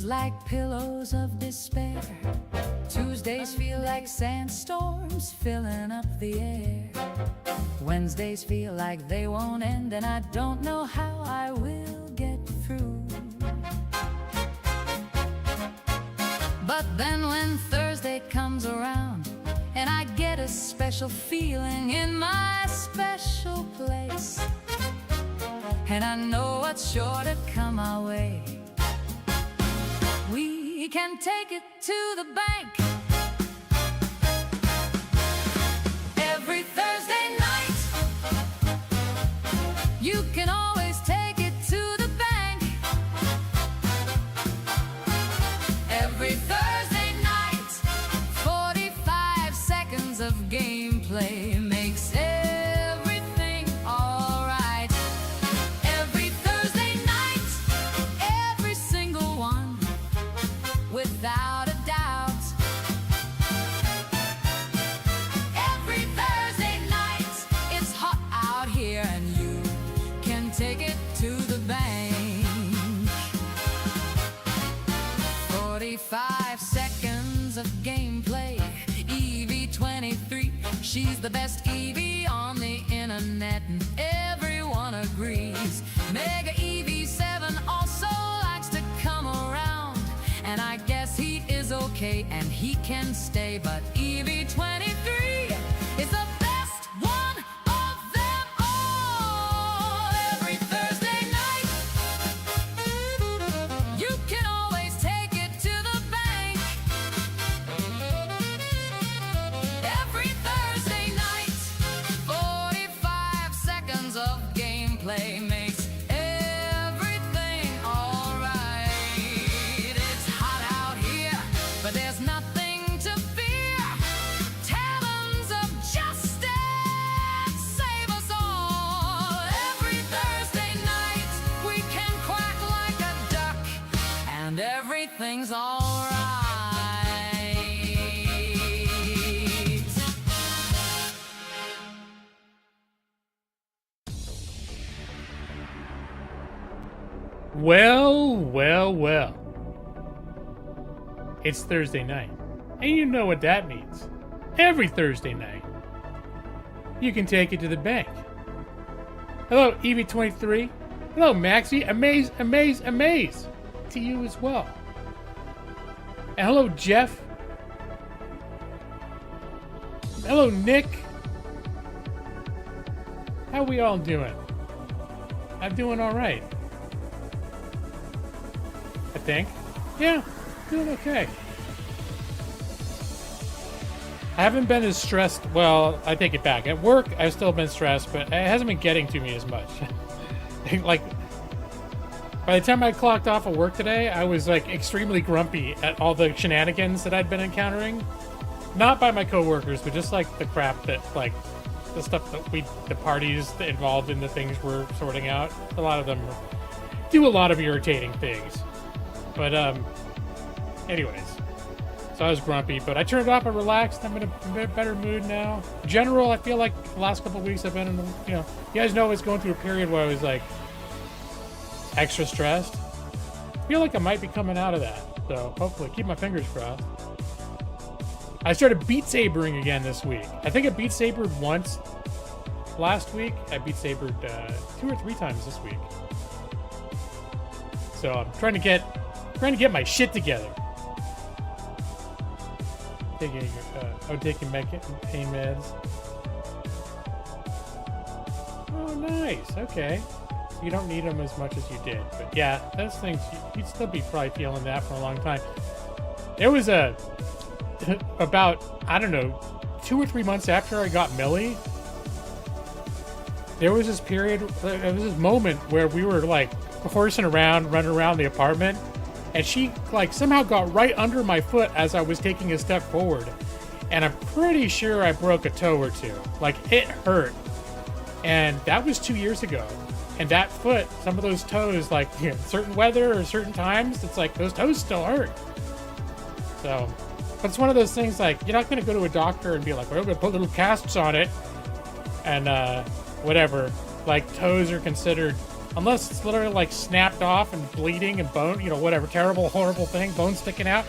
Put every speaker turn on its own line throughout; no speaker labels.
feels like pillows of despair. Tuesdays feel like sandstorms filling up the air. Wednesdays feel like they won't end, and I don't know how I will get through. But then when Thursday comes around, and I get a special feeling in my special place, and I know what's sure to come our way. We can take it to the bank. Every Thursday night, you can always take it to the bank. Every Thursday night, 45 seconds of gameplay makes everything alright. Every Thursday night, every single one, without a doubt. Every Thursday night, it's hot out here and you can take it to the bank. 45 seconds of gameplay. EV23, she's the best EV on the internet, and everyone agrees. Mega EV7 also likes to come around, and I guess he is okay and he can stay, but EV23 is the best one of them all. Every Thursday night, you can always take it to the bank. Every Thursday night, 45 seconds of gameplay makes everything alright. It's hot out here, but there's nothing to fear. Talons of justice save us all. Every Thursday night, we can quack like a duck, and everything's alright.
Well, well, well. It's Thursday night, and you know what that means. Every Thursday night, you can take it to the bank. Hello, EV23. Hello, Maxie. Amaze to you as well. And hello, Jeff. Hello, Nick. How we all doing? I'm doing all right. I think. Yeah, doing okay. I haven't been as stressed. Well, I take it back. At work, I've still been stressed, but it hasn't been getting to me as much. Like, by the time I clocked off of work today, I was like extremely grumpy at all the shenanigans that I'd been encountering. Not by my coworkers, but just like the crap that, like, the stuff that the parties involved in the things we're sorting out. A lot of them do a lot of irritating things. But, anyways. So I was grumpy, but I turned it off and relaxed. I'm in a better mood now. In general, I feel like the last couple of weeks I've been in, you guys know I was going through a period where I was, like, extra stressed. I feel like I might be coming out of that. So, hopefully, keep my fingers crossed. I started Beat Sabering again this week. I think I Beat Sabered once last week. I Beat Sabered 2 or 3 times this week. So I'm trying to get my shit together. Taking pain meds. Oh, nice. Okay. You don't need them as much as you did, but yeah, those things you'd still be probably feeling that for a long time. There was about, I don't know, 2 or 3 months after I got Millie, there was this period, there was this moment where we were like horsing around, running around the apartment, and she like somehow got right under my foot as I was taking a step forward, and I'm pretty sure I broke a toe or two. Like, it hurt, and that was 2 years ago. And that foot, some of those toes, like, you know, certain weather or certain times, it's like those toes still hurt. So, but it's one of those things, like, you're not going to go to a doctor and be like, we're going to put little casts on it and whatever. Like, toes are considered unless it's literally like snapped off and bleeding and bone, you know, whatever terrible, horrible thing, bone sticking out.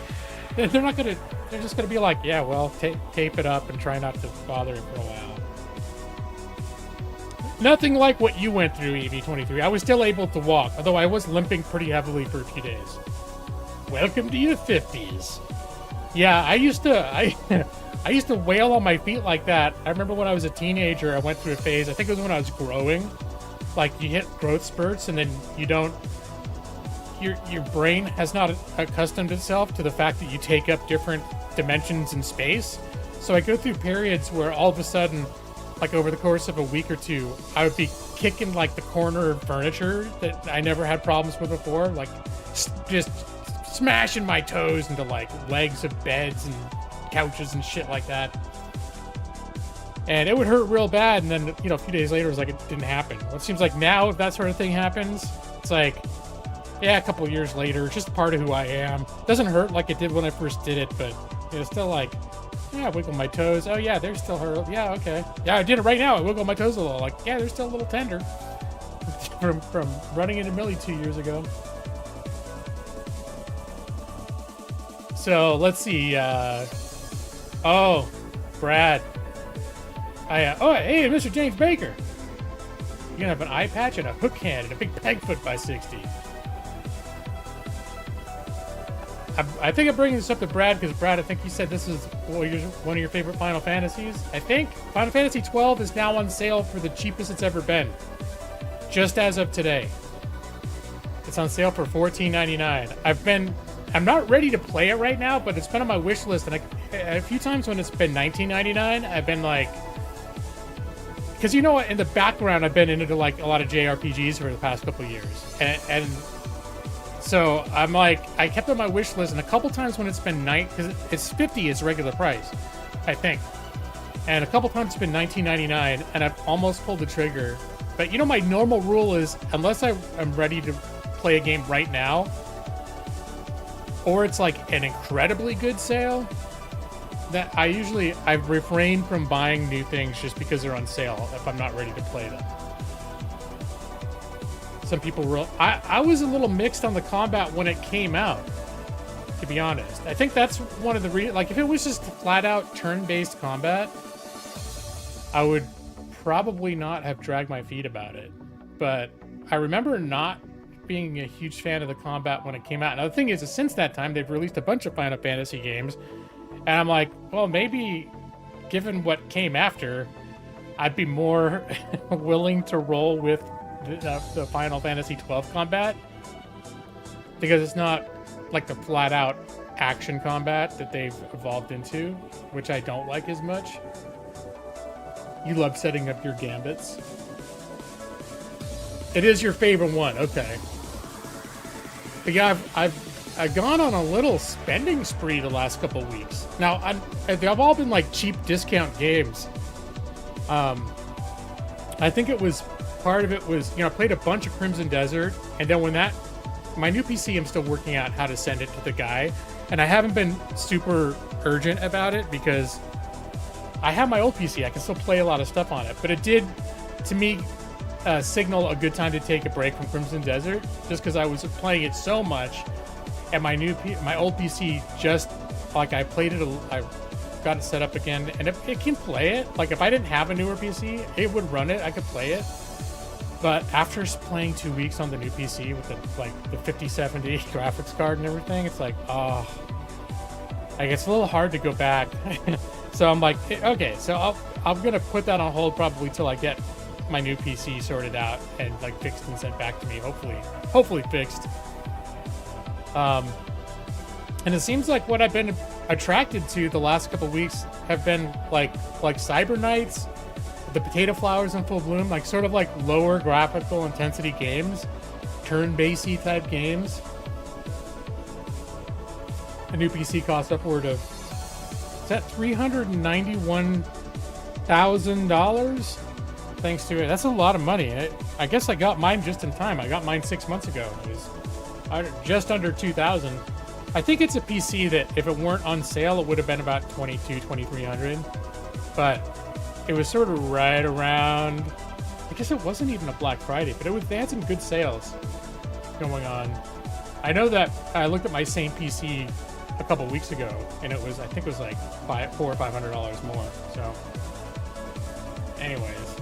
They're not gonna. They're just gonna be like, yeah, well, tape it up and try not to bother it for a while. Nothing like what you went through, EV23. I was still able to walk, although I was limping pretty heavily for a few days. Welcome to your 50s. Yeah, I used to wail on my feet like that. I remember when I was a teenager, I went through a phase. I think it was when I was growing. Like, you hit growth spurts, and then you don't. Your brain has not accustomed itself to the fact that you take up different dimensions in space. So I go through periods where all of a sudden, like over the course of a week or two, I would be kicking like the corner of furniture that I never had problems with before, like just smashing my toes into like legs of beds and couches and shit like that. And it would hurt real bad, and then, you know, a few days later it was like it didn't happen. Well, it seems like now if that sort of thing happens, it's like, yeah, a couple of years later, it's just part of who I am. Doesn't hurt like it did when I first did it, but it's still like, yeah, wiggle my toes. Oh yeah, they're still hurt. Yeah, okay. Yeah, I did it right now. I wiggle my toes a little. Like, yeah, they're still a little tender from running into Millie 2 years ago. So let's see. Oh, Brad. Oh, hey, Mr. James Baker. You're gonna have an eye patch and a hook hand and a big Pegfoot by 60. I think I'm bringing this up to Brad because, Brad, I think you said this is one of your favorite Final Fantasies. I think Final Fantasy 12 is now on sale for the cheapest it's ever been. Just as of today. It's on sale for $14.99. I'm not ready to play it right now, but it's been on my wish list, and a few times when it's been $19.99, I've been like, because you know what, in the background I've been into like a lot of JRPGs for the past couple of years, and so I'm like, I kept it on my wish list, and a couple times when it's been because it's $50 is regular price, I think, and a couple times it's been $19.99, and I've almost pulled the trigger. But you know, my normal rule is, unless I'm ready to play a game right now, or it's like an incredibly good sale, that I refrain from buying new things just because they're on sale if I'm not ready to play them. Some people I was a little mixed on the combat when it came out, to be honest. I think that's one of the reasons. Like, if it was just flat out turn-based combat, I would probably not have dragged my feet about it. But I remember not being a huge fan of the combat when it came out. Now, the thing is since that time, they've released a bunch of Final Fantasy games, and I'm like, well, maybe given what came after, I'd be more willing to roll with the Final Fantasy 12 combat, because it's not like the flat-out action combat that they've evolved into, which I don't like as much. You love setting up your gambits. It is your favorite one, okay. But yeah, I've gone on a little spending spree the last couple weeks. Now, they've all been like cheap discount games. I think it was, part of it was, you know, I played a bunch of Crimson Desert, and then when my new PC, I'm still working out how to send it to the guy, and I haven't been super urgent about it because I have my old PC. I can still play a lot of stuff on it, but it did, to me, signal a good time to take a break from Crimson Desert, just because I was playing it so much, and my old PC just, like, I played it, I got it set up again, and it can play it. Like, if I didn't have a newer PC, it would run it, I could play it. But after playing 2 weeks on the new PC with the 5070 graphics card and everything, it's like, oh, like, it's a little hard to go back. So I'm like, okay, so I'm gonna put that on hold probably till I get my new PC sorted out and like fixed and sent back to me, hopefully fixed. And it seems like what I've been attracted to the last couple weeks have been like Cyber Knights, the Potato Flowers in Full Bloom, like sort of like lower graphical intensity games, turn-based type games. A new PC costs upward of, is that $391,000? Thanks to it. That's a lot of money. I guess I got mine just in time. I got mine 6 months ago. It was just under 2,000. I think it's a PC that if it weren't on sale, it would have been about 2,200, 2,300. But it was sort of right around. guess it wasn't even a Black Friday, but they had some good sales going on. I know that I looked at my same PC a couple weeks ago, and I think it was like $400 or $500 more. So, anyways,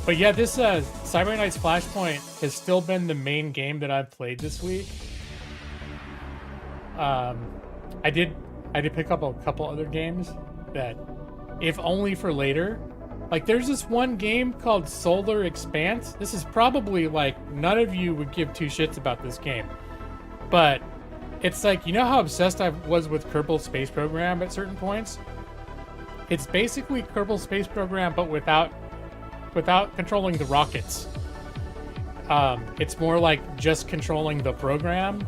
but yeah, this Cyber Knight's Flashpoint has still been the main game that I've played this week. I did pick up a couple other games that, if only for later. Like, there's this one game called Solar Expanse. This is probably, like, none of you would give two shits about this game. But it's like, you know how obsessed I was with Kerbal Space Program at certain points? It's basically Kerbal Space Program, but without controlling the rockets. It's more like just controlling the program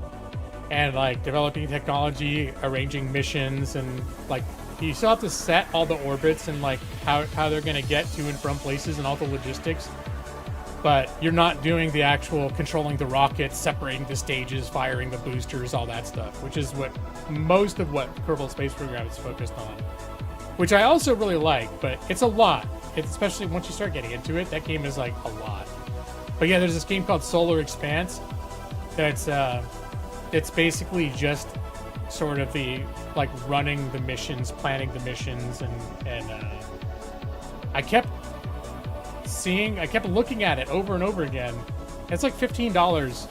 and, like, developing technology, arranging missions, and, like, you still have to set all the orbits and, like, how they're going to get to and from places and all the logistics. But you're not doing the actual controlling the rockets, separating the stages, firing the boosters, all that stuff, which is what most of what Kerbal Space Program is focused on. Which I also really like, but it's a lot. Especially once you start getting into it, that game is, like, a lot. But yeah, there's this game called Solar Expanse that's it's basically just sort of the, like, running the missions, planning the missions, and I kept looking at it over and over again. It's like $15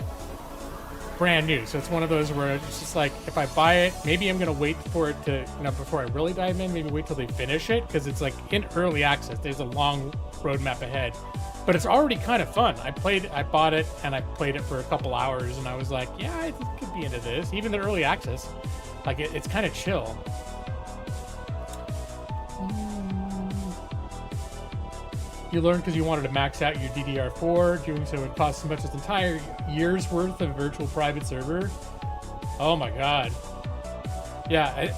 brand new, so it's one of those where it's just like, if I buy it, maybe I'm gonna wait for it to, before I really dive in, maybe wait till they finish it, because it's like in early access. There's a long roadmap ahead, but it's already kind of fun. I bought it and I played it for a couple hours, and I was like, yeah, I could be into this. Even the early access, like, it's kind of chill. You learned because you wanted to max out your DDR4. Doing so would cost as much as an entire year's worth of virtual private server. Oh my god. Yeah,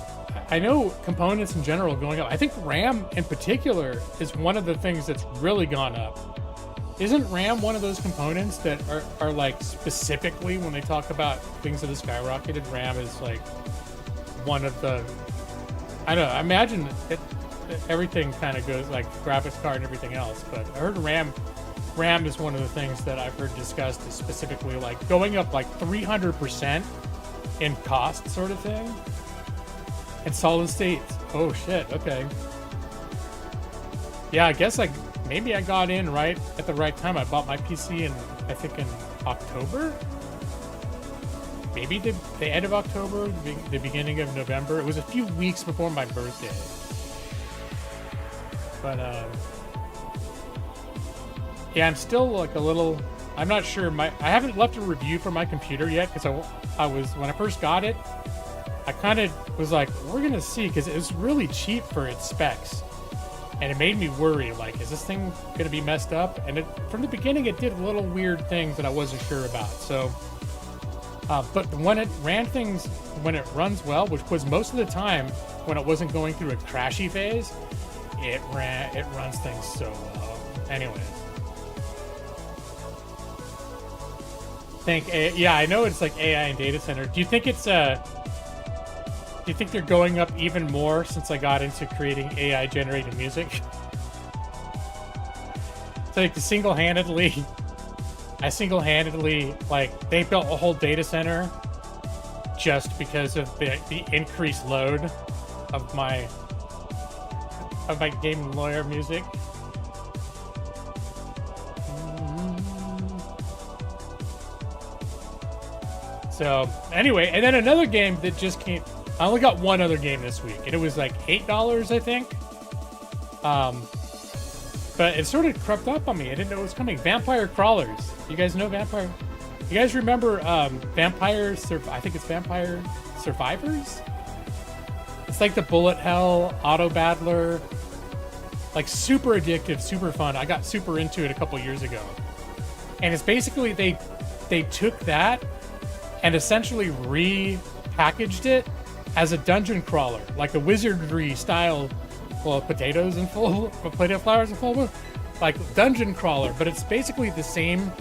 I know components in general going up. I think RAM in particular is one of the things that's really gone up. Isn't RAM one of those components that are like, specifically when they talk about things that have skyrocketed, RAM is like one of the, I don't know, I imagine everything kind of goes, like, graphics card and everything else, but I heard RAM is one of the things that I've heard discussed is specifically, like, going up like 300% in cost, sort of thing. And solid state, oh shit, okay. Yeah, I guess, like, maybe I got in right at the right time. I bought my PC I think in October? Maybe the end of October, the beginning of November. It was a few weeks before my birthday. But, yeah, I'm still, like, a little, I'm not sure. I haven't left a review for my computer yet, because I was, when I first got it, I kind of was like, we're going to see, because it was really cheap for its specs. And it made me worry, like, is this thing going to be messed up? And from the beginning, it did little weird things that I wasn't sure about. So, but when it ran things, when it runs well, which was most of the time when it wasn't going through a crashy phase, it runs things so well. Anyways. Yeah, I know it's like AI and data center. Do you think it's do you think they're going up even more since I got into creating AI generated music? It's like I single-handedly, like, they built a whole data center just because of the increased load of my game lawyer music. So anyway, and then another game that just came. I only got one other game this week, and it was like $8, I think. But it sort of crept up on me. I didn't know it was coming. Vampire Crawlers. You guys know Vampire? You guys remember I think it's Vampire Survivors? It's like the bullet hell auto battler. Like, super addictive, super fun. I got super into it a couple years ago. And it's basically they took that and essentially repackaged it as a dungeon crawler, like a wizardry style, well, potatoes and potato flowers and full, like dungeon crawler, but it's basically the same,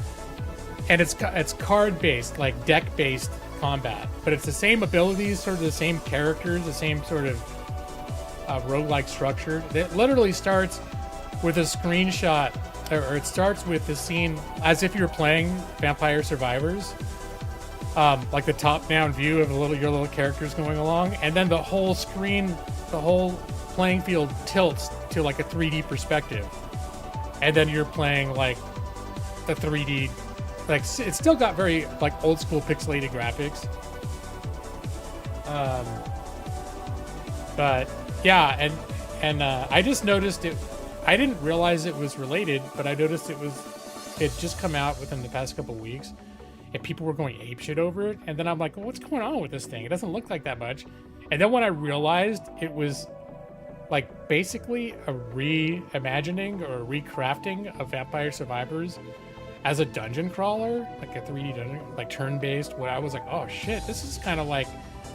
and it's card based, like deck based combat, but it's the same abilities, sort of the same characters, the same sort of roguelike structure. It literally starts with a screenshot, or it starts with the scene as if you're playing Vampire Survivors. Like the top-down view of your little characters going along, and then the whole screen, the whole playing field tilts to like a 3D perspective, and then you're playing like the 3D, like it's still got very like old school pixelated graphics. But yeah, and I just noticed it. I didn't realize it was related, but I noticed it just come out within the past couple weeks. And people were going apeshit over it, and then I'm like, well, what's going on with this thing? It doesn't look like that much. And then when I realized it was like basically a reimagining or a recrafting of Vampire Survivors as a dungeon crawler, like a 3D dungeon, like turn-based, where I was like, oh shit, this is kind of like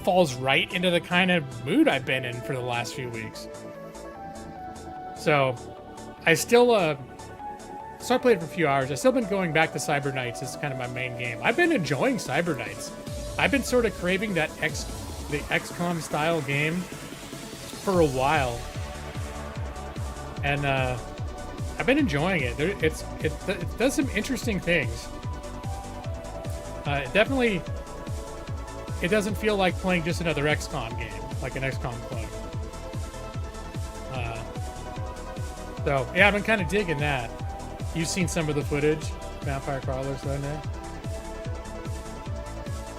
falls right into the kind of mood I've been in for the last few weeks. So I still so I played for a few hours. I've still been going back to Cyber Knights as kind of my main game. I've been enjoying Cyber Knights. I've been sort of craving the XCOM style game for a while, and I've been enjoying it. It does some interesting things. It doesn't feel like playing just another XCOM game, like an XCOM clone. So yeah, I've been kind of digging that. You've seen some of the footage, Vampire Crawlers, don't you?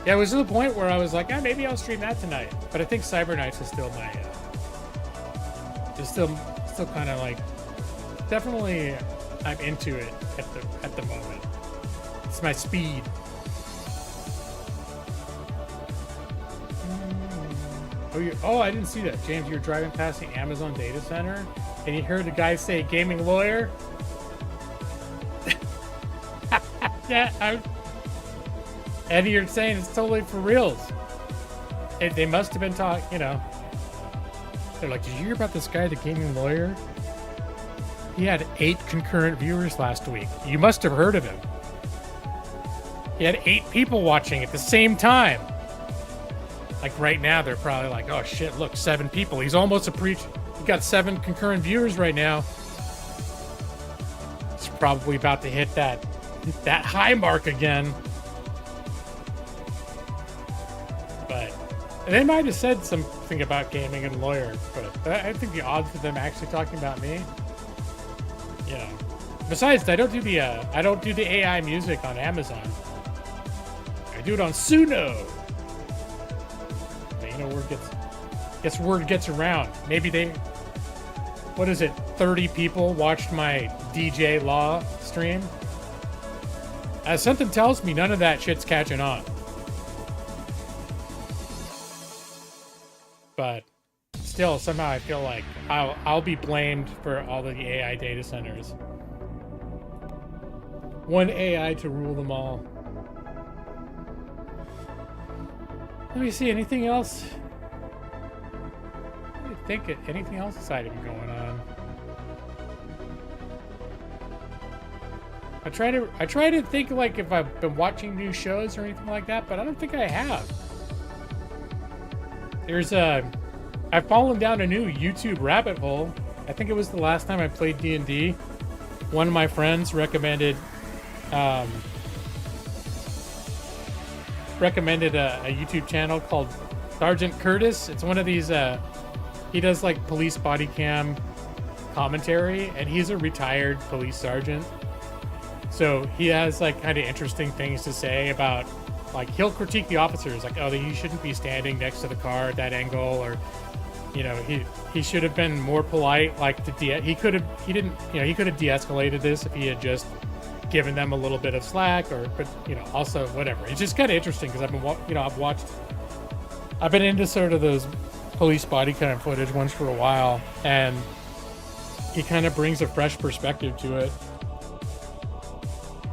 Yeah, it was to the point where I was like, maybe I'll stream that tonight. But I think Cyber Knights is still my, it's still kind of like, definitely, I'm into it at the moment. It's my speed. Oh, I didn't see that, James. You were driving past the Amazon data center, and you heard the guy say "gaming lawyer." Yeah, and you're saying it's totally for reals. They must have been talking, you know. They're like, did you hear about this guy, the gaming lawyer? He had 8 concurrent viewers last week. You must have heard of him. He had 8 people watching at the same time. Like right now, they're probably like, oh shit, look, 7 people. He's almost he got 7 concurrent viewers right now. He's probably about to hit that high mark again. But they might have said something about gaming and lawyer, but I think the odds of them actually talking about me, you know. Besides, I don't do the AI music on Amazon. I do it on Suno. But, you know, word gets around. Maybe 30 people watched my DJ Law stream. As something tells me, none of that shit's catching on. But still, somehow I feel like I'll be blamed for all the AI data centers. One AI to rule them all. Let me see, anything else? I think anything else exciting going on. I try to think like if I've been watching new shows or anything like that, but I don't think I have. I've fallen down a new YouTube rabbit hole. I think it was the last time I played D&D. One of my friends recommended a YouTube channel called Sergeant Curtis. It's one of these, he does like police body cam commentary, and he's a retired police sergeant. So he has like kind of interesting things to say about, like, he'll critique the officers, like, oh, you shouldn't be standing next to the car at that angle, or, you know, he should have been more polite, like he could have de-escalated this if he had just given them a little bit of slack, but you know, also whatever. It's just kind of interesting because I've been into sort of those police body cam footage ones for a while, and he kind of brings a fresh perspective to it.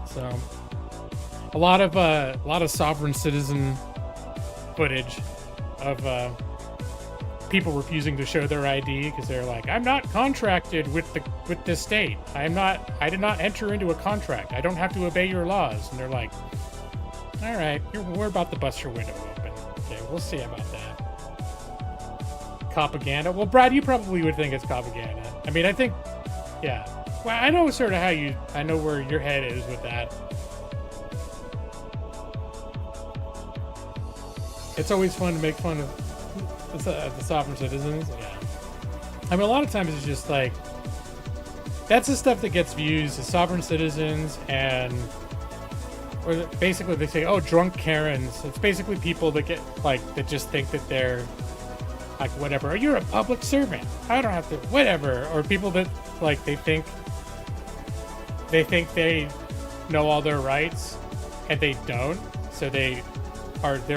So a lot of sovereign citizen footage of people refusing to show their ID because they're like, I'm not contracted with the state. I did not enter into a contract. I don't have to obey your laws. And they're like, all right, we're about to bust your window open. Okay, we'll see about that. Propaganda. Well, Brad, you probably would think it's propaganda. I mean, I think, yeah. Well, I know sort of how you. I know where your head is with that. It's always fun to make fun of the sovereign citizens. Yeah. I mean, a lot of times it's just like that's the stuff that gets views: is sovereign citizens, and or basically they say, "Oh, drunk Karens." It's basically people that get like that just think that they're like whatever. Oh, you're a public servant. I don't have to whatever. Or people that like they think they know all their rights and they don't, so they're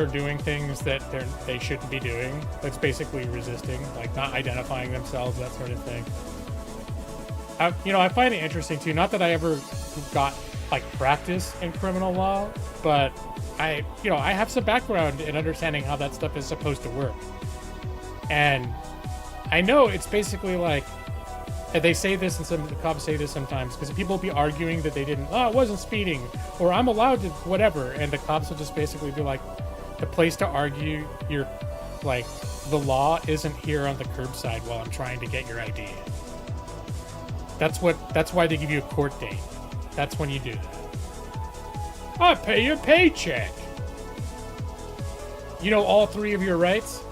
doing things that they shouldn't be doing. That's basically resisting, like not identifying themselves, that sort of thing. I find it interesting too. Not that I ever got like practice in criminal law, but I have some background in understanding how that stuff is supposed to work. And I know it's basically like, and they say this, and some the cops say this sometimes, because people will be arguing that they didn't, I wasn't speeding, or I'm allowed to whatever, and the cops will just basically be like, the place to argue your, like, the law isn't here on the curbside while I'm trying to get your ID. That's why they give you a court date. That's when you do that. I pay you a paycheck. You know all three of your rights?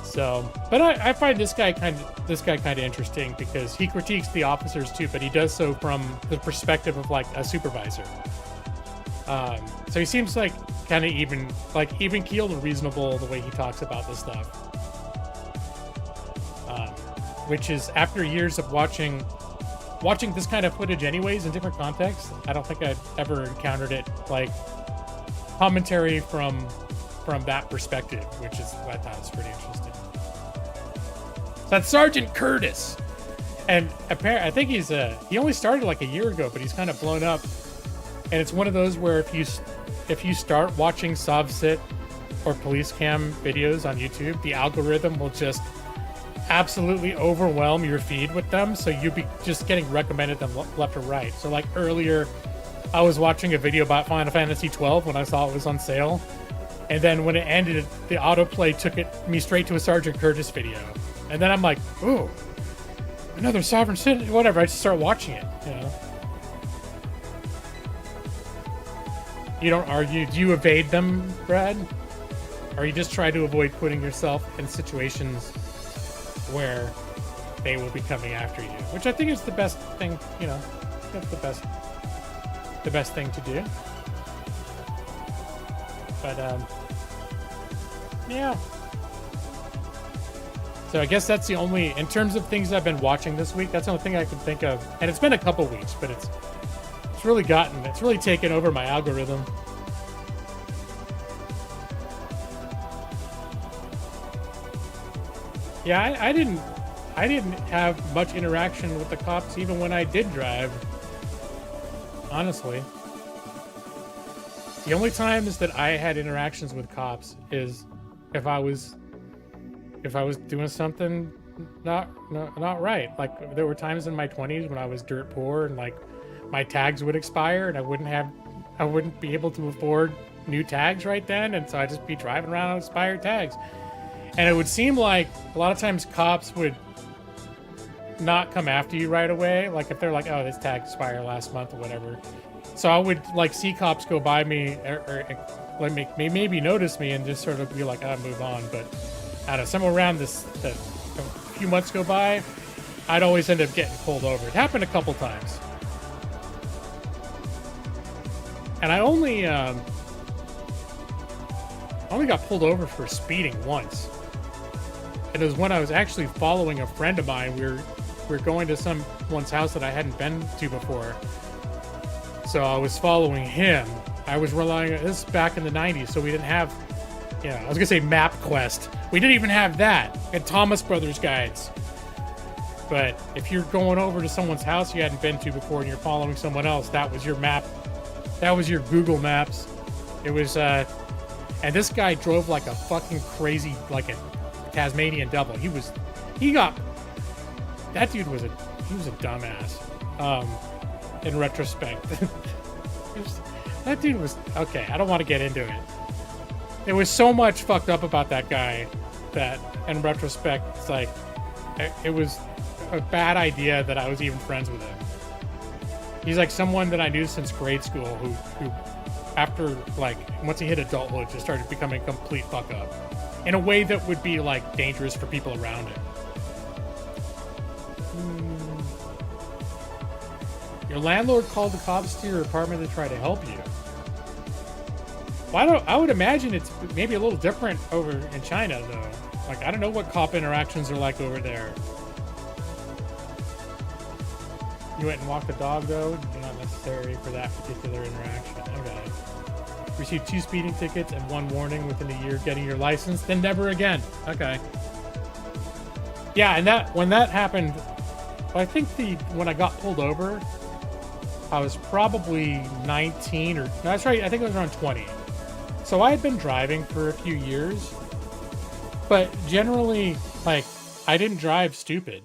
So, but I find this guy kind of interesting because he critiques the officers too, but he does so from the perspective of like a supervisor. So he seems like kind of even keeled and reasonable the way he talks about this stuff. Which is after years of watching this kind of footage anyways in different contexts. I don't think I'd ever encountered it like commentary from that perspective, which is I thought was pretty interesting. That's Sergeant Curtis, and apparently I think he only started like a year ago, but he's kind of blown up. And it's one of those where if you start watching SovCit or police cam videos on YouTube, the algorithm will just absolutely overwhelm your feed with them, so you'll be just getting recommended them left or right. So like earlier, I was watching a video about Final Fantasy 12 when I saw it was on sale, and then when it ended, the autoplay took me straight to a Sergeant Curtis video. And then I'm like, ooh, another sovereign citizen, whatever. I just start watching it, You don't argue. Do you evade them, Brad? Or you just try to avoid putting yourself in situations where they will be coming after you? Which I think is the best thing, that's the best thing to do. But, yeah. So I guess that's the only, in terms of things I've been watching this week, that's the only thing I can think of. And it's been a couple weeks, but it's really taken over my algorithm. Yeah, I didn't have much interaction with the cops even when I did drive. Honestly. The only times that I had interactions with cops is if I was doing something not right. Like there were times in my 20s when I was dirt poor and like my tags would expire and I wouldn't be able to afford new tags right then, and so I'd just be driving around on expired tags. And it would seem like a lot of times cops would not come after you right away, like if they're like, oh, this tag expired last month or whatever. So I would like see cops go by me or maybe notice me and just sort of be like, oh, move on. But I don't know, somewhere around a few months go by, I'd always end up getting pulled over. It happened a couple times. And I only got pulled over for speeding once. And it was when I was actually following a friend of mine. We were going to someone's house that I hadn't been to before. So I was following him. I was relying on this back in the 90s, so we didn't have, I was gonna say MapQuest. We didn't even have that. We had Thomas Brothers guides. But if you're going over to someone's house you hadn't been to before and you're following someone else, that was your map. That was your Google Maps. It was, and this guy drove like a fucking crazy, like a Tasmanian devil. That dude was a dumbass. In retrospect. That dude was, okay, I don't want to get into it. There was so much fucked up about that guy that, in retrospect, it's like, it was a bad idea that I was even friends with him. He's like someone that I knew since grade school who after, like, once he hit adulthood, just started becoming a complete fuck up in a way that would be, like, dangerous for people around him. Your landlord called the cops to your apartment to try to help you. Well, I would imagine it's maybe a little different over in China, though. Like, I don't know what cop interactions are like over there. You went and walked the dog, though? Not necessary for that particular interaction. Okay. Received 2 speeding tickets and 1 warning within a year getting your license, then never again. Okay. Yeah, and when that happened, I think when I got pulled over, I was probably 19 or... No, that's right, I think I was around 20. So I had been driving for a few years, but generally, like, I didn't drive stupid.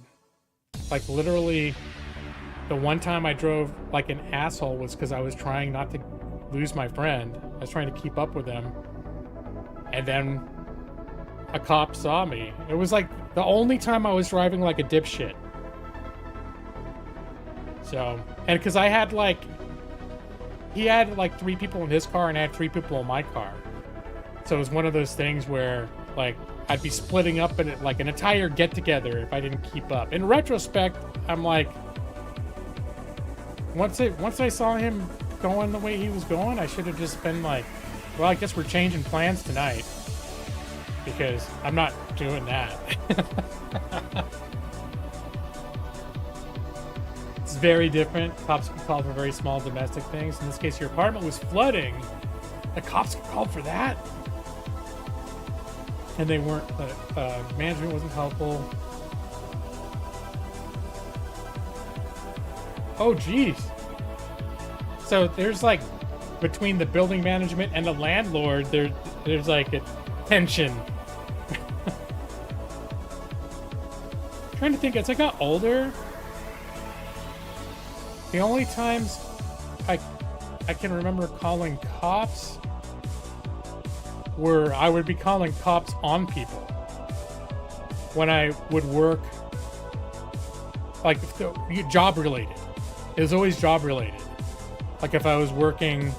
Like, literally, the one time I drove like an asshole was because I was trying not to lose my friend. I was trying to keep up with him. And then a cop saw me. It was like the only time I was driving like a dipshit. So, and because I had like, he had like 3 people in his car and I had 3 people in my car. So it was one of those things where like I'd be splitting up in like an entire get together if I didn't keep up. In retrospect, I'm like, once I saw him going the way he was going, I should have just been like, well, I guess we're changing plans tonight because I'm not doing that. It's very different. Cops can call for very small domestic things. In this case, your apartment was flooding. The cops called for that? And they weren't, management wasn't helpful. Oh, geez. So there's like, between the building management and the landlord, there's like a tension. Trying to think, as I got older, the only times I can remember calling cops were I would be calling cops on people when I would work, like job related. It was always job related. Like if I was working,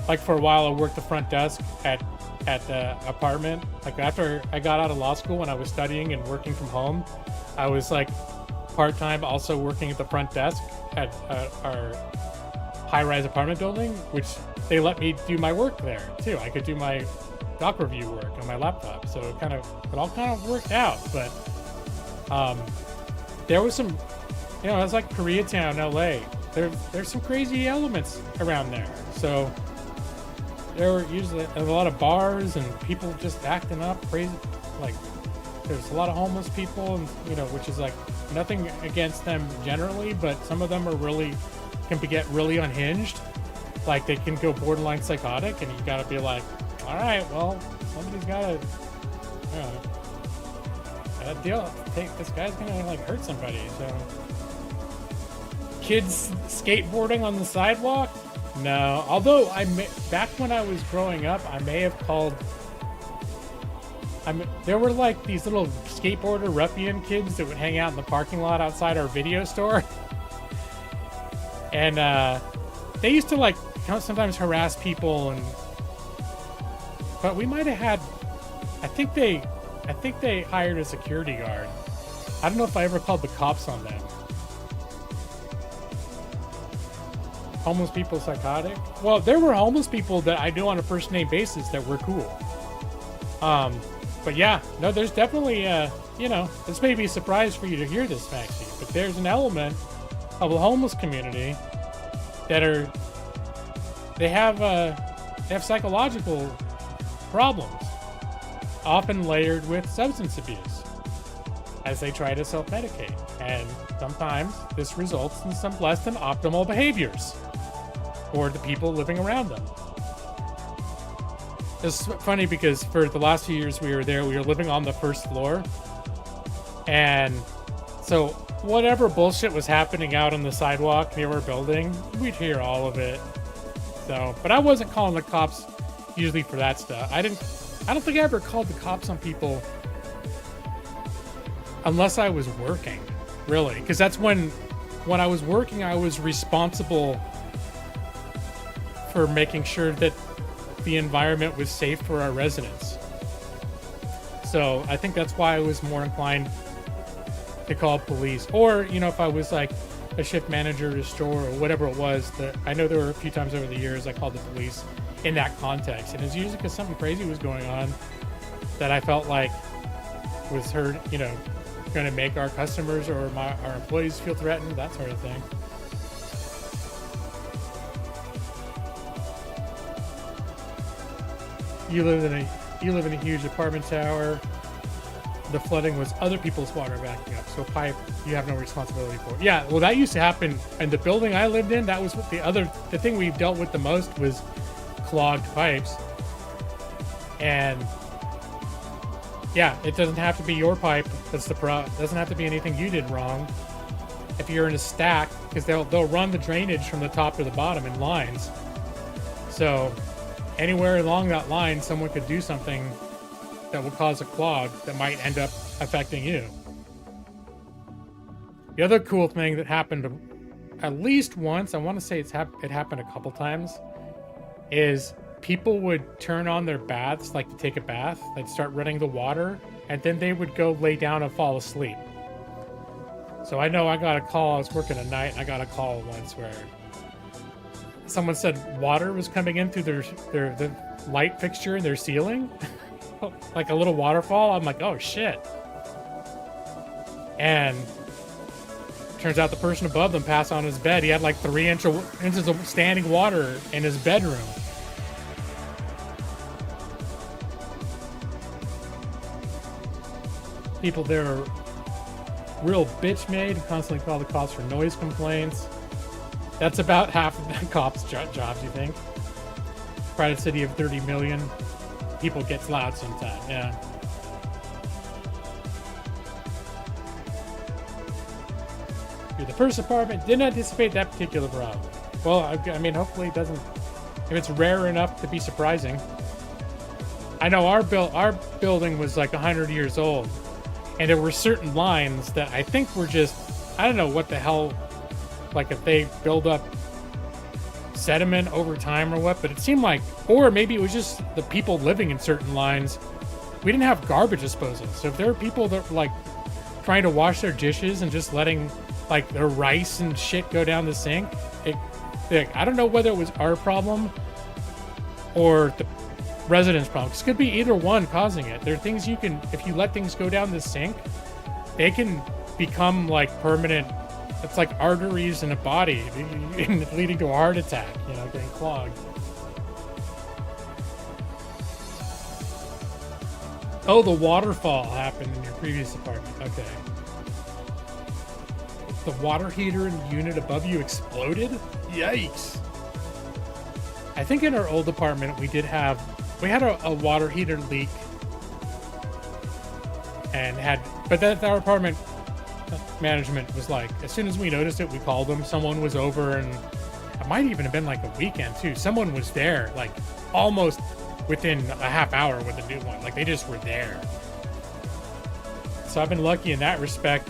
like for a while I worked the front desk at the apartment. Like after I got out of law school and I was studying and working from home, I was like part-time also working at the front desk at our high-rise apartment building, which they let me do my work there too. I could do my doc review work on my laptop, so it all kind of worked out. But there was some, it was like Koreatown, LA. There's some crazy elements around there. So there were usually a lot of bars and people just acting up crazy. Like there's a lot of homeless people, and which is like nothing against them generally, but some of them can get really unhinged. Like they can go borderline psychotic, and you gotta be like, all right, well, somebody's gotta deal. This guy's gonna like hurt somebody. So kids skateboarding on the sidewalk? No. Although back when I was growing up, I may have called. There were like these little skateboarder ruffian kids that would hang out in the parking lot outside our video store, and they used to like sometimes harass people, but we might have had. I think they hired a security guard. I don't know if I ever called the cops on them. Homeless people psychotic? Well, there were homeless people that I knew on a first name basis that were cool. But yeah, no, there's definitely, this may be a surprise for you to hear this, Maxie, but there's an element of the homeless community that they have psychological problems, often layered with substance abuse, as they try to self-medicate. And sometimes this results in some less than optimal behaviors for the people living around them. It's funny because for the last few years we were there, we were living on the first floor. And so whatever bullshit was happening out on the sidewalk near our building, we'd hear all of it. So, but I wasn't calling the cops usually for that stuff. I don't think I ever called the cops on people unless I was working. really, because that's when I was working, I was responsible for making sure that the environment was safe for our residents. So I think that's why I was more inclined to call police, or if I was like a shift manager at a store or whatever it was. That I know there were a few times over the years I called the police in that context, and it's usually because something crazy was going on that I felt like was hurt, going to make our customers or our employees feel threatened, that sort of thing. You live in a huge apartment tower. The flooding was other people's water backing up, so a pipe you have no responsibility for. Yeah, well, that used to happen in the building I lived in. That was what the thing we dealt with the most was clogged pipes. And yeah, it doesn't have to be your pipe that's the problem. It doesn't have to be anything you did wrong. If you're in a stack, because they'll run the drainage from the top to the bottom in lines. So anywhere along that line, someone could do something that will cause a clog that might end up affecting you. The other cool thing that happened at least once, I want to say it happened a couple times, is people would turn on their baths, like to take a bath. They'd start running the water, and then they would go lay down and fall asleep. So I know I got a call. I was working a night, and I got a call once where someone said water was coming in through the light fixture in their ceiling. Like a little waterfall. I'm like, oh shit. And turns out the person above them passed on his bed. He had like 3 inches of standing water in his bedroom. People there are real bitch made, constantly call the cops for noise complaints. That's about half of the cops' jobs, you think? Crowded city of 30 million. People gets loud sometimes, yeah. You're the first apartment, didn't anticipate that particular problem. Well, I mean, hopefully it doesn't, if it's rare enough to be surprising. I know our building was like 100 years old, and there were certain lines that I think were just, I don't know what the hell, like if they build up sediment over time or what, but it seemed like, or maybe it was just the people living in certain lines. We didn't have garbage disposal, so if there are people that were like trying to wash their dishes and just letting like their rice and shit go down the sink, I don't know whether it was our problem or the residents' problem. It could be either one causing it. There are things you can, if you let things go down the sink, they can become like permanent. It's like arteries in a body leading to a heart attack, getting clogged. Oh, the waterfall happened in your previous apartment. Okay. The water heater in the unit above you exploded? Yikes. I think in our old apartment we had a water heater leak and but our apartment management was like, as soon as we noticed it, we called them. Someone was over, and it might even have been like a weekend too. Someone was there like almost within a half hour with a new one. Like they just were there. So I've been lucky in that respect.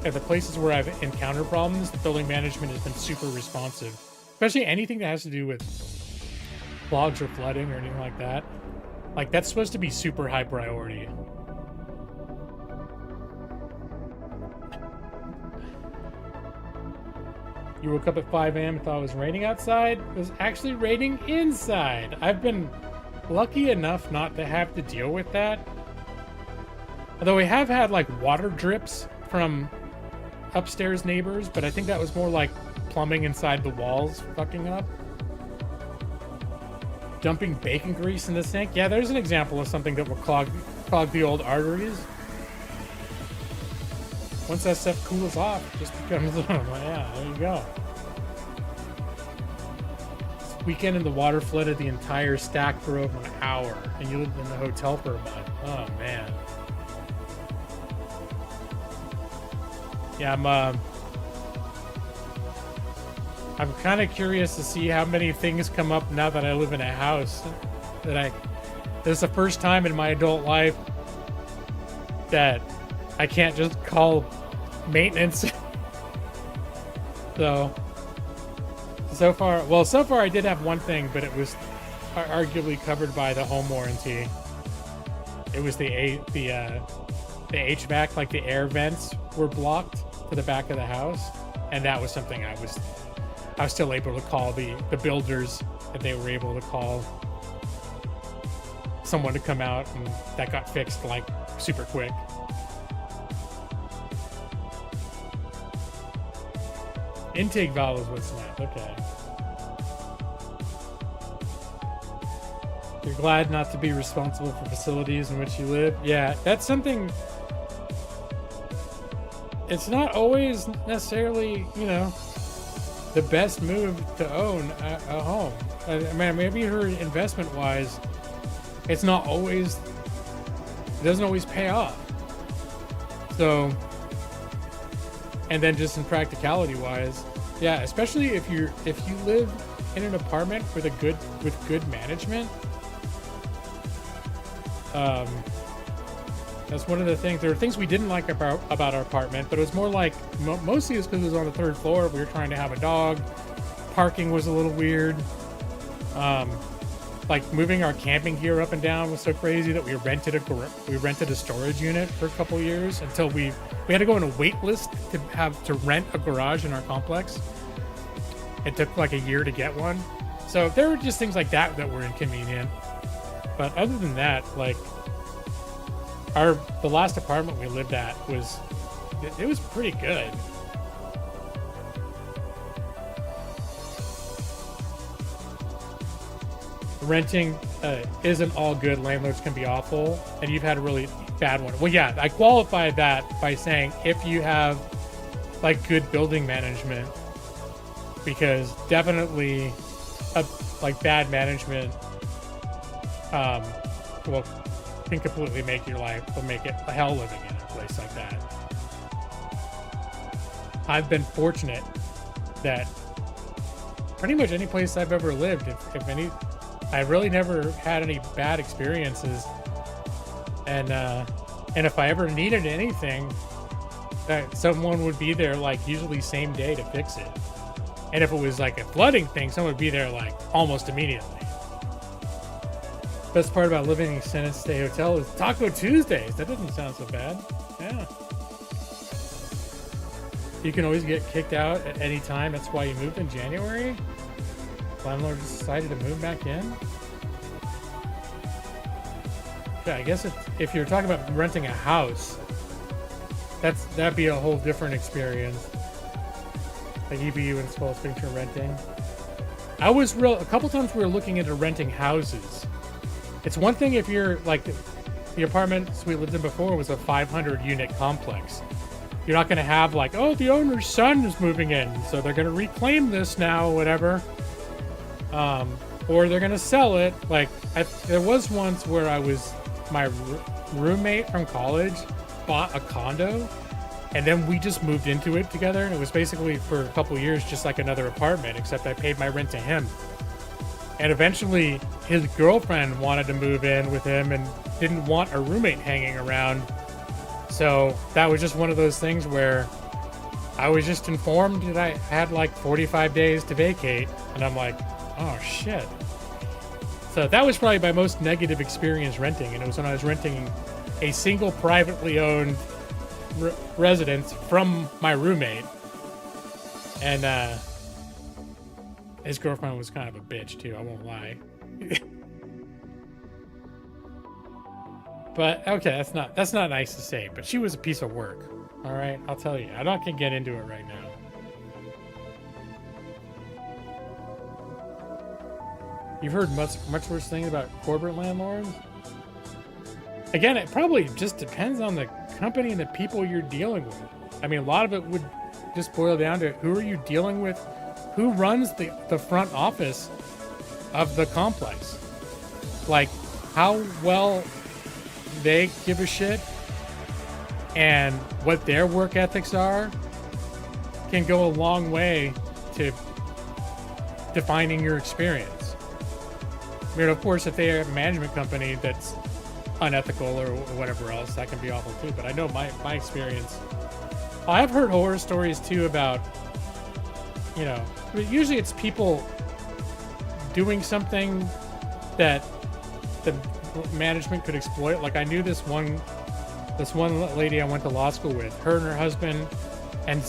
At the places where I've encountered problems, the building management has been super responsive, especially anything that has to do with clogs or flooding or anything like that. Like that's supposed to be super high priority. You woke up at 5 a.m. and thought it was raining outside. It was actually raining inside. I've been lucky enough not to have to deal with that. Although we have had like water drips from upstairs neighbors, but I think that was more like plumbing inside the walls fucking up. Dumping bacon grease in the sink. Yeah, there's an example of something that will clog the old arteries. Once that stuff cools off, it just becomes, yeah, there you go. This weekend in the water flooded the entire stack for over an hour, and you lived in the hotel for a month. Oh, man. Yeah, I'm kind of curious to see how many things come up now that I live in a house. This is the first time in my adult life that I can't just call maintenance So far I did have one thing, but it was arguably covered by the home warranty. It was the HVAC, like the air vents were blocked to the back of the house, and that was something I was still able to call the builders, and they were able to call someone to come out, and that got fixed like super quick. Intake valve is what snapped. Okay. You're glad not to be responsible for facilities in which you live. Yeah, that's something. It's not always necessarily, the best move to own a home. I mean, maybe her investment-wise, it's not always. It doesn't always pay off. So, and then just in practicality-wise, yeah, especially if you live in an apartment with good management. That's one of the things. There are things we didn't like about our apartment, but it was more like mostly it's because it was on the 3rd floor. We were trying to have a dog. Parking was a little weird. Like moving our camping gear up and down was so crazy that we rented a storage unit for a couple years until we had to go on a wait list to rent a garage in our complex. It took like a year to get one. So there were just things like that were inconvenient. But other than that, like the last apartment we lived at was pretty good. Renting isn't all good. Landlords can be awful, and you've had a really bad one. Well, yeah, I qualify that by saying if you have like good building management, because definitely like bad management can completely make it a hell living in a place like that. I've been fortunate that pretty much any place I've ever lived, I really never had any bad experiences, and if I ever needed anything, that someone would be there, like usually same day, to fix it. And if it was like a flooding thing, someone would be there like almost immediately. Best part about living in an extended stay hotel is Taco Tuesdays. That doesn't sound so bad. Yeah. You can always get kicked out at any time. That's why you moved in January. Landlord decided to move back in. Yeah, I guess if you're talking about renting a house, that'd be a whole different experience. Like EBU installs feature renting. A couple times we were looking into renting houses. It's one thing if you're like the apartments we lived in before was a 500 unit complex. You're not going to have like, oh, the owner's son is moving in, so they're going to reclaim this now, whatever. Or they're going to sell it. Like there was once where my roommate from college bought a condo, and then we just moved into it together, and it was basically for a couple years just like another apartment, except I paid my rent to him. And eventually his girlfriend wanted to move in with him and didn't want a roommate hanging around. So that was just one of those things where I was just informed that I had like 45 days to vacate, and I'm like, oh shit. So that was probably my most negative experience renting, and it was when I was renting a single privately owned residence from my roommate, and his girlfriend was kind of a bitch too, I won't lie. But okay, that's not nice to say, but she was a piece of work. All right, I'll tell you. I'm not gonna get into it right now. You've heard much worse things about corporate landlords. Again, it probably just depends on the company and the people you're dealing with. I mean, a lot of it would just boil down to who are you dealing with, who runs the front office of the complex. Like, how well they give a shit and what their work ethics are can go a long way to defining your experience. I mean, of course, if they are a management company that's unethical or whatever else, that can be awful too. But I know my experience. I've heard horror stories too about you know, but usually it's people doing something that the management could exploit. Like I knew this one lady I went to law school with, her and her husband and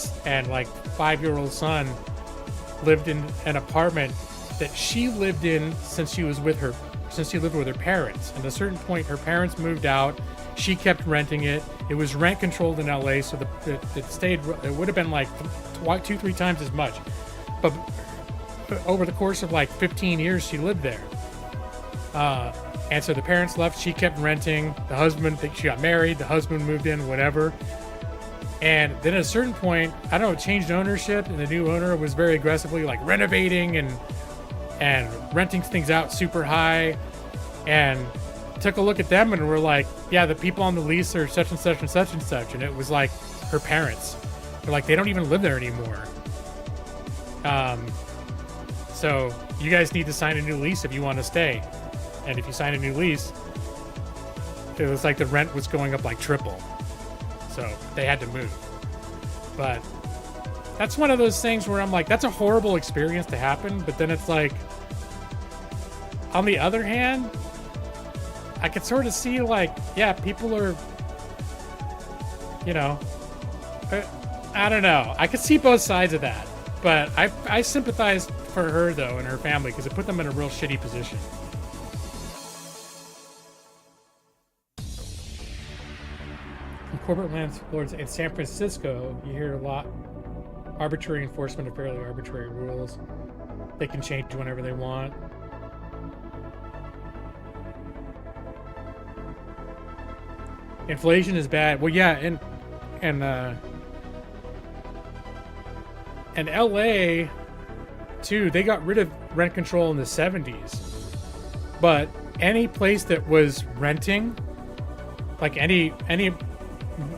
like 5-year-old son lived in an apartment that she lived in since she lived with her parents. And at a certain point, her parents moved out. She kept renting it. It was rent controlled in LA, so it would have been like 2-3 times as much. But over the course of like 15 years, she lived there. And so the parents left. She kept renting. The husband, she got married. The husband moved in, whatever. And then at a certain point, I don't know, it changed ownership, and the new owner was very aggressively like renovating and renting things out super high. And took a look at them and we're like, yeah, the people on the lease are such and such and such and such. And it was like her parents. They're like, they don't even live there anymore. So you guys need to sign a new lease if you want to stay. And if you sign a new lease, it was like the rent was going up like triple. So they had to move. But that's one of those things where I'm like, that's a horrible experience to happen. But then it's like, on the other hand, I could sort of see like, yeah, people are, you know, I don't know. I could see both sides of that. But I sympathized for her, though, and her family, because it put them in a real shitty position. From corporate landlords in San Francisco, you hear a lot. Arbitrary enforcement of fairly arbitrary rules. They can change whenever they want. Inflation is bad. Well, yeah, and LA too, they got rid of rent control in the 70s. But any place that was renting, like any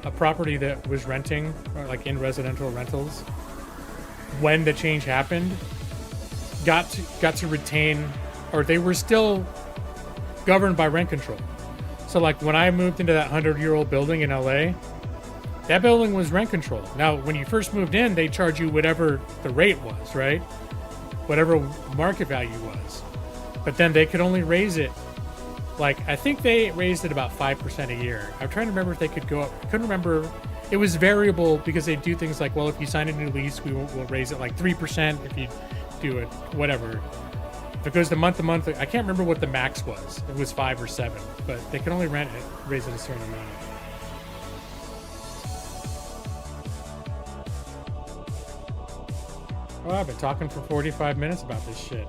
a property that was renting, or like in residential rentals, when the change happened, got to retain, or they were still governed by rent control. So like when I moved into that 100-year-old building in LA, that building was rent controlled. Now, when you first moved in, they charge you whatever the rate was, right? Whatever market value was. But then they could only raise it. Like, I think they raised it about 5% a year. I'm trying to remember if they could go up. I couldn't remember. It was variable because they do things like, well, if you sign a new lease, we'll raise it like 3% if you do it, whatever. If it goes to month, I can't remember what the max was. It was 5 or 7, but they can only raise it a certain amount. Oh, I've been talking for 45 minutes about this shit.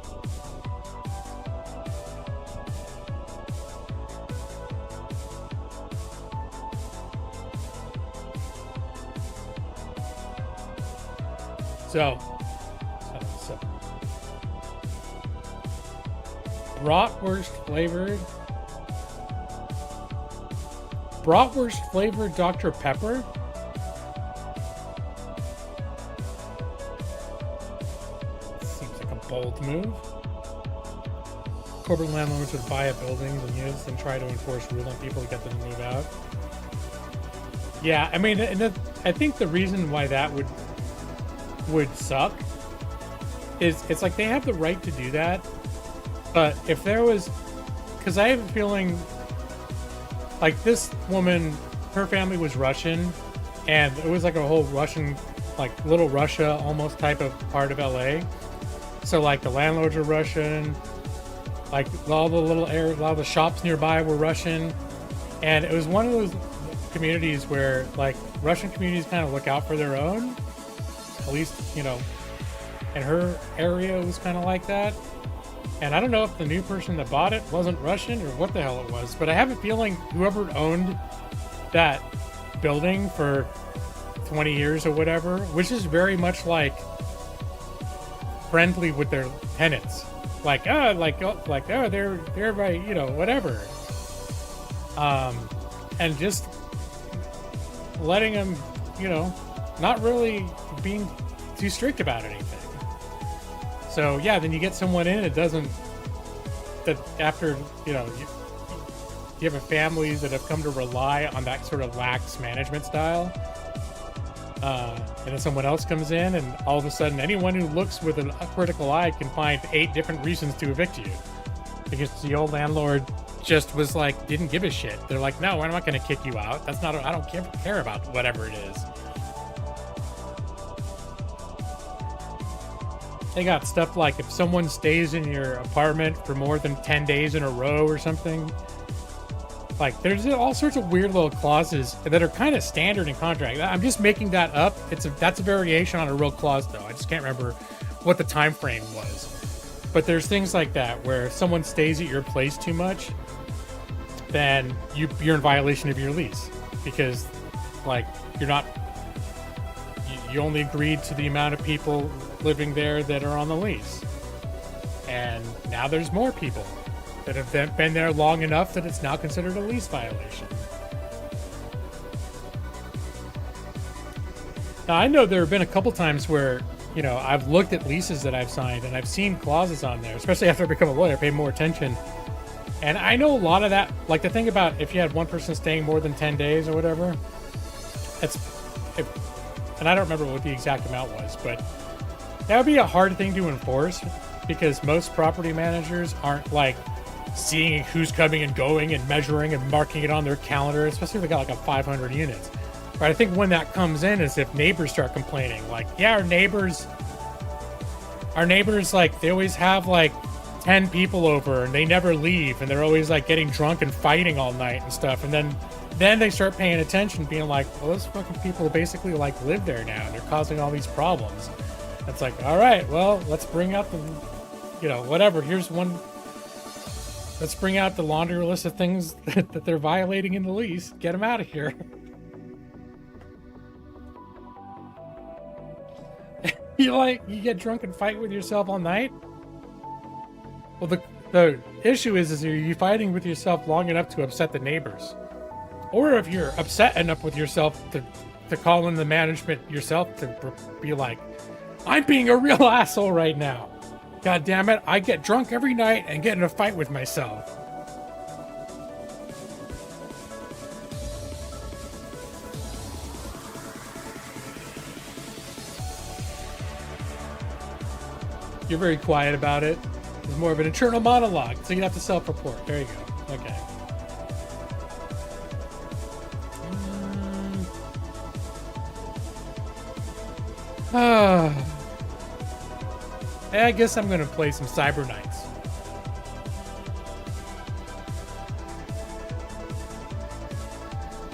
So bratwurst flavored Dr. Pepper. Seems like a bold move. Corporate landlords would buy up buildings and units and try to enforce rules on people to get them to move out. Yeah, I mean, I think the reason why that would suck is it's like they have the right to do that, but if there was, because I have a feeling like this woman, her family was Russian, and it was like a whole Russian, like Little Russia almost type of part of LA. So like the landlords are Russian, like all the little areas, a lot of the shops nearby were Russian, and it was one of those communities where like Russian communities kind of look out for their own, at least, you know, and her area was kind of like that. And I don't know if the new person that bought it wasn't Russian or what the hell it was, but I have a feeling whoever owned that building for 20 years or whatever, which is very much like friendly with their tenants, like they're by, you know, whatever, and just letting them, you know, not really being too strict about anything. So yeah, then you get someone in, it doesn't, that after, you know, you have families that have come to rely on that sort of lax management style. And then someone else comes in, and all of a sudden, anyone who looks with a critical eye can find 8 different reasons to evict you. Because the old landlord just was like, didn't give a shit. They're like, no, I'm not going to kick you out. That's not, I don't care about whatever it is. They got stuff like if someone stays in your apartment for more than 10 days in a row or something. Like, there's all sorts of weird little clauses that are kind of standard in contract. I'm just making that up. That's a variation on a real clause, though. I just can't remember what the time frame was. But there's things like that where if someone stays at your place too much, then you're in violation of your lease because, like, you only agreed to the amount of people living there that are on the lease, and now there's more people that have been there long enough that it's now considered a lease violation. Now, I know there have been a couple times where, you know, I've looked at leases that I've signed and I've seen clauses on there, especially after I become a lawyer, pay more attention. And I know a lot of that, like the thing about if you had one person staying more than 10 days or whatever, and I don't remember what the exact amount was, but that would be a hard thing to enforce because most property managers aren't like seeing who's coming and going and measuring and marking it on their calendar, especially if they got like a 500 units. But I think when that comes in is if neighbors start complaining, like, yeah, our neighbors, like, they always have like 10 people over and they never leave and they're always like getting drunk and fighting all night and stuff. And then they start paying attention, being like, well, those fucking people basically like live there now and they're causing all these problems. It's like, all right, well, let's bring out the, you know, whatever. Here's one. Let's bring out the laundry list of things that they're violating in the lease. Get them out of here. You get drunk and fight with yourself all night? Well, the issue is are you fighting with yourself long enough to upset the neighbors? Or if you're upset enough with yourself to call in the management yourself to be like, I'm being a real asshole right now. God damn it, I get drunk every night and get in a fight with myself. You're very quiet about it. It's more of an internal monologue, so you have to self-report. There you go. Okay. I guess I'm gonna play some Cyber Knights.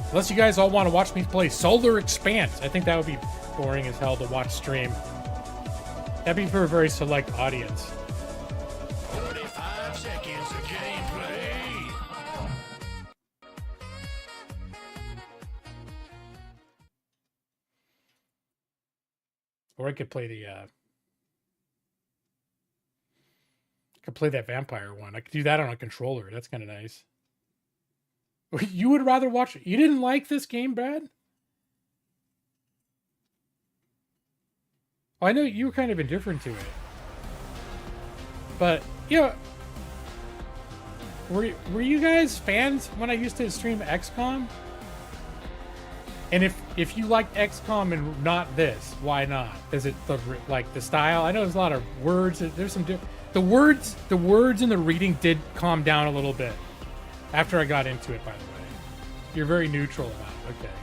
Unless you guys all want to watch me play Solar Expanse. I think that would be boring as hell to watch stream. That'd be for a very select audience.
35 seconds of gameplay.
Or I could play that vampire one. I could do that on a controller. That's kind of nice. You would rather watch... You didn't like this game, Brad? Oh, I know you were kind of indifferent to it. But, you know... Were you guys fans when I used to stream XCOM? And if you liked XCOM and not this, why not? Is it the style? I know there's a lot of words. There's some the words and the reading did calm down a little bit after I got into it. By the way, you're very neutral about it. Okay.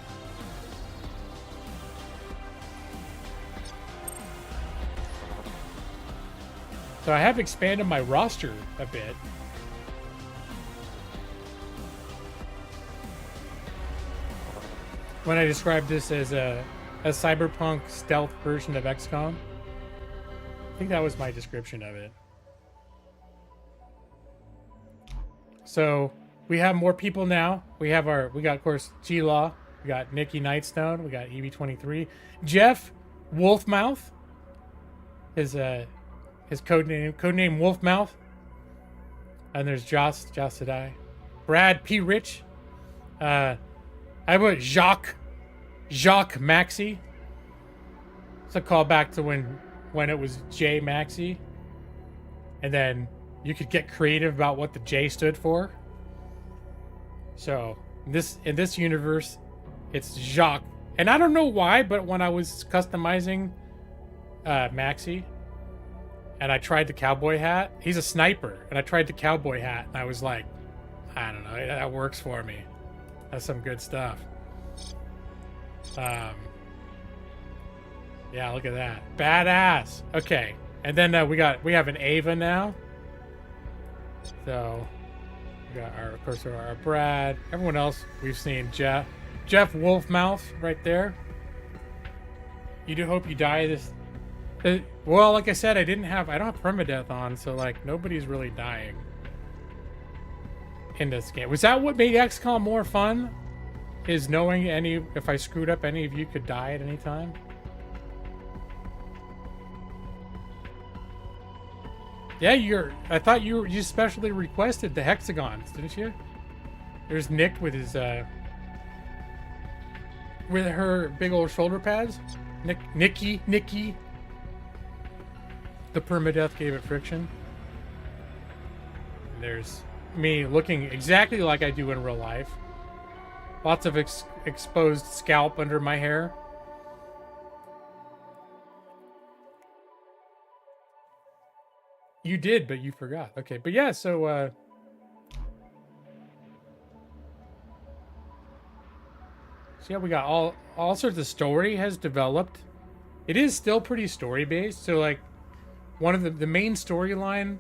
So I have expanded my roster a bit. When I described this as a cyberpunk stealth version of XCOM. I think that was my description of it. So we have more people now. We got, of course, G-Law. We got Nikki Nightstone. We got EV23. Jeff Wolfmouth. His codename Wolfmouth. And there's Joss Sadai. Brad P. Rich. I put Jacques Maxi. It's a callback to when it was J Maxi. And then you could get creative about what the J stood for. So in this universe, it's Jacques And I don't know why, but when I was customizing Maxie, and I tried the cowboy hat, he's a sniper, and I tried the cowboy hat, and I was like, I don't know, that works for me. That's some good stuff. Yeah, look at that. Badass. Okay. And then we have an Ava now. So we got our, of course, our Brad. Everyone else we've seen. Jeff Wolfmouth right there. You do hope you die this. Well, like I said, I don't have permadeath on, so like nobody's really dying in this game. Was that what made XCOM more fun? Is knowing if I screwed up, any of you could die at any time? Yeah, I thought you specially requested the hexagons, didn't you? There's Nick with his with her big old shoulder pads. Nikki. The permadeath gave it friction. And there's me looking exactly like I do in real life. Lots of exposed scalp under my hair. You did, but you forgot. Okay, but yeah, so yeah, we got all sorts of story has developed. It is still pretty story based. So like one of the main storyline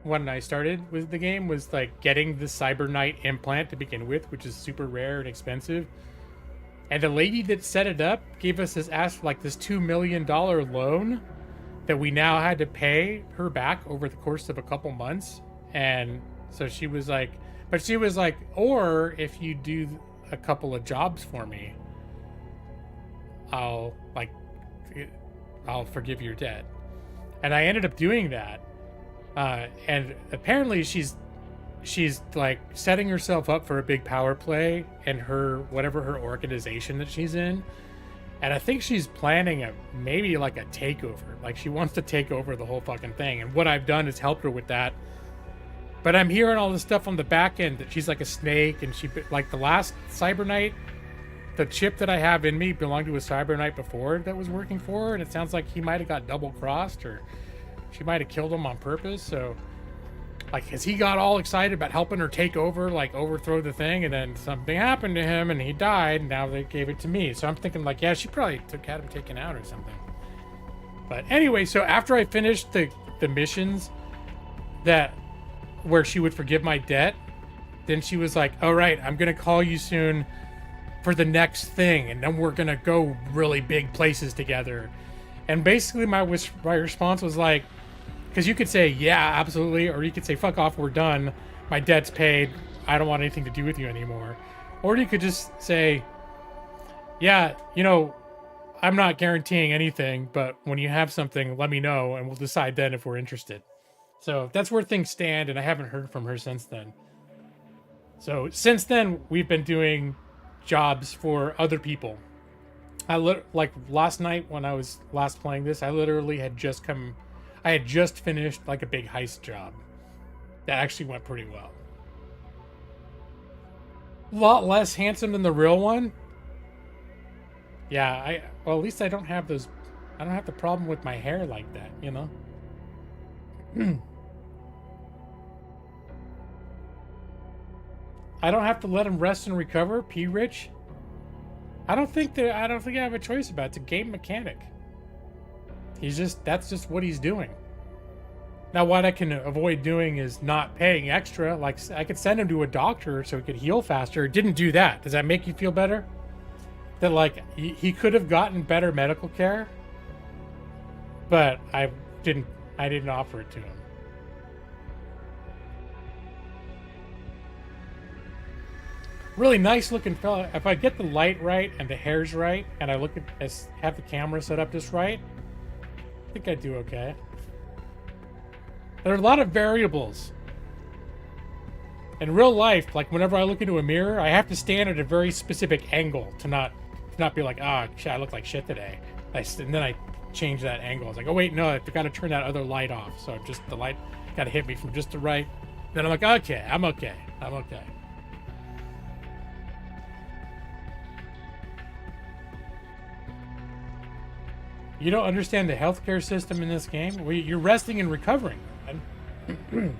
when I started with the game was like getting the Cyberknight implant to begin with, which is super rare and expensive. And the lady that set it up gave us this $2 million loan that we now had to pay her back over the course of a couple months. And so she was like, or if you do a couple of jobs for me, I'll forgive your debt. And I ended up doing that. And apparently she's like setting herself up for a big power play in her organization that she's in. And I think she's planning maybe a takeover. Like she wants to take over the whole fucking thing. And what I've done is helped her with that. But I'm hearing all this stuff on the back end that she's like a snake, and she like the last Cyberknight, the chip that I have in me belonged to a Cyberknight before that was working for her, and it sounds like he might have got double crossed, or she might have killed him on purpose. So like, as he got all excited about helping her take over, like overthrow the thing, and then something happened to him and he died, and now they gave it to me. So I'm thinking like, yeah, she probably had him taken out or something. But anyway, so after I finished the missions where she would forgive my debt, then she was like, all right, I'm gonna call you soon for the next thing, and then we're gonna go really big places together. And basically my response was like, because you could say, yeah, absolutely, or you could say, fuck off, we're done, my debt's paid, I don't want anything to do with you anymore. Or you could just say, yeah, I'm not guaranteeing anything, but when you have something, let me know, and we'll decide then if we're interested. So that's where things stand, and I haven't heard from her since then. So since then, we've been doing jobs for other people. Like last night when I was last playing this, I literally had just finished like a big heist job. That actually went pretty well. A lot less handsome than the real one. Yeah, well, at least I don't have the problem with my hair like that, I don't have to let him rest and recover, P-Rich. I don't think I have a choice about it. It's a game mechanic. That's just what he's doing. Now, what I can avoid doing is not paying extra. Like, I could send him to a doctor so he could heal faster. Didn't do that. Does that make you feel better? That, like, he could have gotten better medical care, but I didn't offer it to him. Really nice looking fella. If I get the light right and the hair's right, and I have the camera set up just right, I think I do okay. There are a lot of variables. In real life, like whenever I look into a mirror, I have to stand at a very specific angle to not be like, shit, I look like shit today. And then I change that angle. It's like, oh wait, no, I got to turn that other light off. So just the light got to hit me from just the right. Then I'm like, okay, I'm okay. You don't understand the healthcare system in this game? You're resting and recovering, man.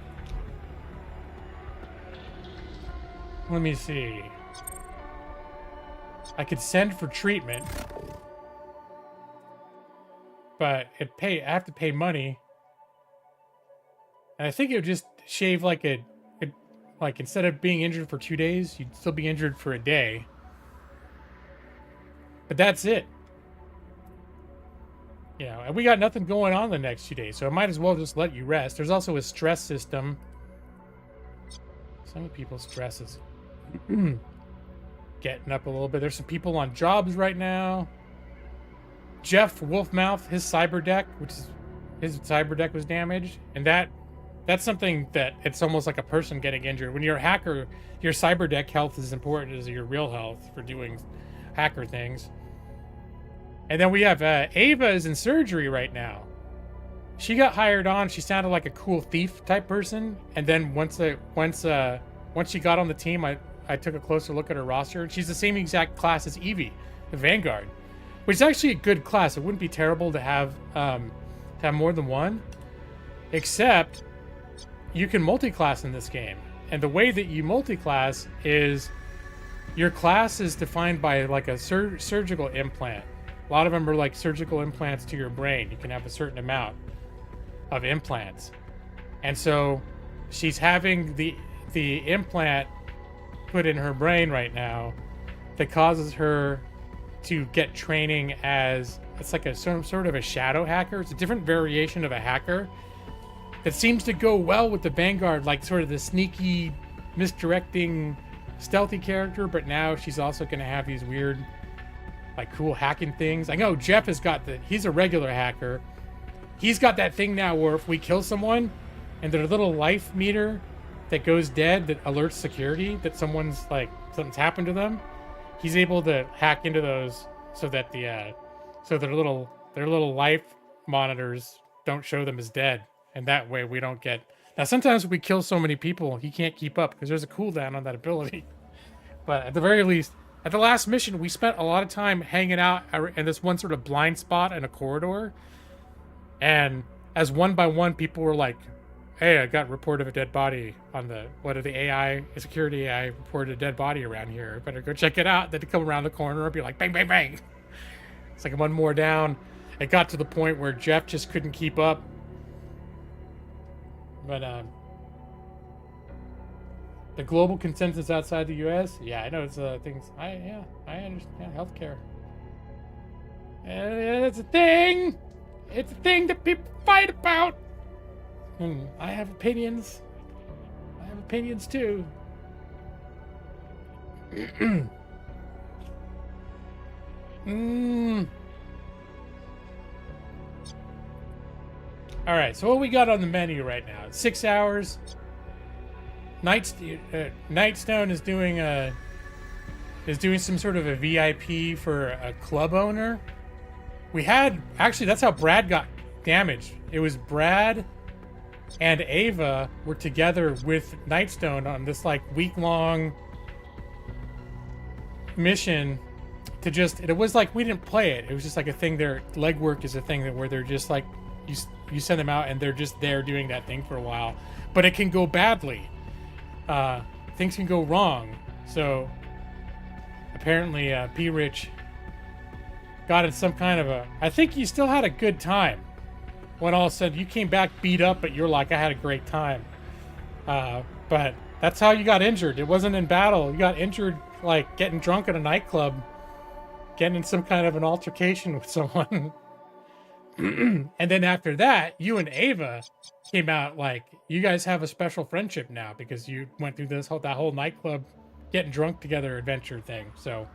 Let me see. I could send for treatment, but I have to pay money. And I think it would just shave like like instead of being injured for 2 days, you'd still be injured for a day. But that's it. You know, and we got nothing going on the next 2 days, so I might as well just let you rest. There's also a stress system. Some people's stress is getting up a little bit. There's some people on jobs right now. Jeff Wolfmouth, his cyber deck was damaged, and that's something that it's almost like a person getting injured. When you're a hacker, your cyber deck health is important as your real health for doing hacker things. And then we have Ava is in surgery right now. She got hired on. She sounded like a cool thief type person. And then once she got on the team, I took a closer look at her roster, and she's the same exact class as Evie, the Vanguard, which is actually a good class. It wouldn't be terrible to have more than one, except you can multi-class in this game. And the way that you multi-class is your class is defined by like a surgical implant. A lot of them are like surgical implants to your brain. You can have a certain amount of implants. And so she's having the implant put in her brain right now that causes her to get training as, it's like some sort of a shadow hacker. It's a different variation of a hacker that seems to go well with the Vanguard, like sort of the sneaky, misdirecting, stealthy character, but now she's also going to have these weird, like cool hacking things. I know Jeff has got he's a regular hacker. He's got that thing now where if we kill someone and their little life meter that goes dead, that alerts security that something's happened to them, he's able to hack into those so that their little life monitors don't show them as dead. And that way we don't get... Now, sometimes we kill so many people, he can't keep up because there's a cooldown on that ability. But at the very least, at the last mission, we spent a lot of time hanging out in this one sort of blind spot in a corridor. And as one by one, people were like, hey, I got a report of a dead body on the security AI reported a dead body around here. Better go check it out. Then to come around the corner and be like, bang, bang, bang. It's like one more down. It got to the point where Jeff just couldn't keep up. But the global consensus outside the U.S., yeah, I know it's things. I understand healthcare. It's a thing. It's a thing that people fight about. I have opinions. I have opinions too. All right, so what we got on the menu right now? 6 hours. Nightstone is doing some sort of a VIP for a club owner. Actually, that's how Brad got damaged. It was Brad and Ava were together with Nightstone on this like week-long mission to it was like we didn't play it. It was just like a thing. Their legwork is a thing where they're just like you send them out and they're just there doing that thing for a while, but it can go badly. Things can go wrong. So apparently P. Rich got in some kind of I think you still had a good time. When all said, you came back beat up, but you're like, I had a great time. But that's how you got injured. It wasn't in battle. You got injured like getting drunk at a nightclub, getting in some kind of an altercation with someone. And then after that, you and Ava came out like, you guys have a special friendship now because you went through that whole nightclub getting drunk together adventure thing. So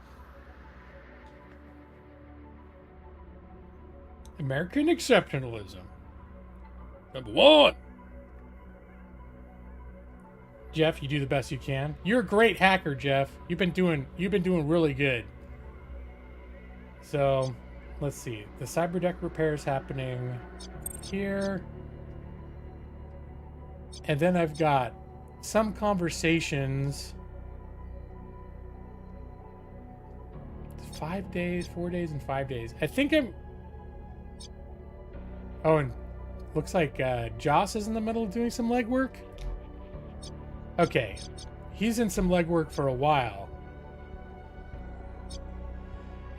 American exceptionalism. Number one. Jeff, you do the best you can. You're a great hacker, Jeff. You've been doing really good. So, let's see. The cyber deck repair is happening here. And then I've got some conversations. 5 days, 4 days, and 5 days. I think Oh, and looks like Joss is in the middle of doing some legwork. Okay, he's in some legwork for a while.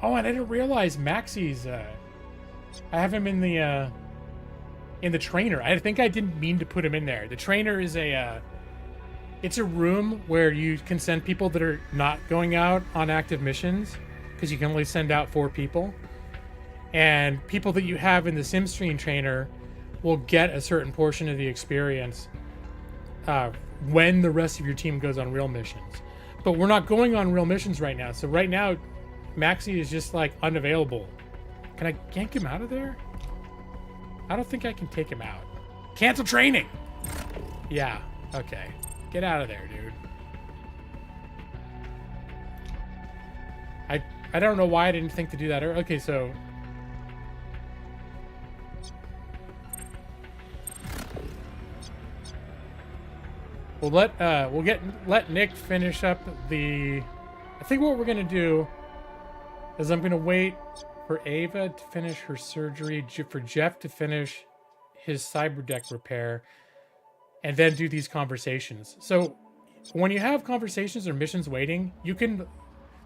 Oh, and I didn't realize Maxie's. I have him in the trainer. I think I didn't mean to put him in there. The trainer is it's a room where you can send people that are not going out on active missions, because you can only send out 4 people. And people that you have in the SimStream trainer will get a certain portion of the experience when the rest of your team goes on real missions. But we're not going on real missions right now. So right now, Maxie is just like unavailable. Can I yank him out of there? I don't think I can take him out. Cancel training! Yeah, okay. Get out of there, dude. I don't know why I didn't think to do that earlier. Okay, so... We'll let Nick finish up the... I think what we're gonna do is I'm gonna wait for Ava to finish her surgery, for Jeff to finish his cyber deck repair, and then do these conversations. So when you have conversations or missions waiting, you can...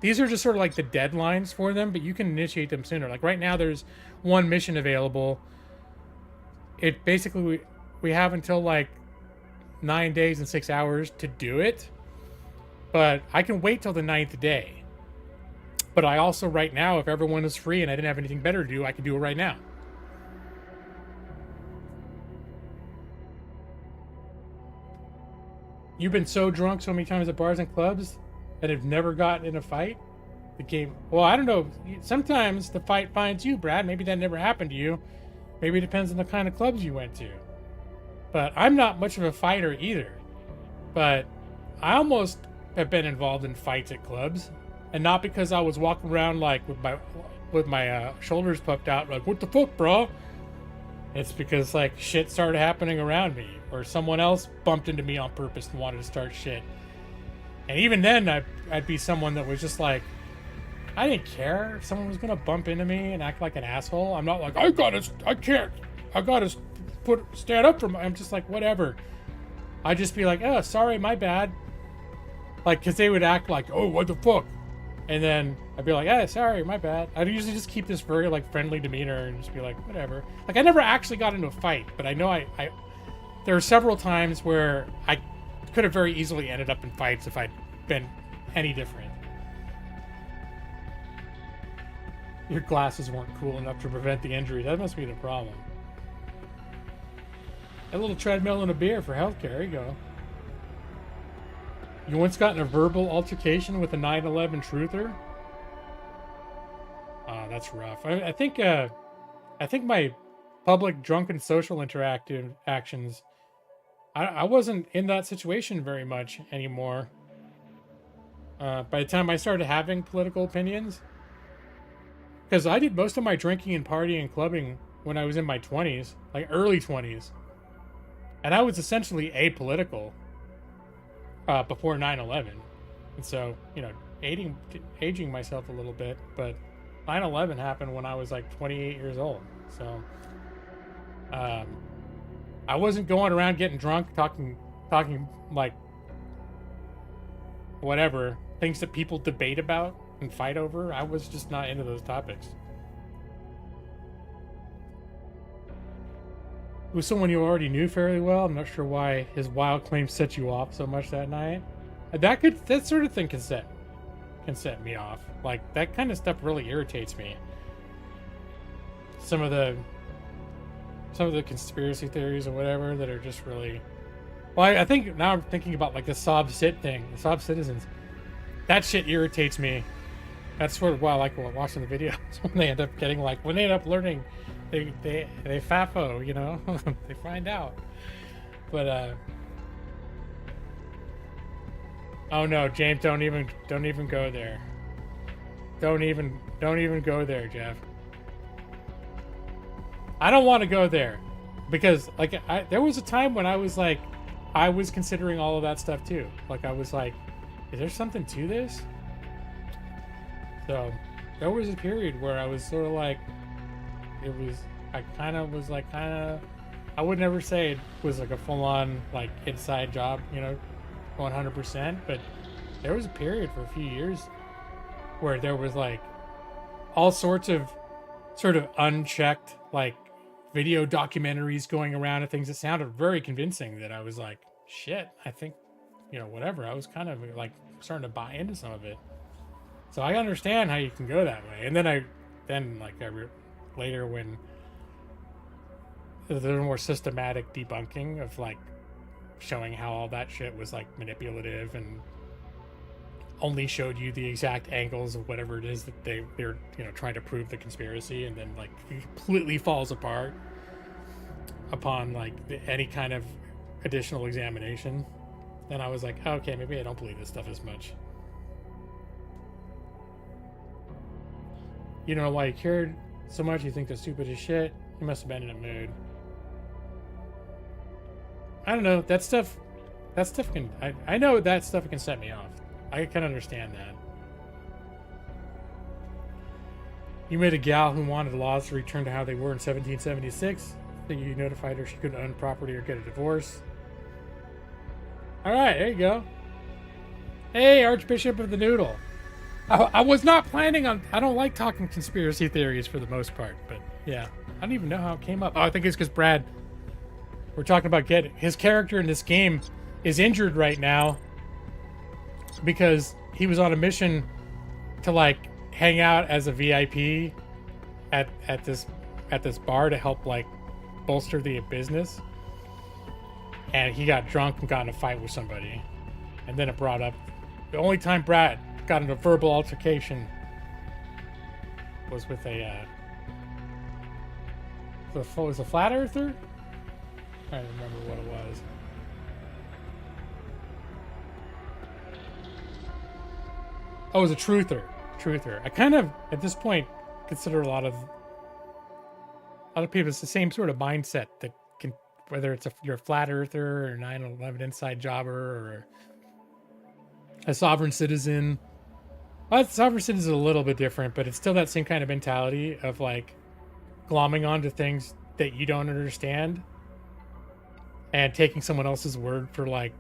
These are just sort of like the deadlines for them, but you can initiate them sooner. Like right now, there's one mission available. It basically, we have until like 9 days and 6 hours to do it, but I can wait till the 9th day. But I also, right now, if everyone is free and I didn't have anything better to do, I could do it right now. You've been so drunk so many times at bars and clubs and have never gotten in a fight? The game... Well, I don't know. Sometimes the fight finds you, Brad. Maybe that never happened to you. Maybe it depends on the kind of clubs you went to. But I'm not much of a fighter either. But I almost have been involved in fights at clubs. And not because I was walking around like with my shoulders puffed out like, what the fuck, bro? It's because like shit started happening around me. Or someone else bumped into me on purpose and wanted to start shit. And even then, I'd be someone that was just like, I didn't care if someone was gonna bump into me and act like an asshole. I'm not like, I gotta stand up for my... I'm just like, whatever. I'd just be like, oh, sorry, my bad. Like, because they would act like, oh, what the fuck? And then I'd be like, hey, sorry, my bad. I'd usually just keep this very, like, friendly demeanor and just be like, whatever. Like, I never actually got into a fight, but I know there are several times where I could have very easily ended up in fights if I'd been any different. Your glasses weren't cool enough to prevent the injury. That must be the problem. A little treadmill and a beer for healthcare. There you go. You once got in a verbal altercation with a 9/11 truther? Oh, that's rough. I think my public drunken social actions, I wasn't in that situation very much anymore. By the time I started having political opinions, because I did most of my drinking and partying and clubbing when I was in my 20s, like early 20s. And I was essentially apolitical before 9/11. And so, you know, aging myself a little bit, but 9/11 happened when I was like 28 years old. So I wasn't going around getting drunk, talking like whatever, things that people debate about and fight over. I was just not into those topics. It was someone you already knew fairly well. I'm not sure why his wild claims set you off so much that night. That sort of thing can set me off. Like, that kind of stuff really irritates me. Some of the conspiracy theories or whatever that are just really... Well, I think now I'm thinking about like the Sob Sit thing, the Sob Citizens. That shit irritates me. That's sort of why I like watching the videos when they end up learning, they FAFO, you know, they find out. But oh no, James, don't even go there. Don't even go there, Jeff. I don't want to go there because like there was a time when I was considering all of that stuff too. Like I was like, is there something to this? So there was a period where I was sort of like, I kind of was like, I would never say it was like a full-on like inside job, 100%. But there was a period for a few years where there was like all sorts of sort of unchecked like video documentaries going around and things that sounded very convincing, that I was like, shit, I think, whatever. I was kind of like starting to buy into some of it. So I understand how you can go that way. And then later, when there's more systematic debunking of like showing how all that shit was like manipulative and only showed you the exact angles of whatever it is that they're trying to prove the conspiracy, and then like it completely falls apart upon like any kind of additional examination, then I was like, oh, okay, maybe I don't believe this stuff as much. You don't know why you cared so much. You think they're stupid as shit. You must have been in a mood. I don't know. That stuff can, I know that stuff can set me off. I can understand that. You met a gal who wanted laws to return to how they were in 1776. Think you notified her she couldn't own property or get a divorce. Alright, there you go. Hey, Archbishop of the Noodle. I was not planning on... I don't like talking conspiracy theories for the most part, but yeah. I don't even know how it came up. Oh, I think it's because Brad... We're talking about his character in this game is injured right now because he was on a mission to like hang out as a VIP at this bar to help like bolster the business, and he got drunk and got in a fight with somebody, and then it brought up the only time Brad got into a verbal altercation was with was a flat earther. I don't remember what it was. Oh, it was a truther. I kind of, at this point, consider a lot of people, it's the same sort of mindset that can, whether you're a flat earther or 9/11 inside jobber or a sovereign citizen. Well, sovereign citizen is a little bit different, but it's still that same kind of mentality of like glomming onto things that you don't understand and taking someone else's word for like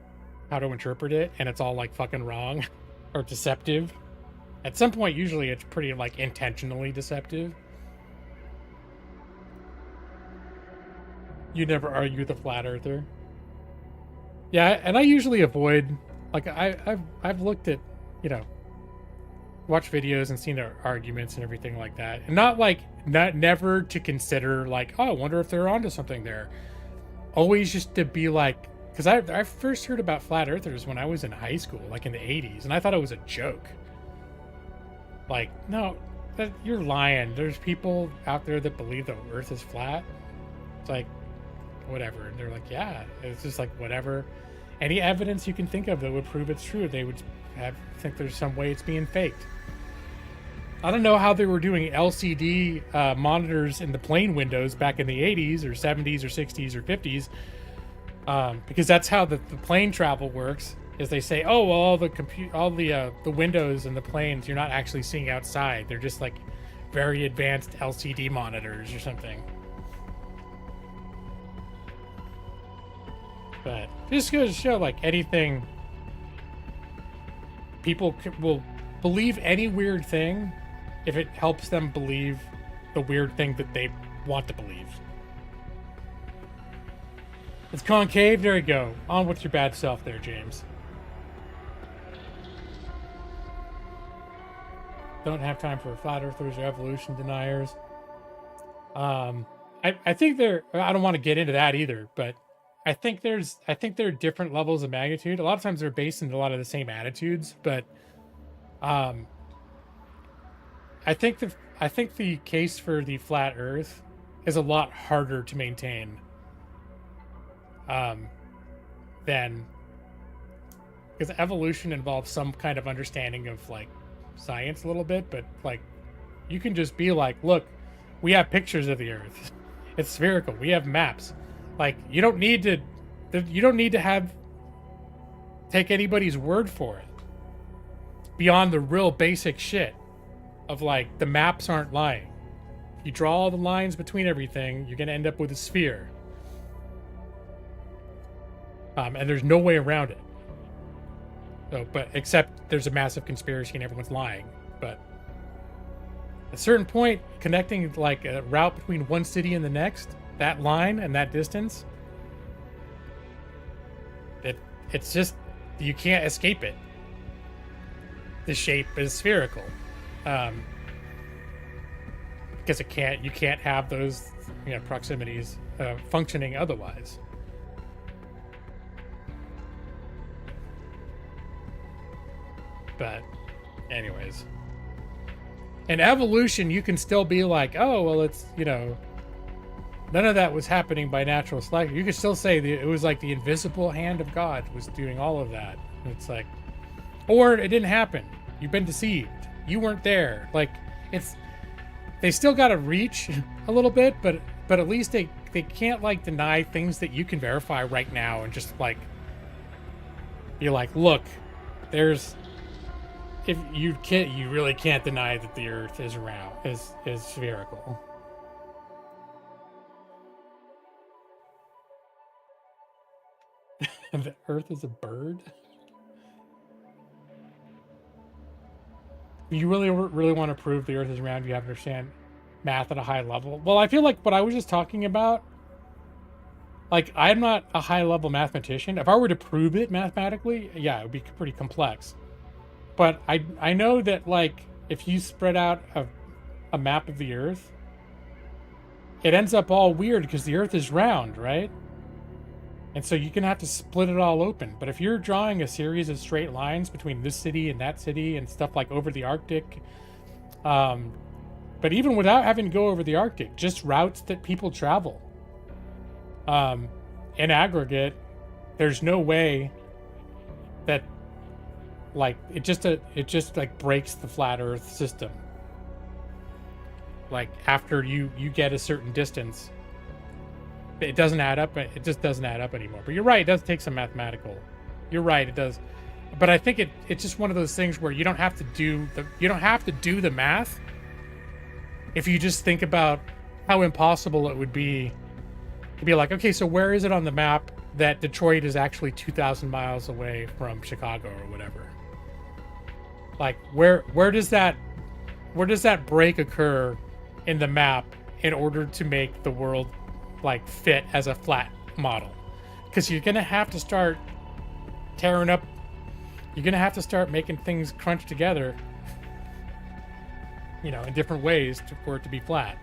how to interpret it, and it's all like fucking wrong or deceptive. At some point, usually it's pretty like intentionally deceptive. You never argue with a flat earther. Yeah, and I usually avoid, like I've looked at, watched videos and seen arguments and everything like that, and never to consider like, oh, I wonder if they're onto something there. Always just to be like, because I first heard about flat earthers when I was in high school, like in the 80s, and I thought it was a joke. Like, no, you're lying. There's people out there that believe the earth is flat. It's like, whatever. And they're like, yeah, it's just like whatever. Any evidence you can think of that would prove it's true, they would think there's some way it's being faked. I don't know how they were doing LCD monitors in the plane windows back in the 80s or 70s or 60s or 50s, because that's how the plane travel works. Is they say, oh, well, all the windows in the planes, you're not actually seeing outside. They're just like very advanced LCD monitors or something. But just goes to show, like, anything, people will believe any weird thing if it helps them believe the weird thing that they want to believe. It's concave. There you go. On with your bad self there, James. Don't have time for flat earthers or evolution deniers. I think I don't want to get into that either, but I think there are different levels of magnitude. A lot of times they're based in a lot of the same attitudes, but I think the case for the flat earth is a lot harder to maintain than, because evolution involves some kind of understanding of like science a little bit, but like you can just be like, look, we have pictures of the earth. It's spherical. We have maps. Like, you don't need to take anybody's word for it beyond the real basic shit of like, the maps aren't lying. you draw all the lines between everything, you're gonna end up with a sphere. And there's no way around it. So, but except there's a massive conspiracy and everyone's lying. But at a certain point, connecting like a route between one city and the next, that line and that distance, it's just, you can't escape it. The shape is spherical. Because you can't have those, proximities functioning otherwise. But anyways, in evolution, you can still be like, oh, well, it's, none of that was happening by natural selection. You could still say it was like the invisible hand of God was doing all of that. It's like, or it didn't happen. You've been deceived. You weren't there. Like, they still got to reach a little bit, but at least they can't like deny things that you can verify right now and just like be like, look, if you really can't deny that the Earth is round, is spherical. The Earth is a bird? You really want to prove the Earth is round, you have to understand math at a high level. Well, I feel like what I was just talking about, like, I'm not a high level mathematician. If I were to prove it mathematically, yeah, it would be pretty complex. But I know that, like, if you spread out a map of the Earth, it ends up all weird because the Earth is round, right? And so you're going to have to split it all open. But if you're drawing a series of straight lines between this city and that city and stuff like over the Arctic, but even without having to go over the Arctic, just routes that people travel, in aggregate, there's no way that, like, it just like breaks the flat Earth system. Like, after you get a certain distance, it doesn't add up. It just doesn't add up anymore. But you're right, it does take some mathematical. You're right, it does. But I think it's just one of those things where you don't have to do the math. If you just think about how impossible it would be to be like, okay, so where is it on the map that Detroit is actually 2,000 miles away from Chicago or whatever? Like, where does that break occur in the map in order to make the world like fit as a flat model? Because you're gonna have to start tearing up. You're gonna have to start making things crunch together, in different ways for it to be flat.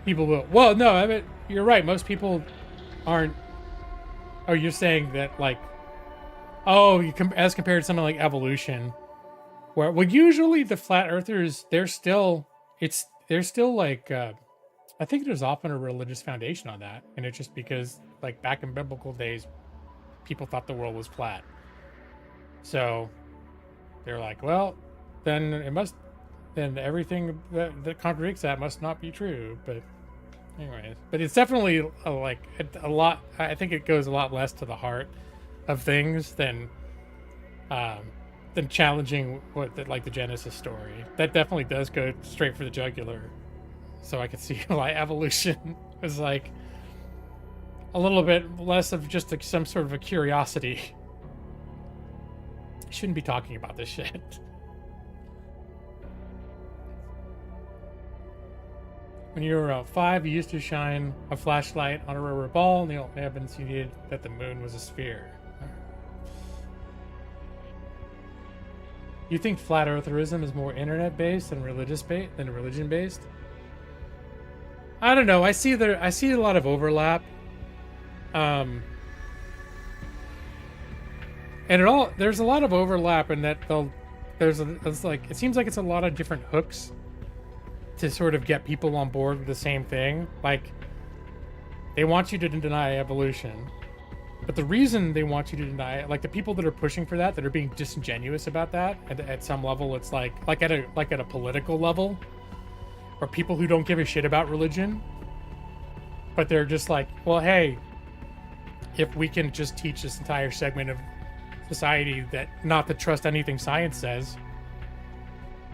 People will. Well, no, I mean, you're right. Most people aren't. Oh, you're saying that, like, as compared to something like evolution, where, well, usually the flat earthers, they're still like, I think there's often a religious foundation on that, and it's just because, like, back in biblical days, people thought the world was flat, so they're like, well, then everything that contradicts that must not be true. But anyways, but it's definitely a lot. I think it goes a lot less to the heart of things than challenging the Genesis story. That definitely does go straight for the jugular. So I could see why evolution is like a little bit less of just like some sort of a curiosity. I shouldn't be talking about this shit. When you were around 5, you used to shine a flashlight on a rubber ball, and the only evidence you needed that the moon was a sphere. You think flat eartherism is more internet-based than religion-based? I don't know. I see a lot of overlap. And there's a lot of overlap in that it seems like it's a lot of different hooks to sort of get people on board with the same thing. Like, they want you to deny evolution, but the reason they want you to deny it, like the people that are pushing for that are being disingenuous about that at some level. It's like at a political level, or people who don't give a shit about religion, but they're just like, well, hey, if we can just teach this entire segment society that not to trust anything science says,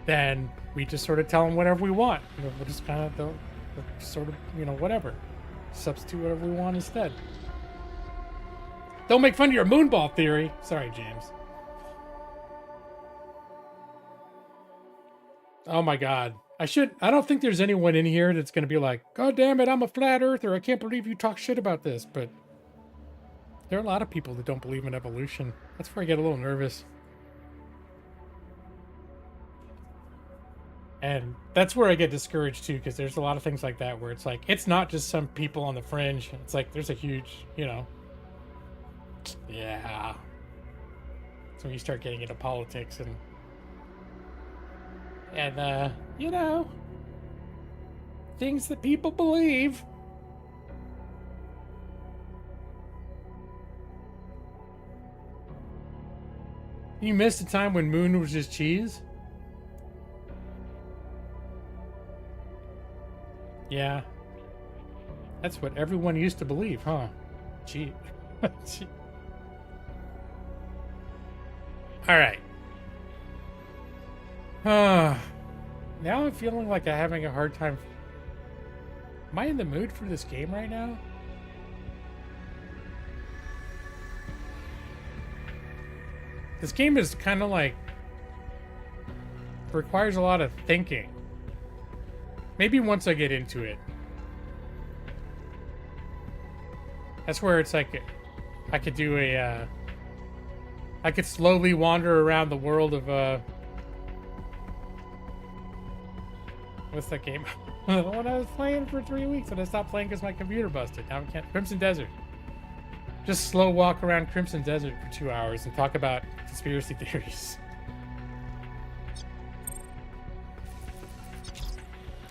then we just sort of tell them whatever we want. We'll just kind of sort of, whatever. Substitute whatever we want instead. Don't make fun of your moonball theory. Sorry, James. Oh my god. I don't think there's anyone in here that's going to be like, God damn it, I'm a flat earther. I can't believe you talk shit about this. But there are a lot of people that don't believe in evolution. That's where I get a little nervous. And that's where I get discouraged too, because there's a lot of things like that where it's like, it's not just some people on the fringe. It's like, there's a huge, yeah. So when you start getting into politics and things that people believe. You missed a time when moon was just cheese? Yeah. That's what everyone used to believe, huh? Gee. Alright. Now I'm feeling like I'm having a hard time. Am I in the mood for this game right now? This game is kind of like requires a lot of thinking. Maybe once I get into it. That's where it's like I could do I could slowly wander around the world of what's that game? The one I was playing for 3 weeks and I stopped playing because my computer busted. Now I can't. Crimson Desert. Just slow walk around Crimson Desert for 2 hours and talk about conspiracy theories.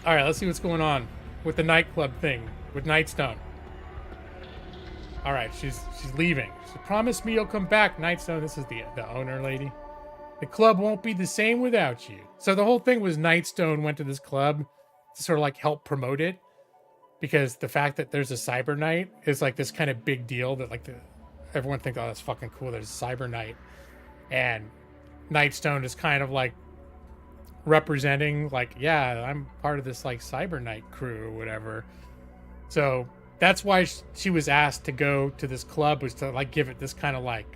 Alright, let's see what's going on with the nightclub thing with Nightstone. Alright, she's leaving. She promised me you'll come back, Nightstone. This is the owner lady. The club won't be the same without you. So the whole thing was Nightstone went to this club to sort of like help promote it. Because the fact that there's a cyber night is like this kind of big deal that like everyone thinks, oh, that's fucking cool. There's a cyber night. And Nightstone is kind of like representing like, yeah, I'm part of this like cyber night crew or whatever. So that's why she was asked to go to this club, was to like give it this kind of like,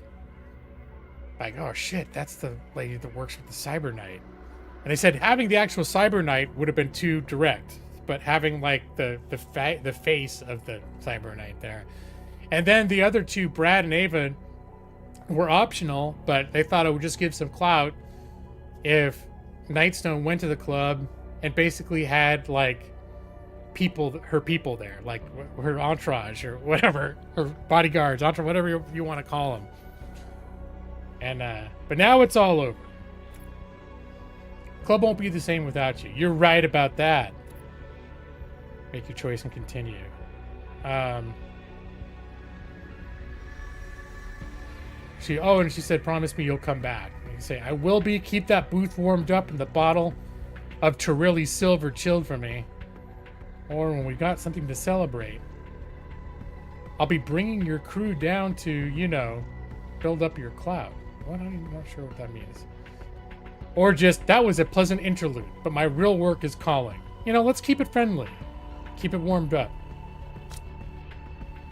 oh shit, that's the lady that works with the cyber night. And they said having the actual cyber night would have been too direct. But having like the face of the cyber night there. And then the other two, Brad and Ava, were optional, but they thought it would just give some clout if Nightstone went to the club and basically had like her people there, like her entourage or whatever, her bodyguards, entourage, whatever you want to call them. And but now it's all over. Club won't be the same without you. You're right about that. Make your choice and continue. And she said, promise me you'll come back. And you say, I will be. Keep that booth warmed up and the bottle of Turilli Silver chilled for me. Or when we got something to celebrate, I'll be bringing your crew down to, build up your clout. What? I'm not sure what that means. Or just, that was a pleasant interlude, but my real work is calling. Let's keep it friendly. Keep it warmed up.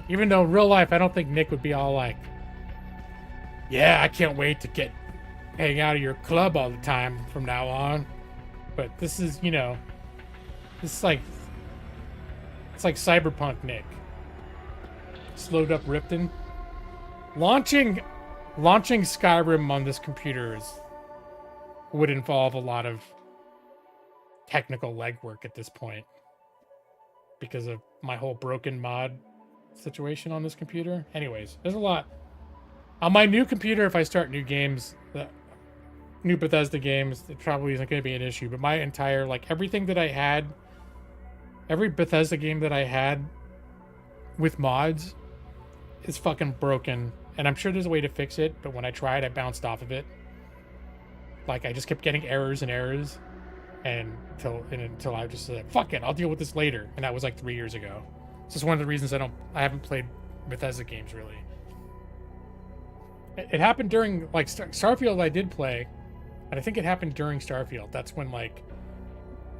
Even though in real life, I don't think Nick would be all like, yeah, I can't wait to hang out at your club all the time from now on. But this is, this is like, it's like cyberpunk Nick. Slowed up Ripton. Launching Skyrim on this computer would involve a lot of technical legwork at this point. Because of my whole broken mod situation on this computer. Anyways, there's a lot. On my new computer, if I start new games, new Bethesda games, it probably isn't going to be an issue. But my entire, everything that I had, every Bethesda game that I had with mods is fucking broken. And I'm sure there's a way to fix it, but when I tried, I bounced off of it. I just kept getting errors and errors. Until I just said, fuck it, I'll deal with this later. And that was 3 years ago. It's just one of the reasons I haven't played Bethesda games really. It happened during like Starfield. I did play, and I think it happened during Starfield. That's when like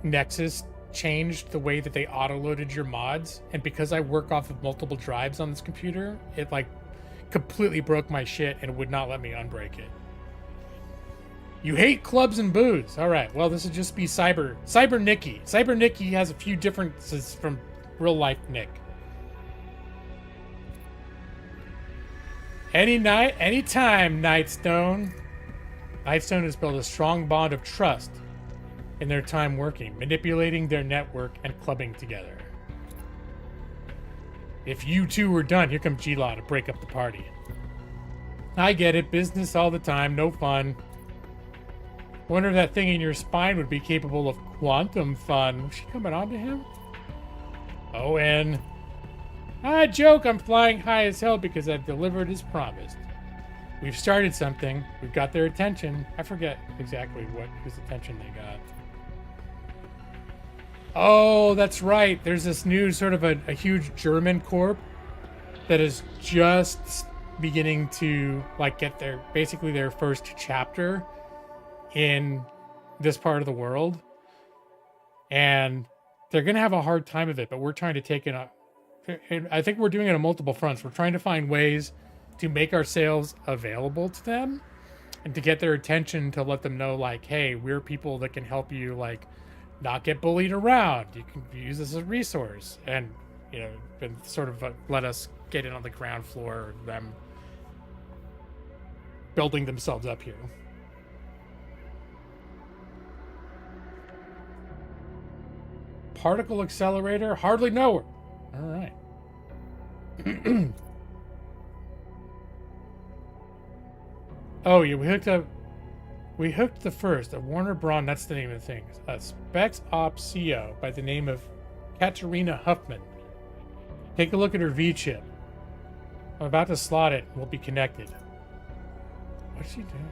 Nexus changed the way that they auto-loaded your mods, and because I work off of multiple drives on this computer, it like completely broke my shit and would not let me unbreak it. You hate clubs and booze. All right, well, this would just be Cyber Nicky. Cyber Nicky has a few differences from real life Nick. Anytime, Nightstone. Nightstone has built a strong bond of trust in their time working, manipulating their network and clubbing together. If you two were done, here comes G-Law to break up the party. I get it, business all the time, no fun. Wonder if that thing in your spine would be capable of quantum fun. Was she coming on to him? Owen. Joke, I'm flying high as hell because I've delivered as promised. We've started something. We've got their attention. I forget exactly whose attention they got. Oh, that's right. There's this new sort of a huge German corp that is just beginning to like get basically their first chapter in this part of the world. And they're going to have a hard time of it, but we're trying to take it up. I think we're doing it on multiple fronts. We're trying to find ways to make ourselves available to them and to get their attention, to let them know like, hey, we're people that can help you like not get bullied around. You can use this as a resource, and and sort of let us get in on the ground floor of them building themselves up here. Particle accelerator, hardly know her. All right. Oh yeah, we hooked the first, a Warner Braun, that's the name of the thing. A Specs Ops CO by the name of Katarina Huffman. Take a look at her V-chip. I'm about to slot it. We'll be connected. What's she doing?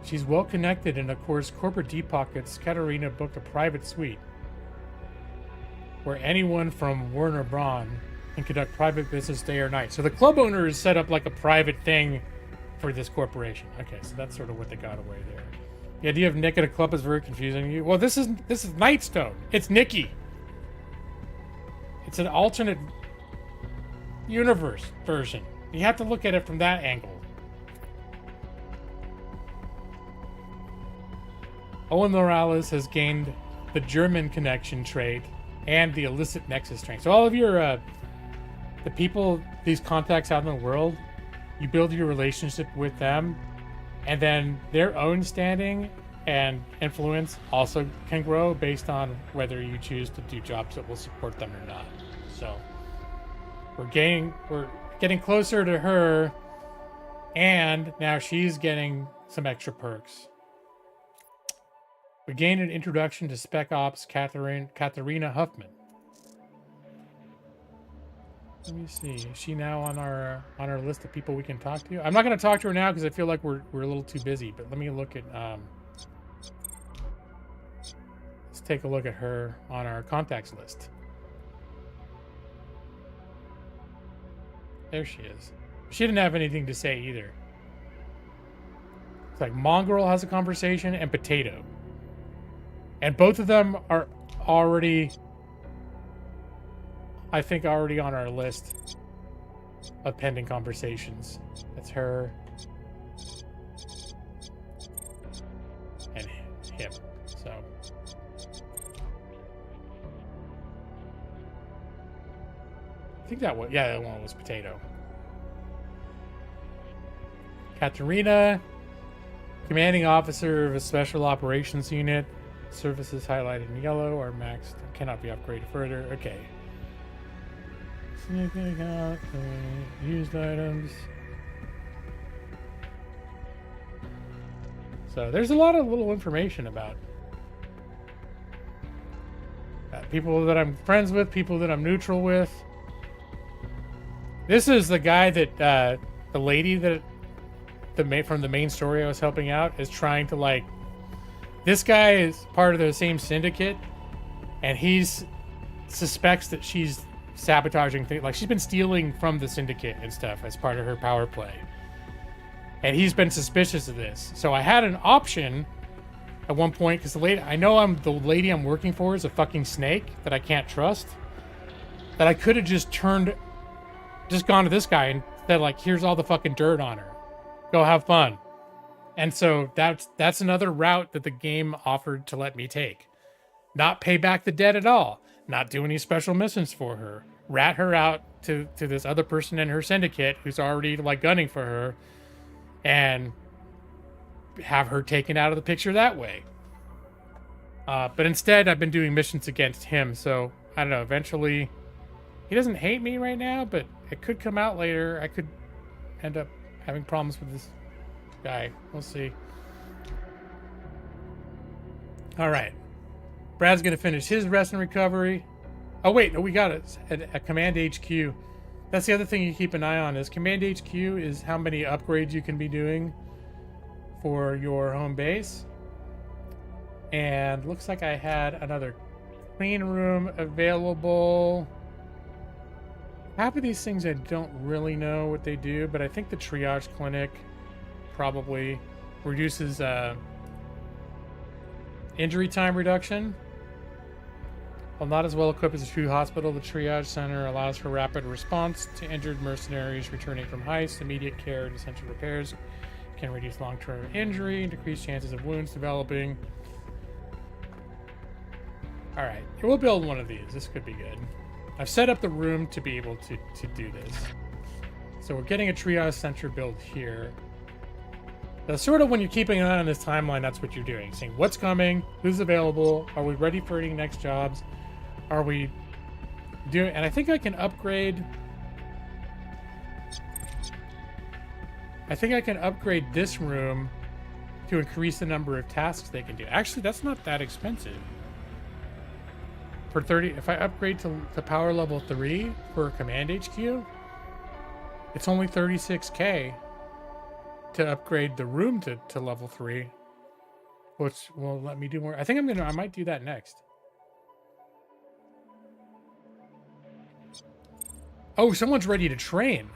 She's well connected, and of course, corporate deep pockets. Katarina booked a private suite where anyone from Warner Braun can conduct private business day or night. So the club owner has set up like a private thing for this corporation. Okay, so that's sort of what they got away there. The idea of Nick at a club is very confusing. Well, this is Nightstone. It's Nikki. It's an alternate universe version. You have to look at it from that angle. Owen Morales has gained the German connection trait and the illicit nexus trait. So all of your the people, these contacts out in the world, you build your relationship with them, and then their own standing and influence also can grow based on whether you choose to do jobs that will support them or not. So we're getting closer to her, and now she's getting some extra perks. We gained an introduction to Spec Ops Katharina Huffman. Let me see. Is she now on our list of people we can talk to? I'm not going to talk to her now because I feel like we're a little too busy. But let me look at. Let's take a look at her on our contacts list. There she is. She didn't have anything to say either. It's like Mongrel has a conversation and Potato. And both of them are already, I think, already on our list of pending conversations. That's her and him. So I think that one was Potato. Katarina, commanding officer of a special operations unit. Services highlighted in yellow are maxed. Cannot be upgraded further. Okay. Used items. So there's a lot of little information about people that I'm friends with, people that I'm neutral with. This is the guy that the lady that from the main story I was helping out is trying to like. This guy is part of the same syndicate, and he suspects that she's sabotaging things. Like, she's been stealing from the syndicate and stuff as part of her power play. And he's been suspicious of this. So I had an option at one point, because the lady I'm working for is a fucking snake that I can't trust. That I could have just gone to this guy and said, like, here's all the fucking dirt on her. Go have fun. And so that's another route that the game offered to let me take. Not pay back the debt at all. Not do any special missions for her. Rat her out to this other person in her syndicate who's already, like, gunning for her. And have her taken out of the picture that way. But instead, I've been doing missions against him. So, I don't know, eventually... He doesn't hate me right now, but it could come out later. I could end up having problems with this guy. We'll see. All right. Brad's going to finish his rest and recovery. Oh, wait. No, we got it. At Command HQ. That's the other thing you keep an eye on is Command HQ is how many upgrades you can be doing for your home base. And looks like I had another clean room available. Half of these things I don't really know what they do, but I think the triage clinic probably reduces injury time reduction. While not as well equipped as a true hospital, the triage center allows for rapid response to injured mercenaries returning from heists. Immediate care and essential repairs can reduce long-term injury and decrease chances of wounds developing. All right, we'll build one of these. This could be good. I've set up the room to be able to do this. So we're getting a triage center built here. Now, sort of when you're keeping an eye on this timeline, that's what you're doing. Seeing what's coming, who's available, are we ready for any next jobs? Are we doing... And I think I can upgrade... I think I can upgrade this room to increase the number of tasks they can do. Actually, that's not that expensive. For 30, if I upgrade to power level 3 for Command HQ, it's only 36k to upgrade the room to level 3, which will let me do more. I think I might do that next. Oh, someone's ready to train.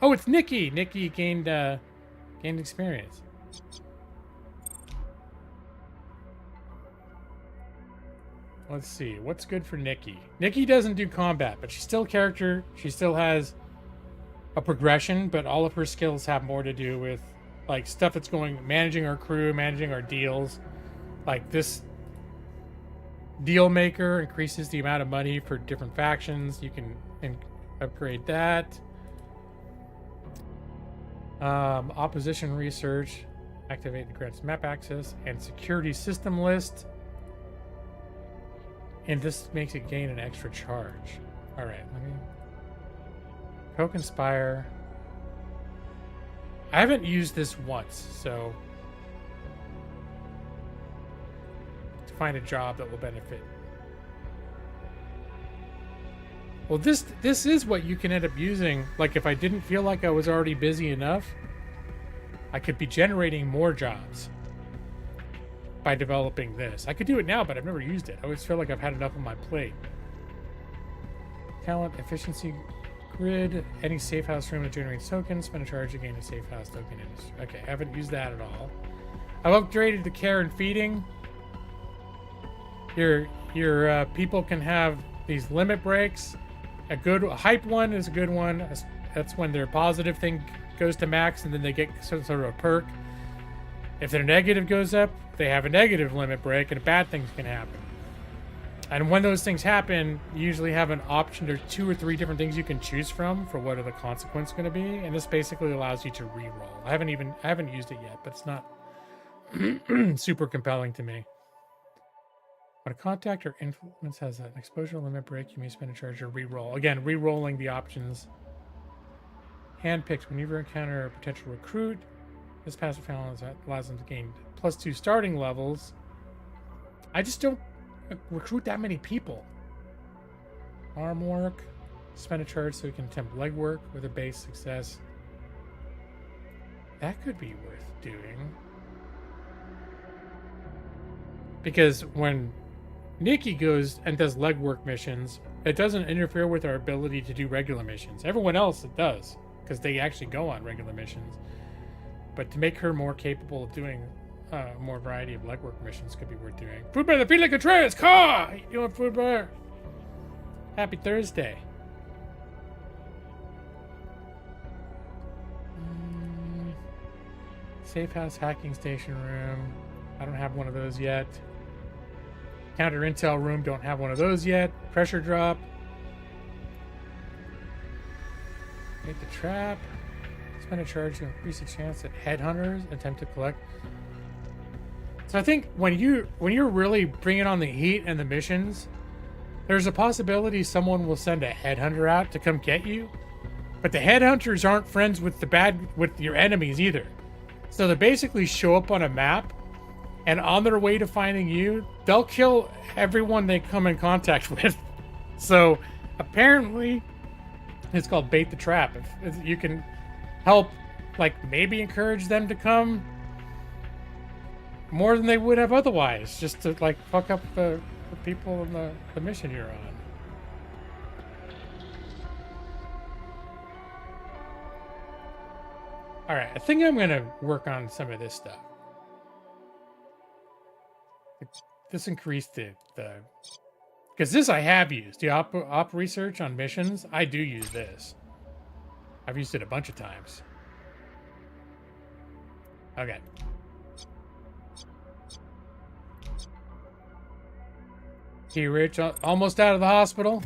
Oh, it's Nikki. Nikki gained experience. Let's see. What's good for Nikki? Nikki doesn't do combat, but she's still a character. She still has a progression, but all of her skills have more to do with, like, stuff that's managing our crew, managing our deals. Like, this deal maker increases the amount of money for different factions. You can upgrade that. Opposition research. Activate the grants map access and security system list. And this makes it gain an extra charge. All right, let me... Co-conspire. I haven't used this once, so... To find a job that will benefit. Well, this is what you can end up using. Like, if I didn't feel like I was already busy enough, I could be generating more jobs by developing this. I could do it now, but I've never used it. I always feel like I've had enough on my plate. Talent, efficiency, grid, any safe house room that generates tokens, spend a charge to gain a safe house token. Okay, I haven't used that at all. I've upgraded the care and feeding. Your people can have these limit breaks. A hype one is a good one. That's when their positive thing goes to max and then they get sort of a perk. If their negative goes up, they have a negative limit break and bad things can happen. And when those things happen, you usually have an option. There's 2 or 3 different things you can choose from for what are the consequences going to be. And this basically allows you to re-roll. I haven't used it yet, but it's not super compelling to me. When a contact or influence has an exposure limit break, you may spend a charge or re-roll. Again, re-rolling the options. Handpicked. Whenever you encounter a potential recruit, this passive talent allows them to gain +2 starting levels. I just don't recruit that many people. Arm work. Spend a charge so you can attempt legwork with a base success. That could be worth doing. Because when Nikki goes and does legwork missions. It doesn't interfere with our ability to do regular missions. Everyone else it does, because they actually go on regular missions. But to make her more capable of doing more variety of legwork missions could be worth doing. Food Bear, the Felix Contreras, caw! How you doing, Food Bear? Happy Thursday. Safe house hacking station room. I don't have one of those yet. Counter intel room, don't have one of those yet. Pressure drop. Make the trap. Spend a charge to increase the chance that headhunters attempt to collect. So I think when you're really bringing on the heat and the missions, there's a possibility someone will send a headhunter out to come get you. But the headhunters aren't friends with with your enemies either. So they basically show up on a map, and on their way to finding you, they'll kill everyone they come in contact with. So apparently, it's called bait the trap. If you can help, like, maybe encourage them to come more than they would have otherwise, just to, like, fuck up the people in the mission you're on. All right, I think I'm gonna work on some of this stuff. This increased the because this I have used the op research on missions. I do use this. I've used it a bunch of times. Okay. Hey, Rich, almost out of the hospital.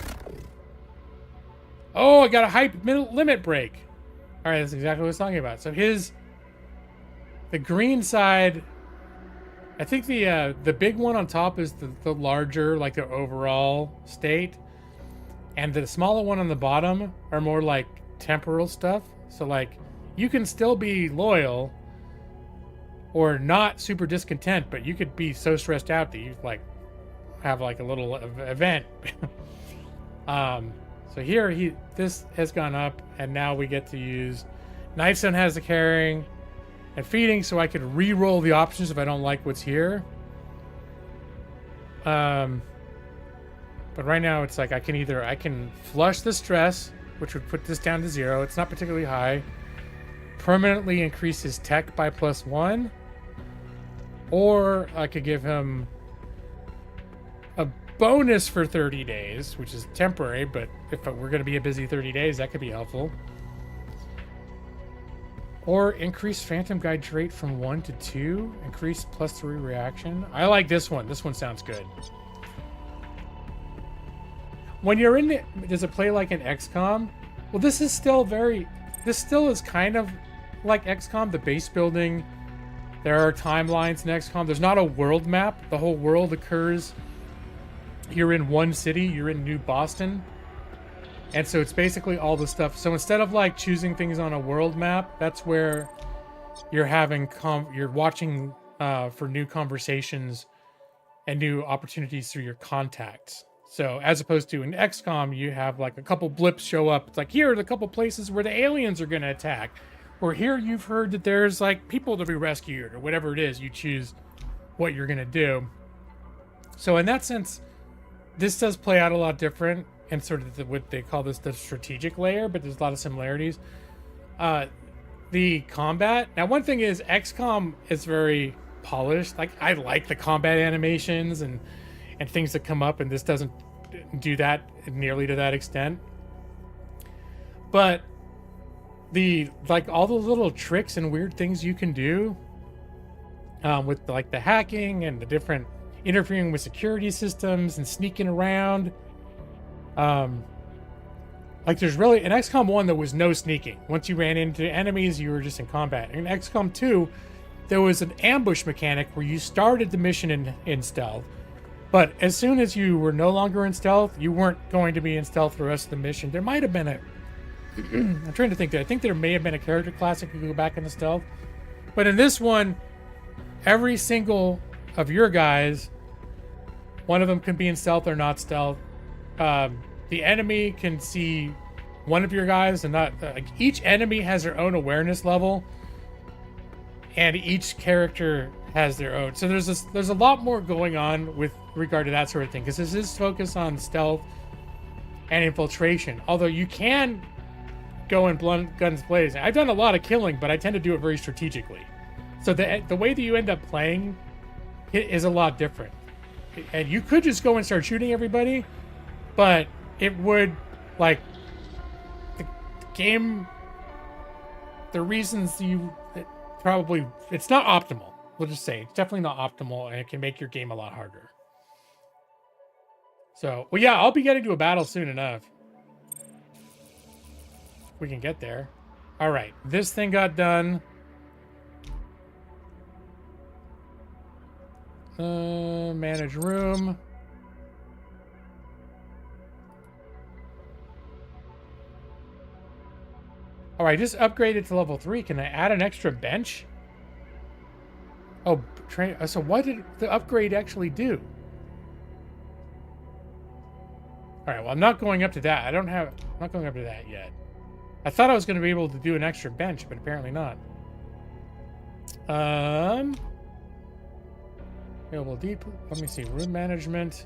Oh, I got a hype limit break. All right, that's exactly what I was talking about. So the green side, I think the big one on top is the larger, like the overall state, and the smaller one on the bottom are more like temporal stuff. So like you can still be loyal or not super discontent, but you could be so stressed out that you like have like a little event. So here this has gone up, and now we get to use Knifestone has the carrying and feeding, so I could re-roll the options if I don't like what's here. But right now it's like I can flush the stress, which would put this down to 0. It's not particularly high. Permanently increase his tech by +1, or I could give him a bonus for 30 days, which is temporary, but if we're going to be a busy 30 days, that could be helpful. Or increase Phantom Guide trait from 1 to 2. Increase +3 reaction. I like this one. This one sounds good. When you're in the... Does it play like an XCOM? Well, this still is kind of like XCOM. The base building. There are timelines in XCOM. There's not a world map. The whole world occurs... You're in one city. You're in New Boston. And so it's basically all the stuff. So instead of like choosing things on a world map, that's where you're having you're watching for new conversations and new opportunities through your contacts. So as opposed to in XCOM, you have like a couple blips show up. It's like, here are the couple places where the aliens are going to attack. Or here you've heard that there's like people to be rescued, or whatever it is. You choose what you're going to do. So in that sense, this does play out a lot different. And sort of what they call this the strategic layer, but there's a lot of similarities. The combat. Now, one thing is XCOM is very polished. Like, I like the combat animations and things that come up, and this doesn't do that nearly to that extent. But all the little tricks and weird things you can do with like the hacking and the different interfering with security systems and sneaking around. Like there's really in XCOM 1 there was no sneaking. Once you ran into enemies, you were just in combat. In XCOM 2, there was an ambush mechanic where you started the mission in stealth, but as soon as you were no longer in stealth, you weren't going to be in stealth for the rest of the mission. There might have been I'm trying to think I think there may have been a character class that could go back into stealth, but in this one, every single of your guys, one of them can be in stealth or not stealth. The enemy can see one of your guys, and not each enemy has their own awareness level, and each character has their own. So there's a lot more going on with regard to that sort of thing, because this is focused on stealth and infiltration. Although you can go in guns blazing. I've done a lot of killing, but I tend to do it very strategically. So the way that you end up playing it is a lot different. And you could just go and start shooting everybody, but it would, like, the game, the reasons probably, it's not optimal. We'll just say it's definitely not optimal, and it can make your game a lot harder. So, well, yeah, I'll be getting to a battle soon enough. We can get there. All right, this thing got done. Manage room. All right, just upgraded to level 3. Can I add an extra bench? Oh, so what did the upgrade actually do? All right, well, I'm not going up to that. I'm not going up to that yet. I thought I was going to be able to do an extra bench, but apparently not. Available deep. Let me see. Room management.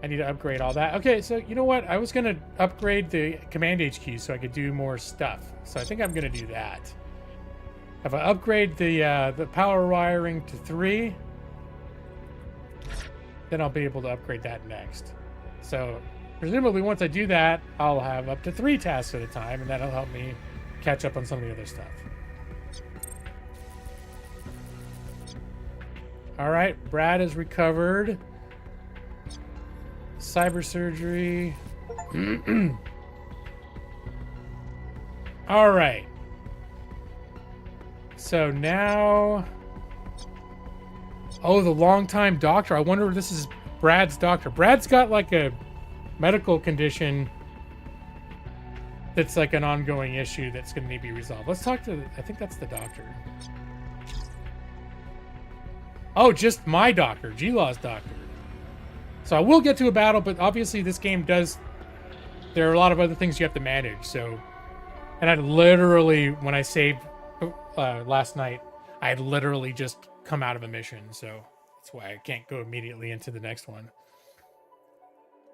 I need to upgrade all that. Okay, so you know what? I was going to upgrade the command HQ so I could do more stuff. So I think I'm going to do that. If I upgrade the power wiring to 3, then I'll be able to upgrade that next. So presumably once I do that, I'll have up to 3 tasks at a time, and that'll help me catch up on some of the other stuff. All right, Brad is recovered. Cyber surgery. All right. So now, oh, the longtime doctor. I wonder if this is Brad's doctor. Brad's got like a medical condition that's like an ongoing issue that's going to need to be resolved. Let's talk to, I think that's the doctor. Oh, just my doctor, G-Law's doctor. So I will get to a battle, but obviously this game does, there are a lot of other things you have to manage. So, and I literally, when I saved last night, I had literally just come out of a mission. So that's why I can't go immediately into the next one.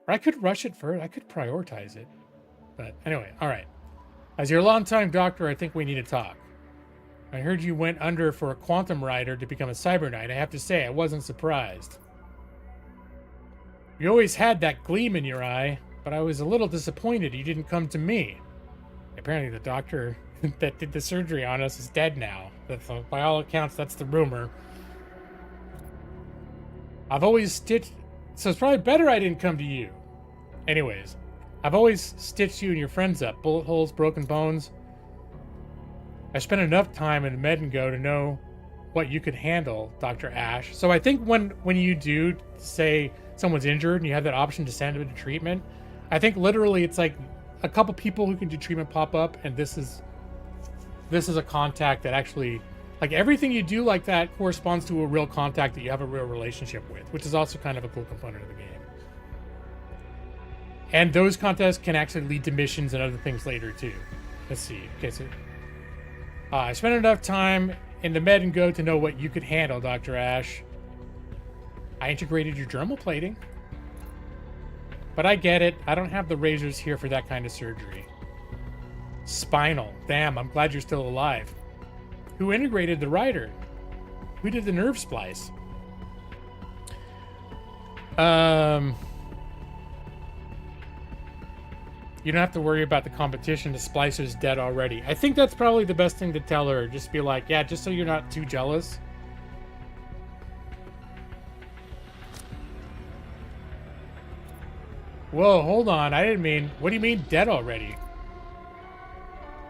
Or I could rush it first. I could prioritize it. But anyway, all right. As your longtime doctor, I think we need to talk. I heard you went under for a quantum rider to become a cyber knight. I have to say, I wasn't surprised. You always had that gleam in your eye, but I was a little disappointed you didn't come to me. Apparently the doctor that did the surgery on us is dead now. That's, by all accounts, that's the rumor. I've always stitched... So it's probably better I didn't come to you. Anyways, I've always stitched you and your friends up. Bullet holes, broken bones. I spent enough time in Med and Go to know what you could handle, Dr. Ash. So I think when you do say someone's injured and you have that option to send them to treatment, I think literally it's like a couple people who can do treatment pop up, and this is a contact that actually, like, everything you do like that corresponds to a real contact that you have a real relationship with, which is also kind of a cool component of the game. And those contests can actually lead to missions and other things later too. Let's see. Okay, so I spent enough time in the Med and Go to know what you could handle, Dr. Ash. I integrated your dermal plating. But I get it. I don't have the razors here for that kind of surgery. Spinal. Damn, I'm glad you're still alive. Who integrated the rider? Who did the nerve splice? You don't have to worry about the competition. The splicer's dead already. I think that's probably the best thing to tell her. Just be like, yeah, just so you're not too jealous. Whoa, hold on. I didn't mean... What do you mean dead already?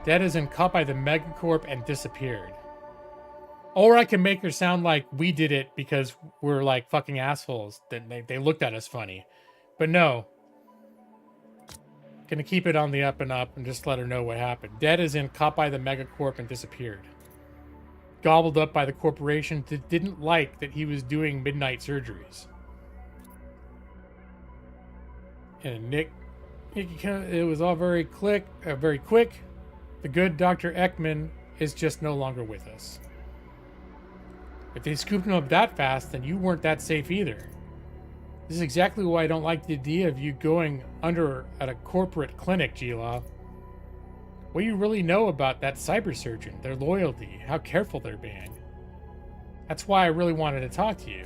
Dead as in caught by the Megacorp and disappeared. Or I can make her sound like we did it because we're like fucking assholes. That they looked at us funny. But no. Gonna keep it on the up and up and just let her know what happened. Dead as in caught by the Megacorp and disappeared. Gobbled up by the corporation that didn't like that he was doing midnight surgeries. And Nick, it was all very quick. The good Dr. Ekman is just no longer with us. If they scooped him up that fast, then you weren't that safe either. This is exactly why I don't like the idea of you going under at a corporate clinic, G-Law. What do you really know about that cyber surgeon, their loyalty, how careful they're being? That's why I really wanted to talk to you.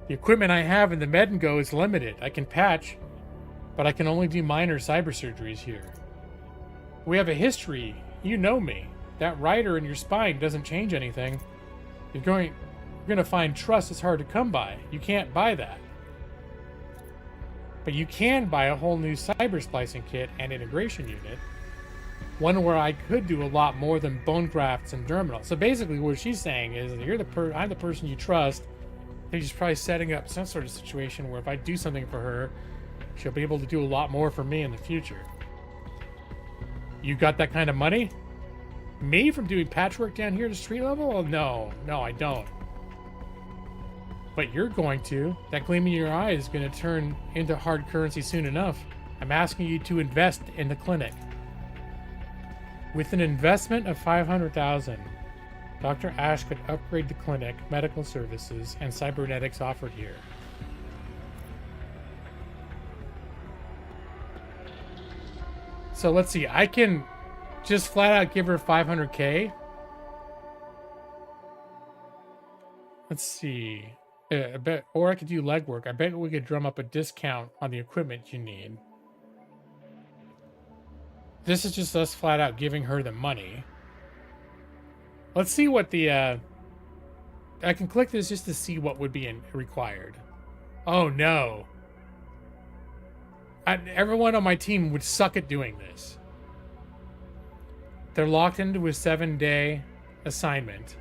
The equipment I have in the Med and Go is limited. I can patch, but I can only do minor cyber surgeries here. We have a history. You know me. That rider in your spine doesn't change anything. You're going to find trust is hard to come by. You can't buy that. But you can buy a whole new cyber splicing kit and integration unit. One where I could do a lot more than bone grafts and derminal. So basically what she's saying is that I'm the person you trust. She's probably setting up some sort of situation where if I do something for her, she'll be able to do a lot more for me in the future. You got that kind of money? Me from doing patchwork down here to street level? Oh, no, I don't. But you're going to. That gleam in your eye is going to turn into hard currency soon enough. I'm asking you to invest in the clinic. With an investment of $500,000, Dr. Ash could upgrade the clinic, medical services, and cybernetics offered here. So let's see, I can just flat out give her $500K. Let's see. I bet, or I could do legwork. I bet we could drum up a discount on the equipment you need. This is just us flat out giving her the money. Let's see what the, I can click this just to see what would be required. Oh no. Everyone on my team would suck at doing this. They're locked into a 7-day assignment.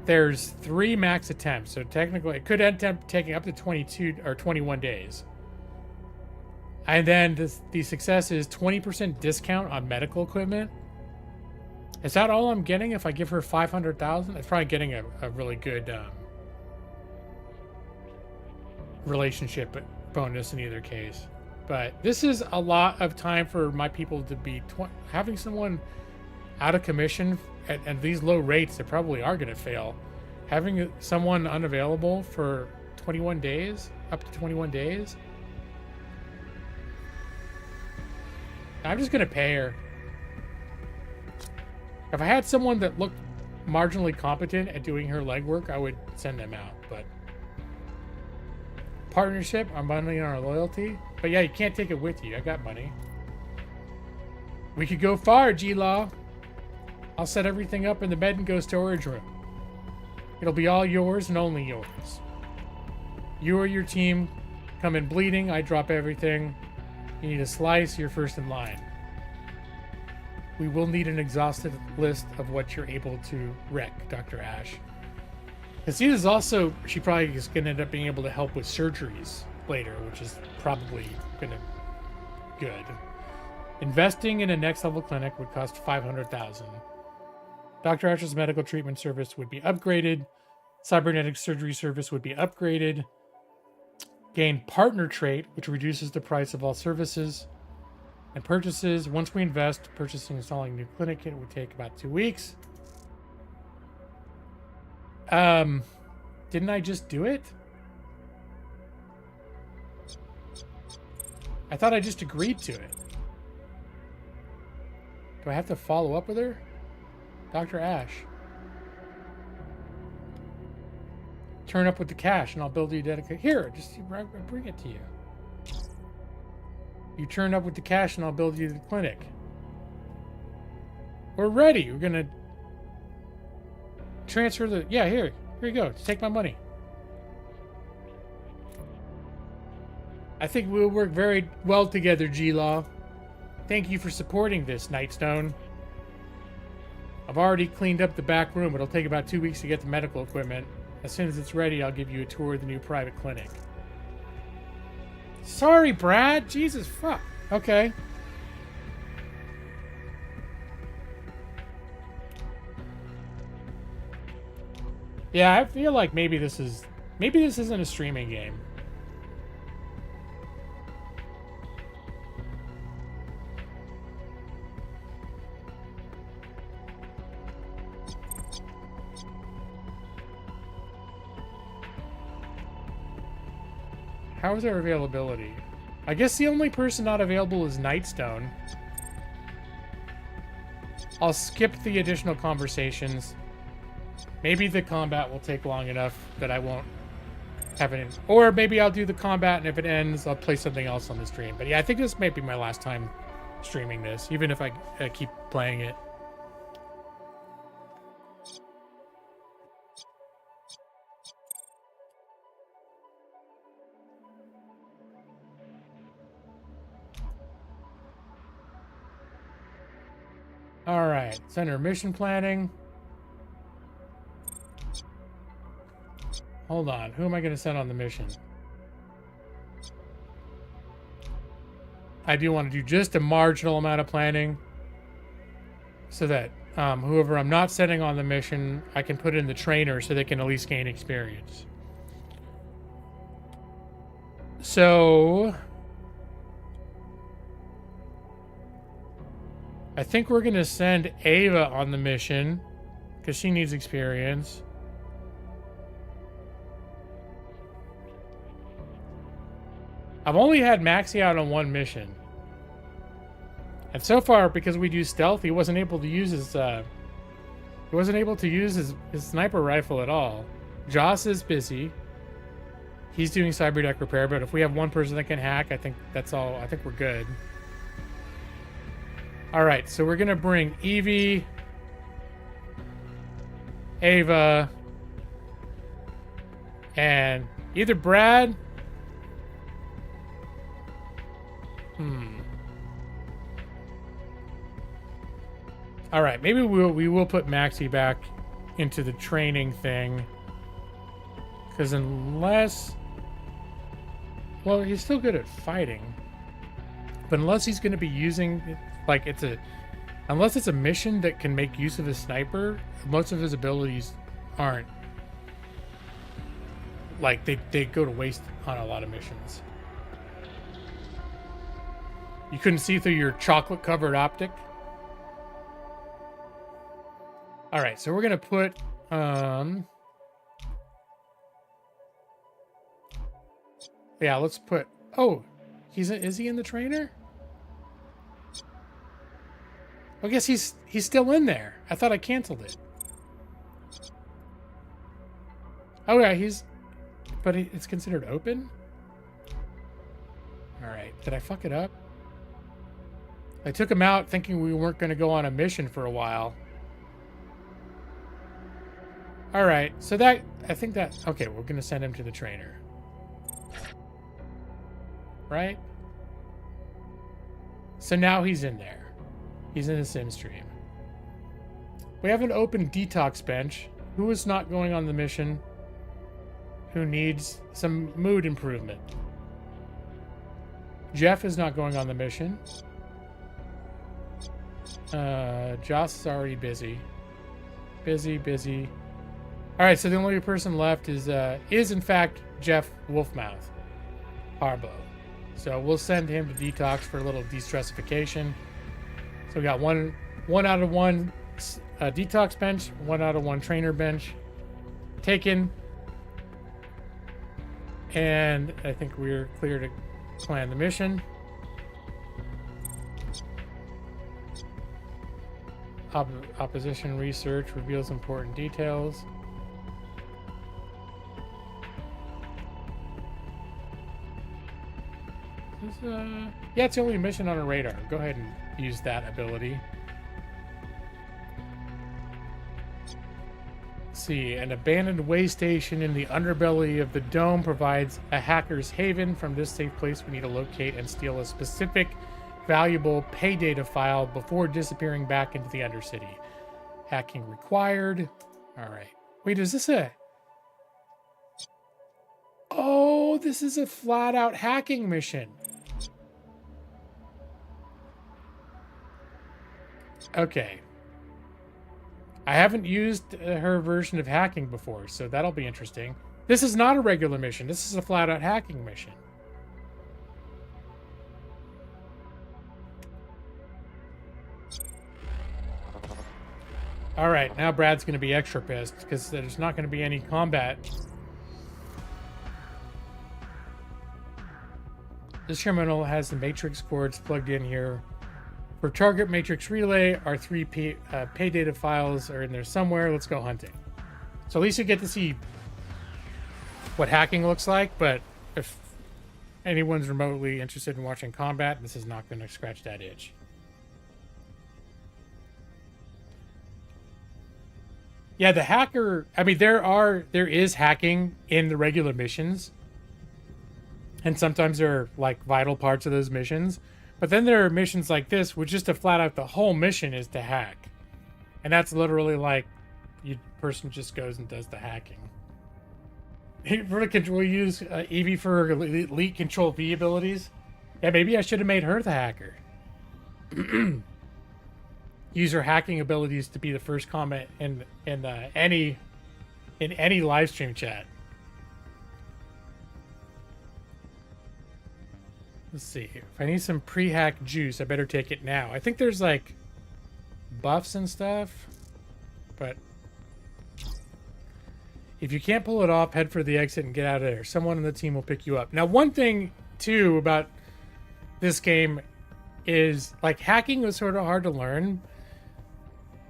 There's 3 max attempts, so technically it could end up taking up to 22 or 21 days. And then the success is 20% discount on medical equipment. Is that all I'm getting if I give her $500,000? It's probably getting a really good relationship bonus in either case. But this is a lot of time for my people to be having someone out of commission at these low rates that probably are going to fail. Having someone unavailable for 21 days, up to 21 days. I'm just going to pay her. If I had someone that looked marginally competent at doing her legwork, I would send them out. But partnership, I'm bundling our loyalty. But yeah, you can't take it with you. I got money. We could go far, G-Law. I'll set everything up in the Med and Go storage room. It'll be all yours and only yours. You or your team come in bleeding. I drop everything. You need a slice, you're first in line. We will need an exhaustive list of what you're able to wreck, Dr. Ash. Because he is also, she probably is going to end up being able to help with surgeries later, which is probably going to be good. Investing in a next level clinic would cost $500,000. Dr. Ash's medical treatment service would be upgraded. Cybernetic surgery service would be upgraded. Gain partner trait, which reduces the price of all services and purchases. Once we invest, purchasing and installing a new clinic kit would take about 2 weeks. Didn't I just do it? I thought I just agreed to it. Do I have to follow up with her? Dr. Ash. Turn up with the cash and I'll build you a dedicated... Here, just bring it to you. You turn up with the cash and I'll build you the clinic. We're ready. We're going to transfer the... Yeah, here you go. Just take my money. I think we'll work very well together, G-Law. Thank you for supporting this, Nightstone. I've already cleaned up the back room. It'll take about 2 weeks to get the medical equipment. As soon as it's ready, I'll give you a tour of the new private clinic. Sorry, Brad. Jesus, fuck. Okay. Yeah, I feel like maybe this isn't a streaming game. How is our availability? I guess the only person not available is Nightstone. I'll skip the additional conversations. Maybe the combat will take long enough that I won't have it. Or maybe I'll do the combat, and if it ends, I'll play something else on the stream. But yeah, I think this might be my last time streaming this, even if I keep playing it. All right, center mission planning. Hold on, who am I going to send on the mission? I do want to do just a marginal amount of planning so that whoever I'm not sending on the mission, I can put in the trainer so they can at least gain experience. So I think we're going to send Ava on the mission because she needs experience. I've only had Maxie out on one mission. And so far, because we do stealth, he wasn't able to use his his sniper rifle at all. Joss is busy. He's doing cyber deck repair, but if we have one person that can hack, I think that's all. I think we're good. All right, so we're gonna bring Evie, Ava, and either Brad. All right, maybe we will put Maxie back into the training thing, because unless, well, he's still good at fighting, but unless he's going to be using, like, unless it's a mission that can make use of his sniper, most of his abilities aren't, like, they go to waste on a lot of missions. You couldn't see through your chocolate covered optic. All right, so we're gonna put yeah, let's put, oh, is he in the trainer? I guess he's still in there. I thought I canceled it. Oh yeah, but it's considered open? All right, did I fuck it up? I took him out thinking we weren't going to go on a mission for a while. All right, so I think that, okay, we're going to send him to the trainer. Right? So now he's in there. He's in the sim stream. We have an open detox bench. Who is not going on the mission? Who needs some mood improvement? Jeff is not going on the mission. Joss is already busy. Busy. All right, so the only person left is in fact Jeff Wolfmouth Harbo. So we'll send him to detox for a little de-stressification. So we got one out of one detox bench, 1 out of 1 trainer bench taken, and I think we're clear to plan the mission. Opposition research reveals important details. Yeah, it's the only mission on a radar. Go ahead and use that ability. Let's see, an abandoned way station in the underbelly of the dome provides a hacker's haven. From this safe place, we need to locate and steal a specific valuable pay data file before disappearing back into the Undercity. Hacking required. All right. Wait, is this a... Oh, this is a flat-out hacking mission. Okay. I haven't used her version of hacking before, so that'll be interesting. This is not a regular mission. This is a flat-out hacking mission. All right, now Brad's going to be extra pissed because there's not going to be any combat. This terminal has the matrix cords plugged in here. For target matrix relay, our three pay data files are in there somewhere. Let's go hunting. So at least you get to see what hacking looks like, but if anyone's remotely interested in watching combat, this is not going to scratch that itch. Yeah, the hacker, I mean, there is hacking in the regular missions. And sometimes there are like vital parts of those missions. But then there are missions like this, which just to flat out the whole mission is to hack. And that's literally like, the person just goes and does the hacking. For the control, we use Evie for elite control V abilities. Yeah, maybe I should have made her the hacker. Use her hacking abilities to be the first comment in any live stream chat. Let's see. If I need some pre-hack juice, I better take it now. I think there's like buffs and stuff, but if you can't pull it off, head for the exit and get out of there. Someone on the team will pick you up. Now, one thing too about this game is like hacking was sort of hard to learn.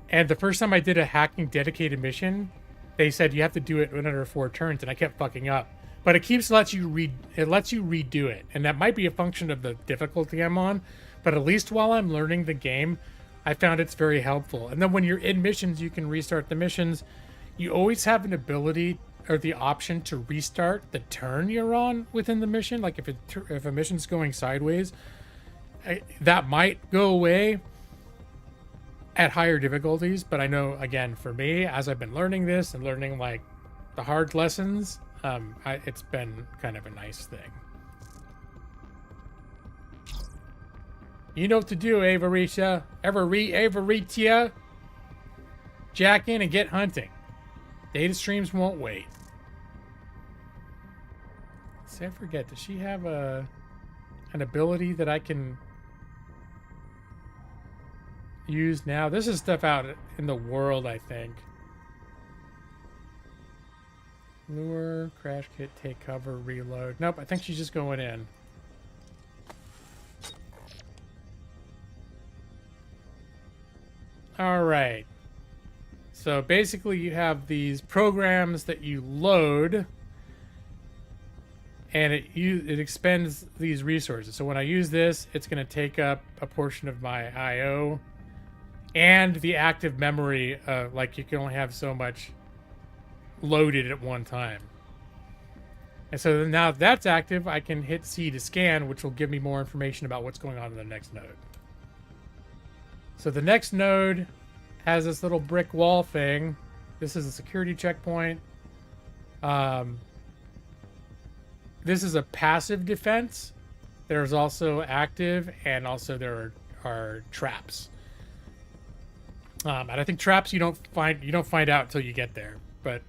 And the first time I did a hacking dedicated mission, they said you have to do it in under 4 turns, and I kept fucking up. But it lets you redo it, and that might be a function of the difficulty I'm on. But at least while I'm learning the game, I found it's very helpful. And then when you're in missions, you can restart the missions. You always have an ability or the option to restart the turn you're on within the mission. Like if a mission's going sideways, that might go away at higher difficulties. But I know, again, for me, as I've been learning this and learning like the hard lessons, it's been kind of a nice thing. You know what to do, Avaritia. Avaritia. Jack in and get hunting. Data streams won't wait. See, I forget. Does she have an ability that I can use now? This is stuff out in the world, I think. Lure, crash kit, take cover, reload. Nope, I think she's just going in. All right. So basically you have these programs that you load, and it expends these resources. So when I use this, it's going to take up a portion of my IO and the active memory. Like you can only have so much loaded at one time. And so now that's active, I can hit C to scan, which will give me more information about what's going on in the next node. So the next node has this little brick wall thing. This is a security checkpoint. This is a passive defense. There's also active, and also there are traps. And I think traps you don't find out until you get there. But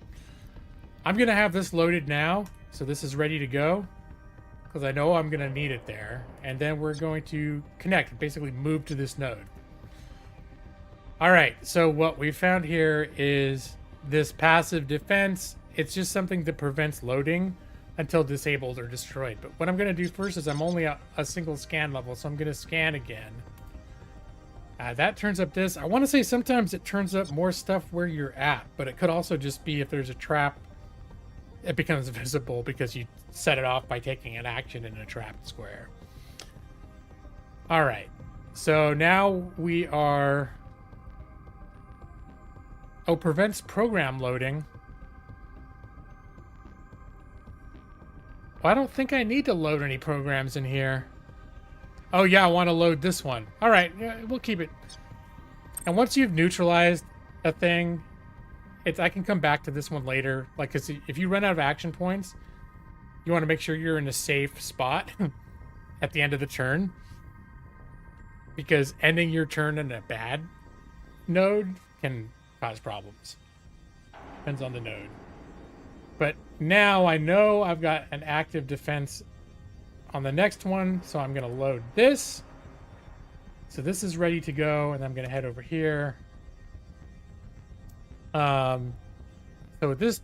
I'm gonna have this loaded now, so this is ready to go, because I know I'm gonna need it there. And then we're going to connect, basically move to this node. All right, so what we found here is this passive defense. It's just something that prevents loading until disabled or destroyed. But what I'm going to do first is I'm only a single scan level, so I'm going to scan again. That turns up this. I want to say sometimes it turns up more stuff where you're at, but it could also just be if there's a trap, it becomes visible because you set it off by taking an action in a trapped square. All right, so now we are... Oh, prevents program loading. Well, I don't think I need to load any programs in here. Oh yeah, I want to load this one. All right, yeah, we'll keep it. And once you've neutralized a thing, I can come back to this one later. Like, 'cause if you run out of action points, you want to make sure you're in a safe spot at the end of the turn. Because ending your turn in a bad node can cause problems. Depends on the node. But now I know I've got an active defense on the next one, so I'm going to load this. So this is ready to go, and I'm going to head over here. So what this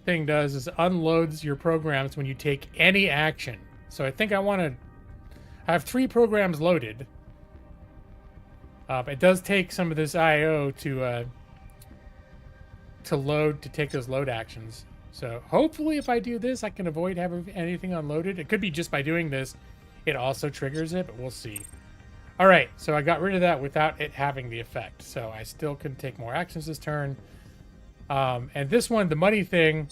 thing does is unloads your programs when you take any action. So I think I want to... I have 3 programs loaded. It does take some of this I/O to load, to take those load actions. So hopefully if I do this, I can avoid having anything unloaded. It could be just by doing this, it also triggers it, but we'll see. All right, so I got rid of that without it having the effect. So I still can take more actions this turn. And this one, the money thing,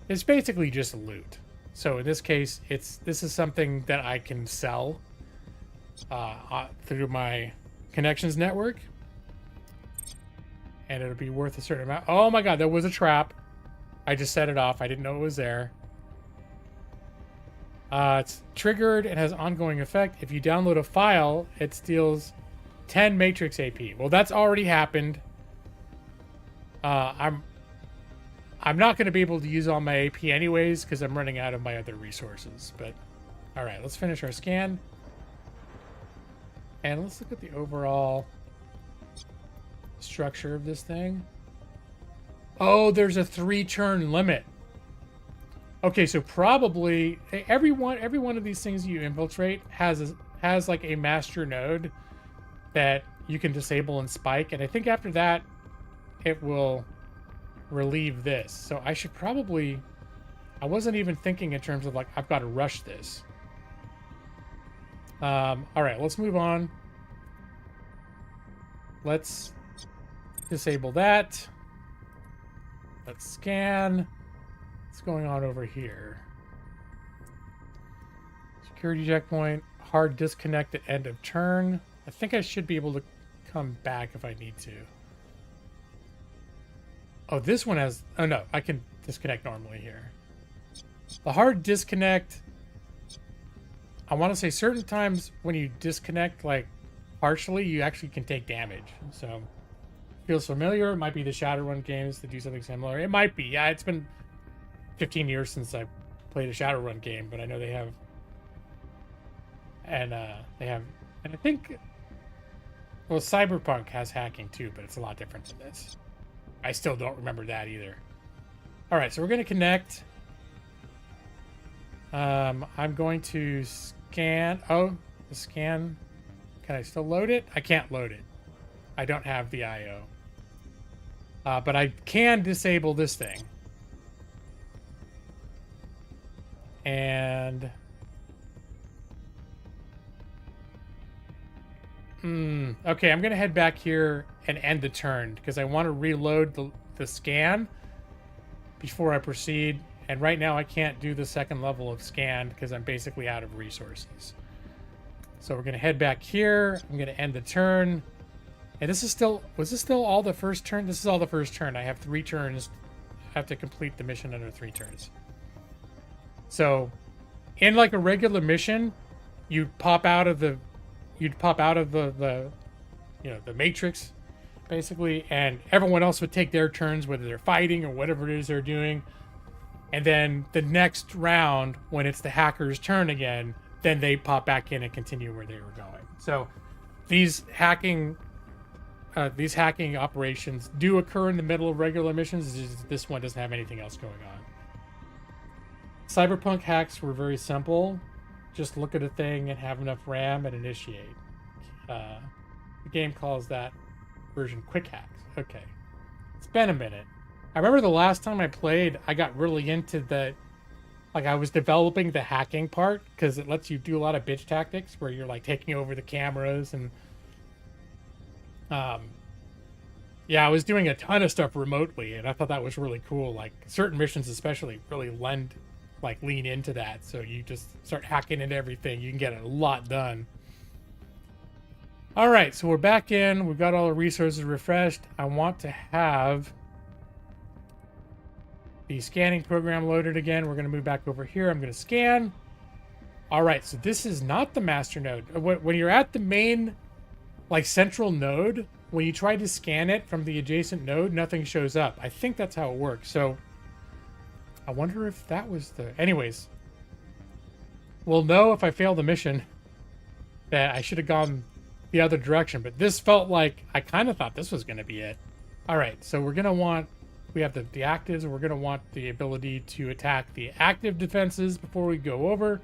is basically just loot. So in this case, this is something that I can sell through my connections network. And it'll be worth a certain amount. Oh my god, there was a trap. I just set it off. I didn't know it was there. It's triggered and has ongoing effect. If you download a file, it steals 10 matrix AP. Well, that's already happened. I'm not going to be able to use all my AP anyways because I'm running out of my other resources. But all right, let's finish our scan. And let's look at the overall structure of this thing. Oh, there's a 3-turn limit. Okay, so probably every one of these things you infiltrate has like a master node that you can disable and spike, and I think after that it will relieve this. So I should probably... I wasn't even thinking in terms of like I've got to rush this. All right, let's move on. Let's disable that. Let's scan. What's going on over here? Security checkpoint. Hard disconnect at end of turn. I think I should be able to come back if I need to. Oh, this one has... Oh, no. I can disconnect normally here. The hard disconnect... I want to say certain times when you disconnect, like, partially, you actually can take damage. So, feels familiar. It might be the Shadowrun games that do something similar. It might be. Yeah, it's been 15 years since I played a Shadowrun game, but I know they have... And, And I think... Well, Cyberpunk has hacking, too, but it's a lot different than this. I still don't remember that either. Alright, so we're going to connect. I'm going to scan... Oh, the scan... Can I still load it? I can't load it. I don't have the I/O. But I can disable this thing. And... Okay, I'm going to head back here and end the turn because I want to reload the scan before I proceed. And right now I can't do the second level of scan because I'm basically out of resources. So we're going to head back here. I'm going to end the turn. And this is still... Was this still all the first turn? This is all the first turn. I have 3 turns. I have to complete the mission under 3 turns. So, in like a regular mission, you'd pop out of the... You'd pop out of the you know, the matrix, basically, and everyone else would take their turns, whether they're fighting or whatever it is they're doing. And then the next round, when it's the hacker's turn again, then they pop back in and continue where they were going. So these hacking operations do occur in the middle of regular missions. It's just this one doesn't have anything else going on. Cyberpunk hacks were very simple. Just look at a thing and have enough RAM and initiate. The game calls that version quick hacks. Okay. It's been a minute. I remember the last time I played, I got really into the... Like, I was developing the hacking part, because it lets you do a lot of bitch tactics, where you're, like, taking over the cameras, and... Yeah, I was doing a ton of stuff remotely, and I thought that was really cool. Like, certain missions especially really lean into that, so you just start hacking into everything. You can get a lot done. Alright, so we're back in. We've got all the resources refreshed. I want to have the scanning program loaded again. We're going to move back over here. I'm going to scan. Alright, so this is not the master node. When you're at the main, like, central node, when you try to scan it from the adjacent node, nothing shows up. I think that's how it works. So I wonder if that was the... Anyways, we'll know if I fail the mission that I should have gone the other direction. But this felt like... I kind of thought this was going to be it. Alright, so we're going to want... We have the actives. We're going to want the ability to attack the active defenses before we go over.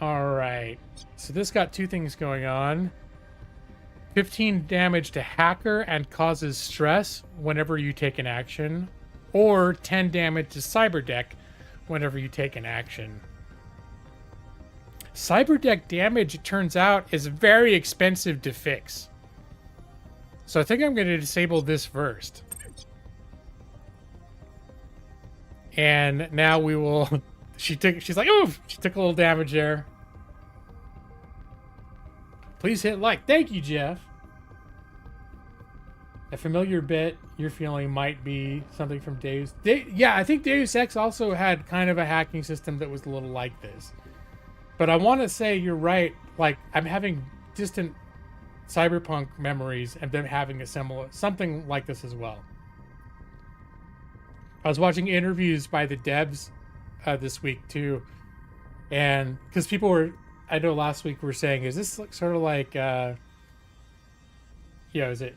All right. So this got two things going on. 15 damage to hacker and causes stress whenever you take an action, or 10 damage to cyberdeck whenever you take an action. Cyberdeck damage, it turns out, is very expensive to fix. So I think I'm going to disable this first. And now we will... She's like, oh, she took a little damage there. Please hit like. Thank you, Jeff. A familiar bit you're feeling might be something from Deus. Yeah, I think Deus Ex also had kind of a hacking system that was a little like this. But I want to say you're right. Like, I'm having distant cyberpunk memories and them having a similar something like this as well. I was watching interviews by the devs this week too, and because people were, I know last week were saying, is this sort of like, is it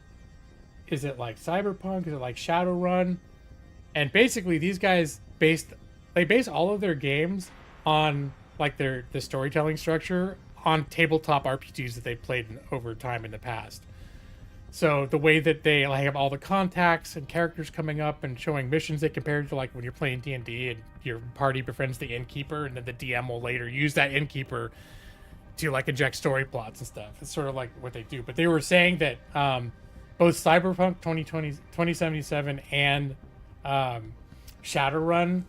like Cyberpunk? Is it like Shadowrun? And basically, these guys base all of their games on like the storytelling structure on tabletop RPGs that they played over time in the past. So the way that they like have all the contacts and characters coming up and showing missions, they compare it to like when you're playing D&D and your party befriends the innkeeper, and then the DM will later use that innkeeper to like inject story plots and stuff. It's sort of like what they do. But they were saying that both Cyberpunk 2077 and Shadowrun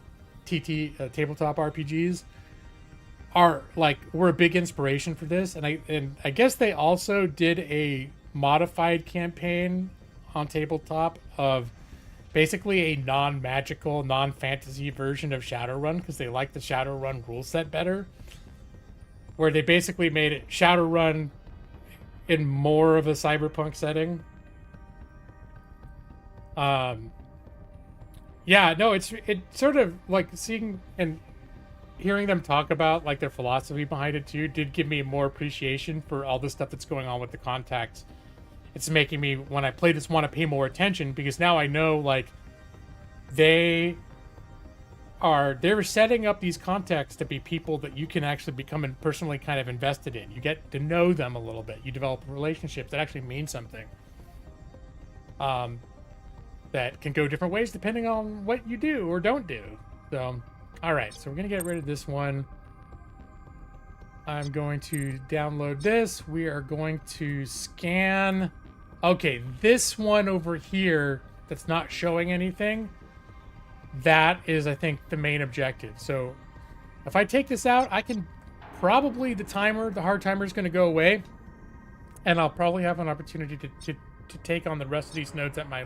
tabletop RPGs were a big inspiration for this, and I guess they also did a modified campaign on tabletop of basically a non-magical, non-fantasy version of Shadowrun, because they like the Shadowrun rule set better, where they basically made it Shadowrun in more of a cyberpunk setting. Yeah, no, it's sort of like seeing and hearing them talk about like their philosophy behind it too did give me more appreciation for all the stuff that's going on with the contacts. It's making me, when I play this, want to pay more attention, because now I know like they're setting up these contacts to be people that you can actually become personally kind of invested in. You get to know them a little bit. You develop relationships that actually mean something. That can go different ways depending on what you do or don't do. So, all right, so we're going to get rid of this one. I'm going to download this. We are going to scan. Okay, this one over here that's not showing anything, that is, I think, the main objective. So if I take this out, I can probably, the hard timer is going to go away, and I'll probably have an opportunity to take on the rest of these nodes at my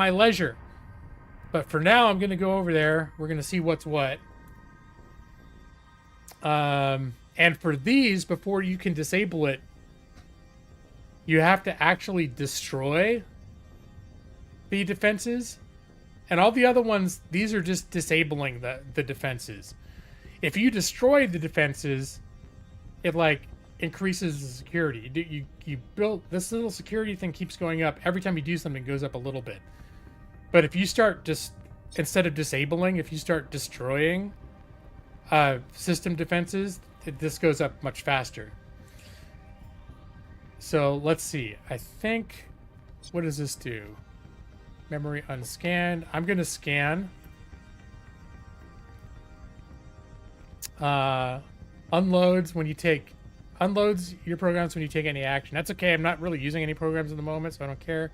leisure. But for now, I'm going to go over there. We're going to see what's what. And for these, before you can disable it, you have to actually destroy the defenses. And all the other ones, these are just disabling the defenses. If you destroy the defenses, it like increases the security. You build this little security thing, keeps going up. Every time you do something, it goes up a little bit. But if you start instead of disabling, if you start destroying system defenses, this goes up much faster. So let's see. I think, what does this do? Memory unscanned. I'm going to scan. Unloads your programs when you take any action. That's okay. I'm not really using any programs at the moment, so I don't care.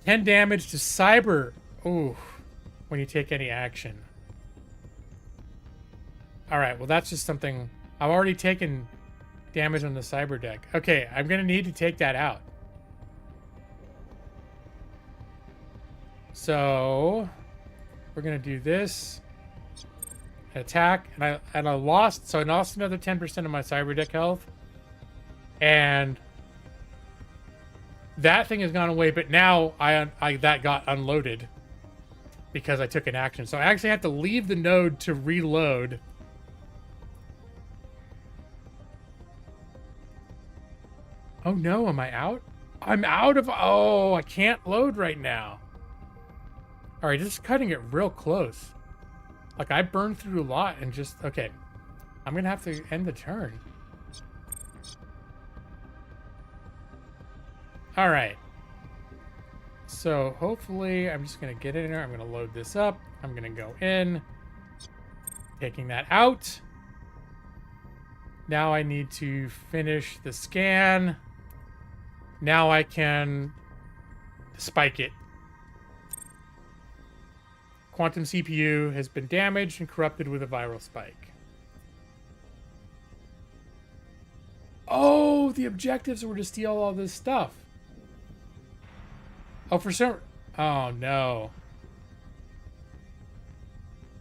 10 damage to cyber. Ooh, when you take any action. All right, well, that's just something. I've already taken damage on the cyber deck. Okay, I'm going to need to take that out. So we're going to do this. Attack. And I lost. So I lost another 10% of my cyber deck health. And that thing has gone away, but now that got unloaded because I took an action. So I actually have to leave the node to reload. Oh no, am I out? I'm out of... Oh, I can't load right now. Alright, just cutting it real close. Like, I burned through a lot and just... Okay. I'm gonna have to end the turn. All right. So hopefully I'm just gonna get in there. I'm gonna load this up. I'm gonna go in, taking that out. Now I need to finish the scan. Now I can spike it. Quantum CPU has been damaged and corrupted with a viral spike. Oh, the objectives were to steal all this stuff. Oh, for some... Oh, no.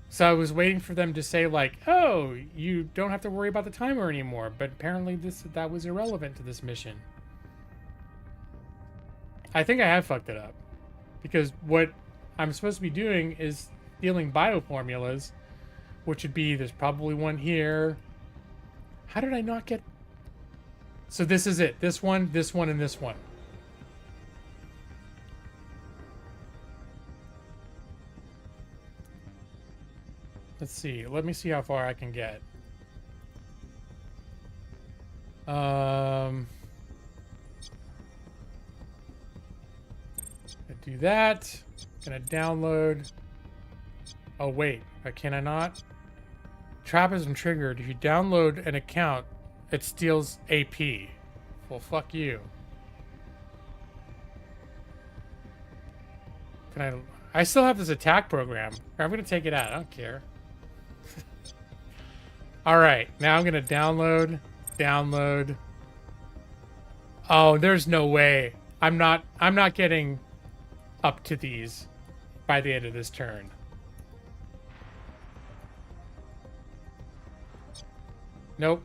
So I was waiting for them to say, like, oh, you don't have to worry about the timer anymore. But apparently that was irrelevant to this mission. I think I have fucked it up. Because what I'm supposed to be doing is stealing bioformulas, which would be, there's probably one here. How did I not get... So this is it. This one, and this one. Let's see. Let me see how far I can get. I do that. Gonna download. Oh wait, can I not? Trap isn't triggered. If you download an account, it steals AP. Well, fuck you. Can I still have this attack program. I'm gonna take it out. I don't care. All right, now I'm gonna download. Oh, there's no way. I'm not getting up to these by the end of this turn. Nope.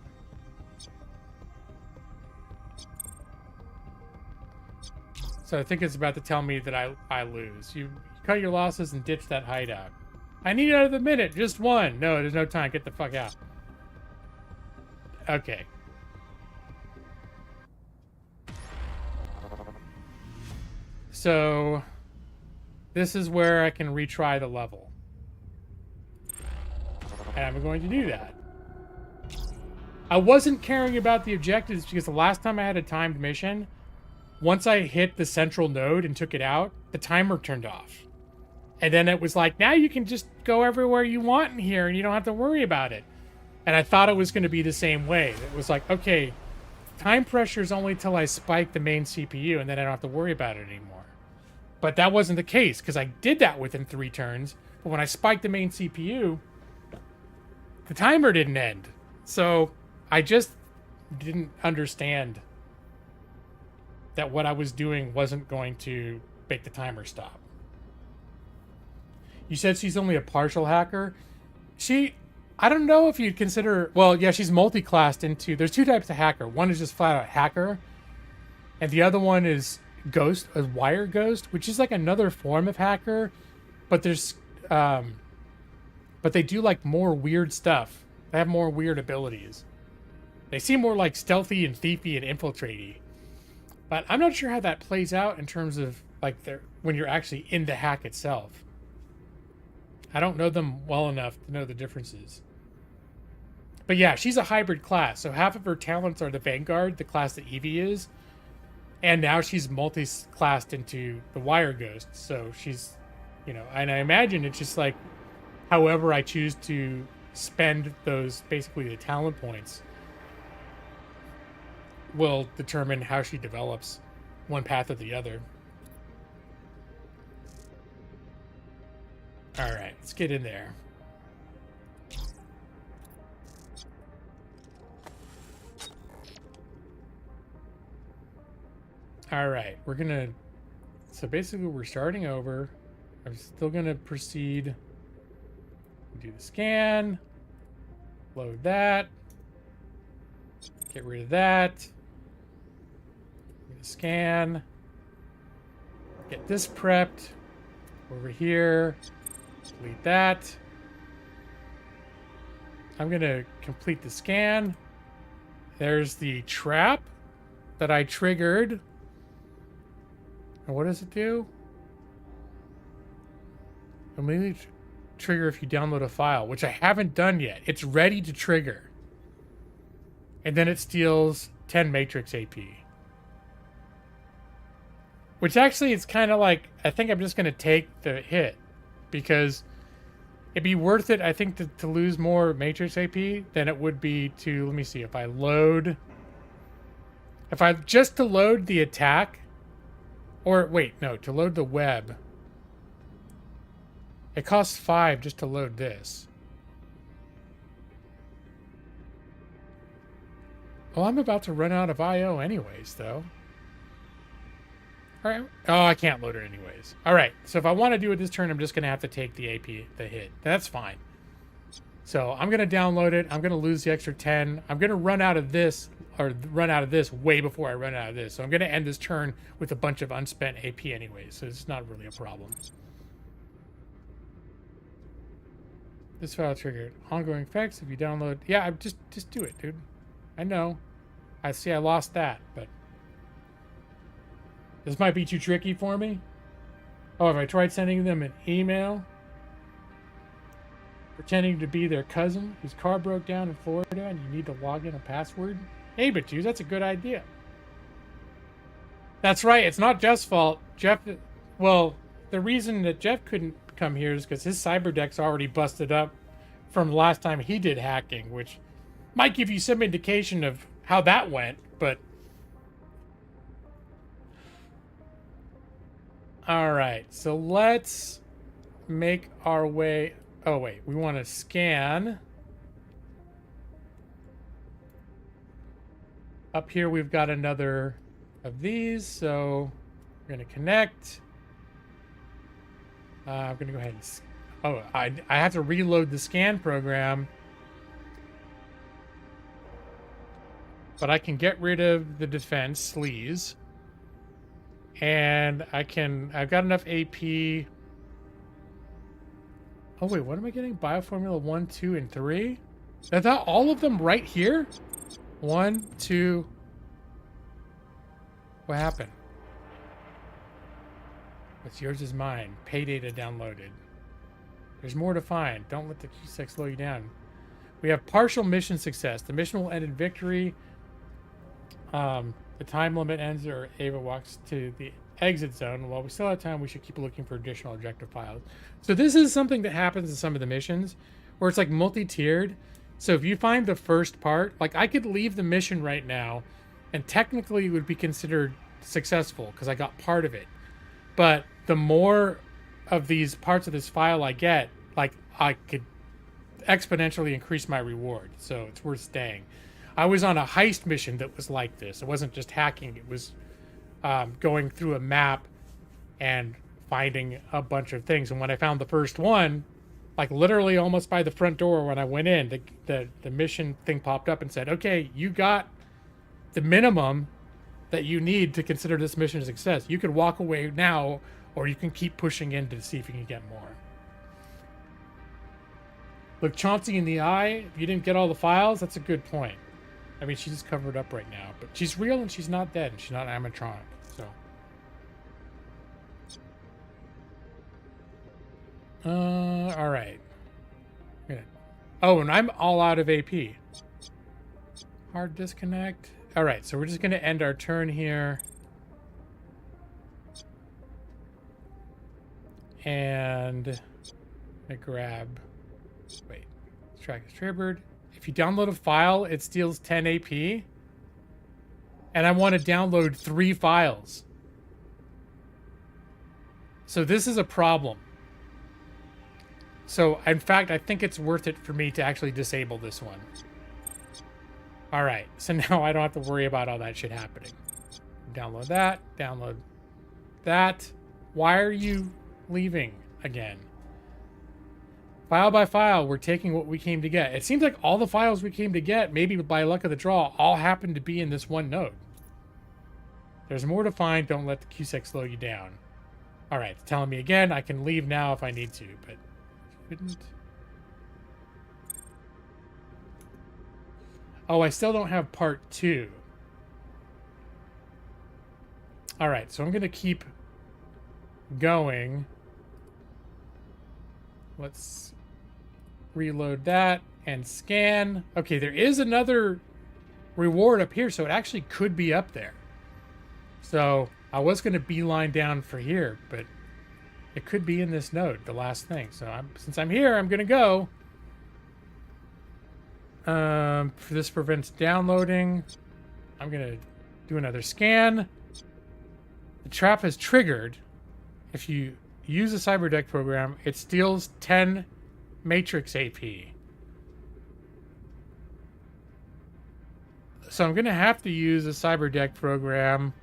So I think it's about to tell me that I lose. You cut your losses and ditch that hideout. I need another minute, just one. No, there's no time. Get the fuck out. Okay. So this is where I can retry the level. And I'm going to do that. I wasn't caring about the objectives because the last time I had a timed mission, once I hit the central node and took it out, the timer turned off. And then it was like, now you can just go everywhere you want in here and you don't have to worry about it. And I thought it was going to be the same way. It was like, okay, time pressure is only till I spike the main CPU and then I don't have to worry about it anymore. But that wasn't the case because I did that within 3 turns. But when I spiked the main CPU, the timer didn't end. So I just didn't understand that what I was doing wasn't going to make the timer stop. You said she's only a partial hacker. I don't know if you'd consider, well, yeah, she's multi-classed into, there's 2 types of hacker. One is just flat out hacker. And the other one is ghost, a wire ghost, which is like another form of hacker. But there's, but they do like more weird stuff. They have more weird abilities. They seem more like stealthy and thiefy and infiltratey. But I'm not sure how that plays out in terms of like when you're actually in the hack itself. I don't know them well enough to know the differences. But yeah, she's a hybrid class. So half of her talents are the Vanguard, the class that Evie is. And now she's multi-classed into the Wire Ghost. So she's, you know, and I imagine it's just like however I choose to spend those, basically the talent points, will determine how she develops one path or the other. All right, let's get in there. All right, we're gonna, so basically we're starting over. I'm still gonna proceed, do the scan, load that, get rid of that, scan, get this prepped, over here, delete that. I'm gonna complete the scan. There's the trap that I triggered. And what does it do? Immediately trigger if you download a file, which I haven't done yet. It's ready to trigger. And then it steals 10 matrix AP. Which actually it's kind of like, I think I'm just going to take the hit. Because it'd be worth it, I think, to lose more matrix AP than it would be to, let me see, if I load... If I just to load the attack... Or, wait, no, to load the web. It costs 5 just to load this. Well, I'm about to run out of IO anyways, though. All right. Oh, I can't load it anyways. All right. So if I want to do it this turn, I'm just going to have to take the AP, the hit. That's fine. So I'm going to download it. I'm going to lose the extra 10. I'm going to run out of this, or run out of this way before I run out of this. So I'm going to end this turn with a bunch of unspent AP anyways. So it's not really a problem. This file triggered ongoing effects if you download. Yeah, just do it, dude. I know. I see I lost that, but this might be too tricky for me. Oh, have I tried sending them an email? Pretending to be their cousin whose car broke down in Florida and you need to log in a password? Hey, but dude, that's a good idea. That's right, it's not Jeff's fault. Jeff, well, the reason that Jeff couldn't come here is because his cyber deck's already busted up from the last time he did hacking, which might give you some indication of how that went, but... Alright, so let's make our way... Oh, wait, we want to scan. Up here we've got another of these, so we're going to connect. I'm going to go ahead and... Oh, I have to reload the scan program. But I can get rid of the defense sleaze. And I've got enough AP. Oh wait, what am I getting? Bioformula 1, 2, and 3? Is that all of them right here? 1, 2. What happened? What's yours is mine. Pay data downloaded. There's more to find. Don't let the Q6 slow you down. We have partial mission success. The mission will end in victory. The time limit ends or Ava walks to the exit zone. While we still have time, we should keep looking for additional objective files. So this is something that happens in some of the missions where it's like multi-tiered. So if you find the first part, like I could leave the mission right now and technically it would be considered successful because I got part of it. But the more of these parts of this file I get, like I could exponentially increase my reward. So it's worth staying. I was on a heist mission that was like this. It wasn't just hacking. It was going through a map and finding a bunch of things. And when I found the first one, like literally almost by the front door when I went in, the mission thing popped up and said, okay, you got the minimum that you need to consider this mission a success. You could walk away now, or you can keep pushing in to see if you can get more. Look Chauncey in the eye. If you didn't get all the files, that's a good point. I mean, she's covered up right now, but she's real and she's not dead. And she's not animatronic, so. All right. Good. Oh, and I'm all out of AP. Hard disconnect. All right, so we're just going to end our turn here. And I grab... Wait. Track is triggered. If you download a file, it steals 10 AP. And I want to download 3 files. So this is a problem. So, in fact, I think it's worth it for me to actually disable this one. Alright, so now I don't have to worry about all that shit happening. Download that, download that. Why are you leaving again? File by file, we're taking what we came to get. It seems like all the files we came to get, maybe by luck of the draw, all happened to be in this one node. There's more to find. Don't let the Q6 slow you down. All right, it's telling me again I can leave now if I need to, but couldn't. Oh, I still don't have part 2. All right, so I'm going to keep going. Let's reload that and scan. Okay, there is another reward up here, so it actually could be up there. So I was going to beeline down for here, but it could be in this node, the last thing. So since I'm here, I'm going to go. This prevents downloading. I'm going to do another scan. The trap has triggered. If you use a cyberdeck program, it steals 10 matrix AP. So I'm going to have to use a cyberdeck program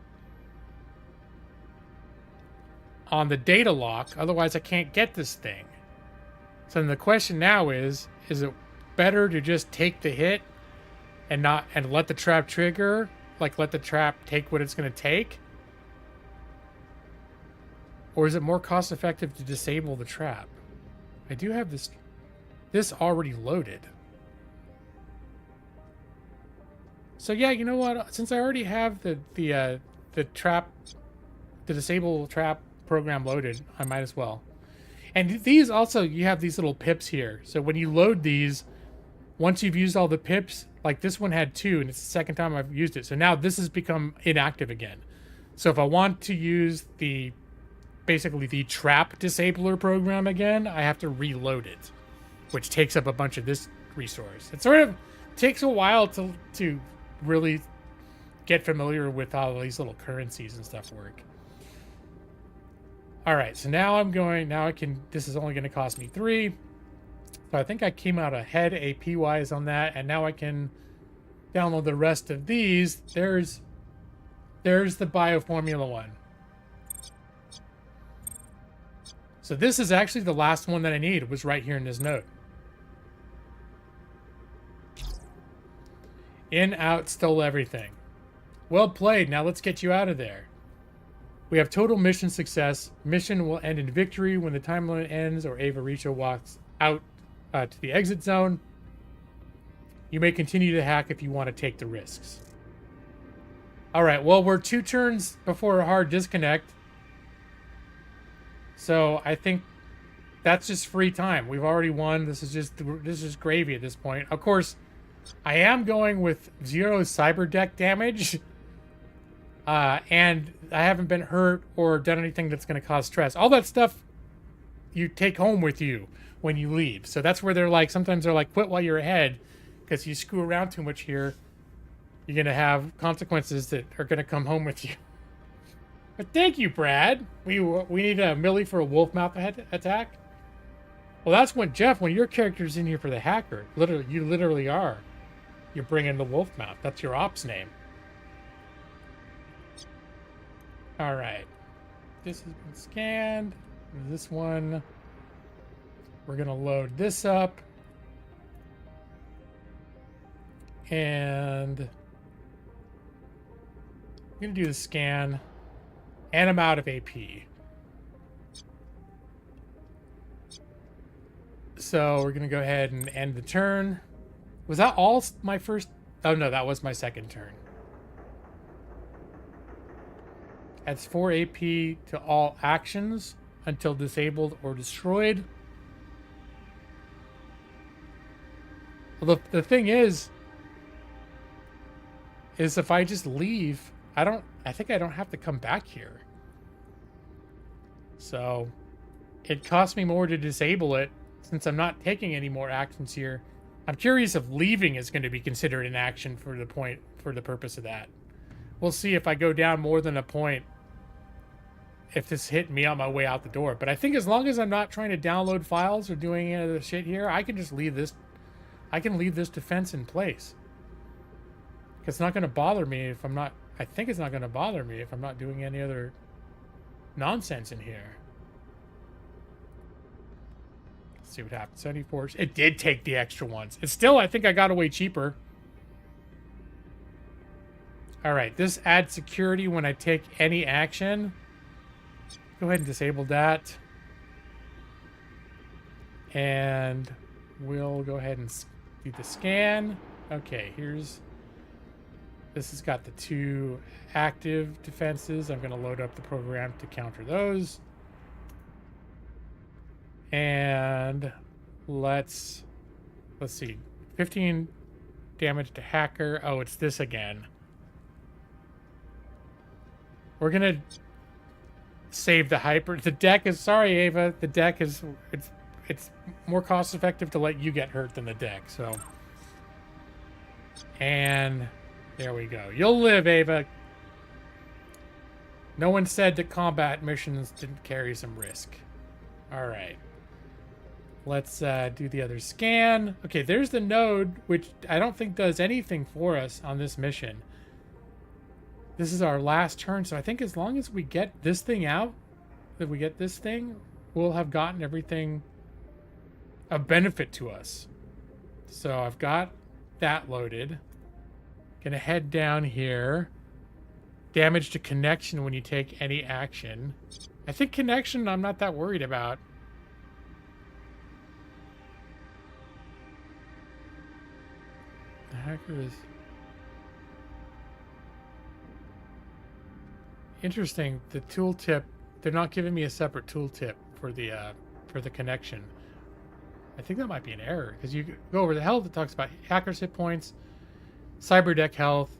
on the data lock, otherwise I can't get this thing. So then the question now is it better to just take the hit and let the trap trigger, like let the trap take what it's going to take? Or is it more cost effective to disable the trap? I do have this already loaded. So yeah, you know what? Since I already have the disable trap program loaded, I might as well. And these also, you have these little pips here. So when you load these, once you've used all the pips, like this one had 2, and it's the second time I've used it. So now this has become inactive again. So if I want to use basically the trap disabler program again, I have to reload it, which takes up a bunch of this resource. It sort of takes a while to really get familiar with how these little currencies and stuff work. All right, so now this is only going to cost me 3. So I think I came out ahead AP-wise on that, and now I can download the rest of these. There's the Bioformula one. So this is actually the last one that I need. It was right here in this node. In, out, stole everything. Well played. Now let's get you out of there. We have total mission success. Mission will end in victory when the time limit ends or Ava Richo walks out to the exit zone. You may continue to hack if you want to take the risks. All right, well, we're 2 turns before a hard disconnect. So I think that's just free time. We've already won. This is gravy at this point. Of course, I am going with 0 cyber deck damage. And I haven't been hurt or done anything that's going to cause stress. All that stuff you take home with you when you leave. So that's where they're like, sometimes they're like, quit while you're ahead, because you screw around too much here, you're going to have consequences that are going to come home with you. But thank you, Brad. We need a Millie for a wolf mouth attack. Well, that's when your character's in here for the hacker. You literally are. You're bringing the wolf mouth. That's your ops name. All right, this has been scanned. This one, we're gonna load this up. And I'm gonna do the scan. And I'm out of AP. So we're gonna go ahead and end the turn. Was that all my first? Oh no, that was my second turn. Adds 4 AP to all actions until disabled or destroyed. Well, the thing is if I just leave, I think I don't have to come back here. So it costs me more to disable it since I'm not taking any more actions here. I'm curious if leaving is going to be considered an action for the purpose of that. We'll see if I go down more than a point, if this hit me on my way out the door. But I think as long as I'm not trying to download files or doing any other shit here, I can just leave this. I can leave this defense in place. It's not going to bother me if I'm not. I think it's not going to bother me if I'm not doing any other nonsense in here. Let's see what happens. 74. It did take the extra ones. It's still, I think I got away cheaper. All right, this adds security when I take any action. Go ahead and disable that. And we'll go ahead and do the scan. Okay, this has got the 2 active defenses. I'm going to load up the program to counter those. And let's see. 15 damage to hacker. Oh, it's this again. We're gonna save the hyper. The deck is, sorry, Ava. The deck is, it's more cost effective to let you get hurt than the deck. So, and there we go. You'll live, Ava. No one said that combat missions didn't carry some risk. All right. Let's do the other scan. Okay, there's the node, which I don't think does anything for us on this mission. This is our last turn, so I think as long as we get this thing out, if we get this thing, we'll have gotten everything of benefit to us. So I've got that loaded. Gonna head down here. Damage to connection when you take any action. I think connection I'm not that worried about. The hacker is... Interesting. The tooltip, they're not giving me a separate tooltip for the connection. I think that might be an error, because you go over the health, it talks about hacker's hit points, cyber deck health,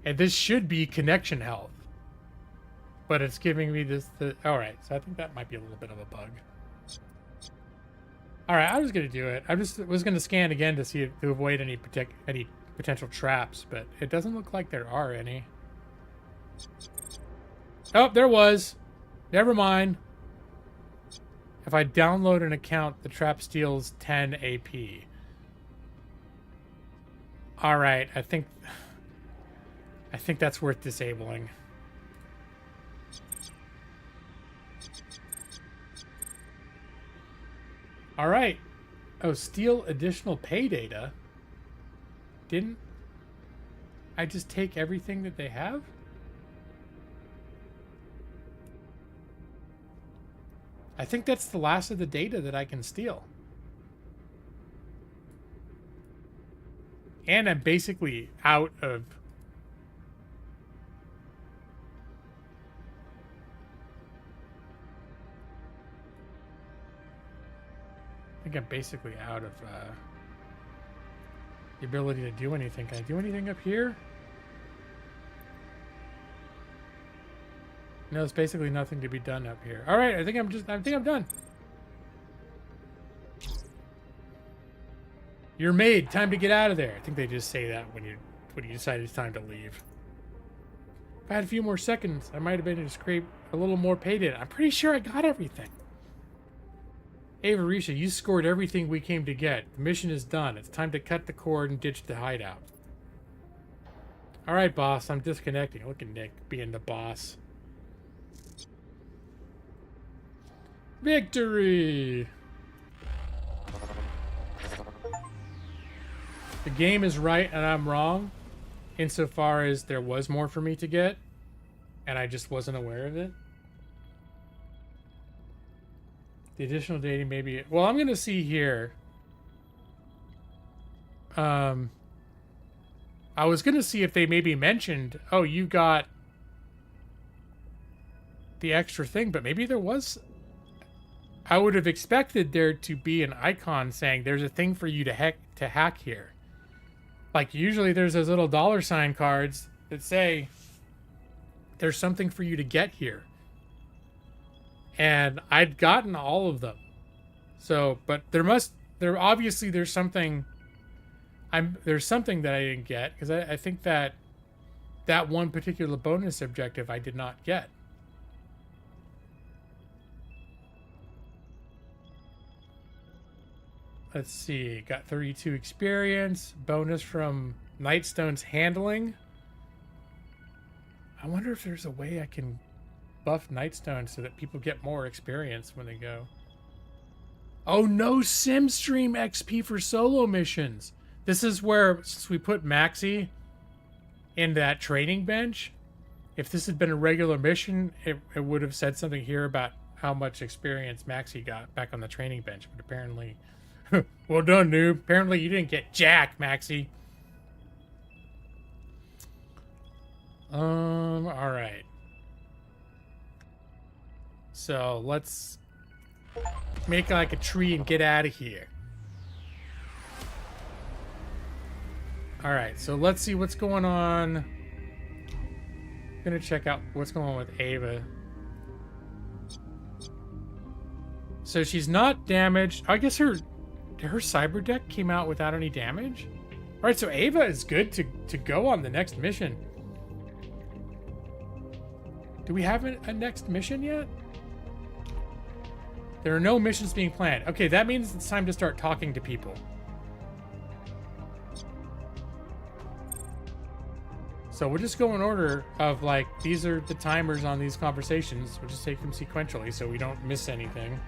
and this should be connection health. But it's giving me this, alright, so I think that might be a little bit of a bug. Alright, I was going to do it. I just was going to scan again to see if, to avoid any potential traps, but it doesn't look like there are any. Oh, there was. Never mind. If I download an account, the trap steals 10 AP. Alright, I think that's worth disabling. Alright. Oh, steal additional pay data? Didn't I just take everything that they have? I think that's the last of the data that I can steal. And I'm basically out of... I think I'm basically out of the ability to do anything. Can I do anything up here? No, there's basically nothing to be done up here. All right, I think I'm done. You're made. Time to get out of there. I think they just say that when you decide it's time to leave. If I had a few more seconds, I might have been able to scrape a little more pay data. I'm pretty sure I got everything. Ava Risha, you scored everything we came to get. The mission is done. It's time to cut the cord and ditch the hideout. All right, boss. I'm disconnecting. Look at Nick being the boss. Victory! The game is right and I'm wrong insofar as there was more for me to get and I just wasn't aware of it. The additional data maybe... Well, I'm going to see here. I was going to see if they maybe mentioned, oh, you got the extra thing, but maybe there was... I would have expected there to be an icon saying there's a thing for you to hack here. Like usually there's those little $ cards that say there's something for you to get here. And I'd gotten all of them. So, but obviously there's something that I didn't get because I think that one particular bonus objective I did not get. Let's see, got 32 experience, bonus from Nightstone's handling. I wonder if there's a way I can buff Nightstone so that people get more experience when they go. Oh, no SimStream XP for solo missions. This is where, since we put Maxi in that training bench, if this had been a regular mission, it would have said something here about how much experience Maxi got back on the training bench, but apparently... Well done, noob. Apparently you didn't get jack, Maxi. Alright. So, let's make like a tree and get out of here. All right, so let's see what's going on. I'm gonna check out what's going on with Ava. So she's not damaged. I guess her cyber deck came out without any damage. All right, so Ava is good to go on the next mission. Do we have a next mission yet? There are no missions being planned. Okay, that means it's time to start talking to people. So we'll just go in order of, like, these are the timers on these conversations. We'll just take them sequentially so we don't miss anything.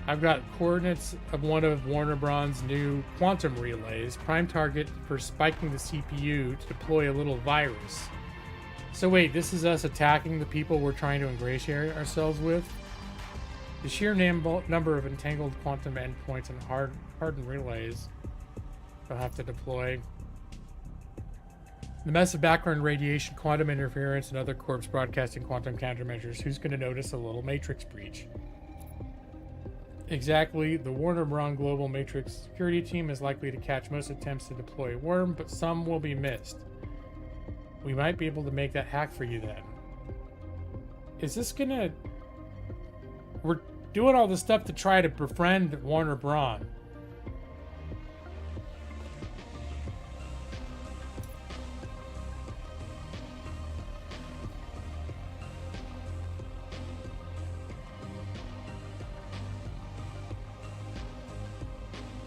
I've got coordinates of one of Warner Bros.' new quantum relays. Prime target for spiking the CPU to deploy a little virus. So wait, this is us attacking the people we're trying to ingratiate ourselves with? The sheer number of entangled quantum endpoints and hardened relays they'll have to deploy. The mess of background radiation, quantum interference, and other corps broadcasting quantum countermeasures. Who's going to notice a little matrix breach? Exactly. The Warner Bros. Global Matrix security team is likely to catch most attempts to deploy a worm, but some will be missed. We might be able to make that hack for you then. Is this gonna... We're doing all this stuff to try to befriend Warner Bros.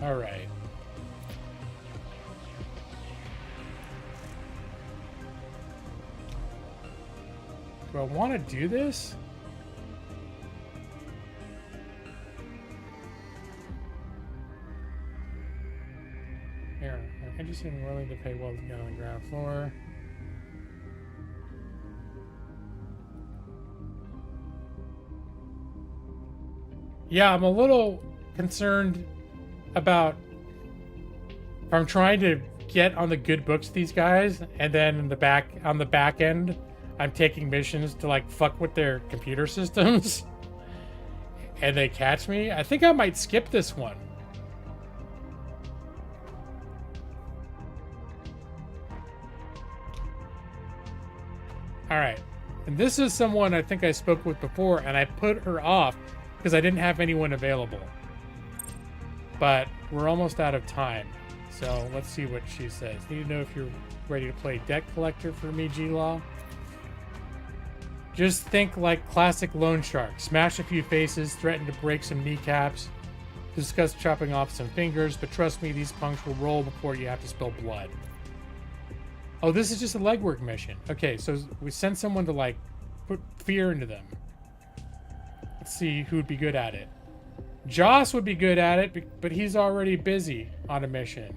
All right. Do I want to do this? Here, I'm interested and willing to pay well to get on the ground floor. Yeah, I'm a little concerned about if I'm trying to get on the good books these guys, and then on the back end, I'm taking missions to, like, fuck with their computer systems, and they catch me. I think I might skip this one. All right, and this is someone I think I spoke with before, and I put her off because I didn't have anyone available. But we're almost out of time, so let's see what she says. Need to know if you're ready to play debt collector for me, G-Law. Just think like classic loan shark. Smash a few faces, threaten to break some kneecaps, discuss chopping off some fingers, but trust me, these punks will roll before you have to spill blood. Oh, this is just a legwork mission. Okay, so we send someone to, like, put fear into them. Let's see who would be good at it. Joss would be good at it, but he's already busy on a mission.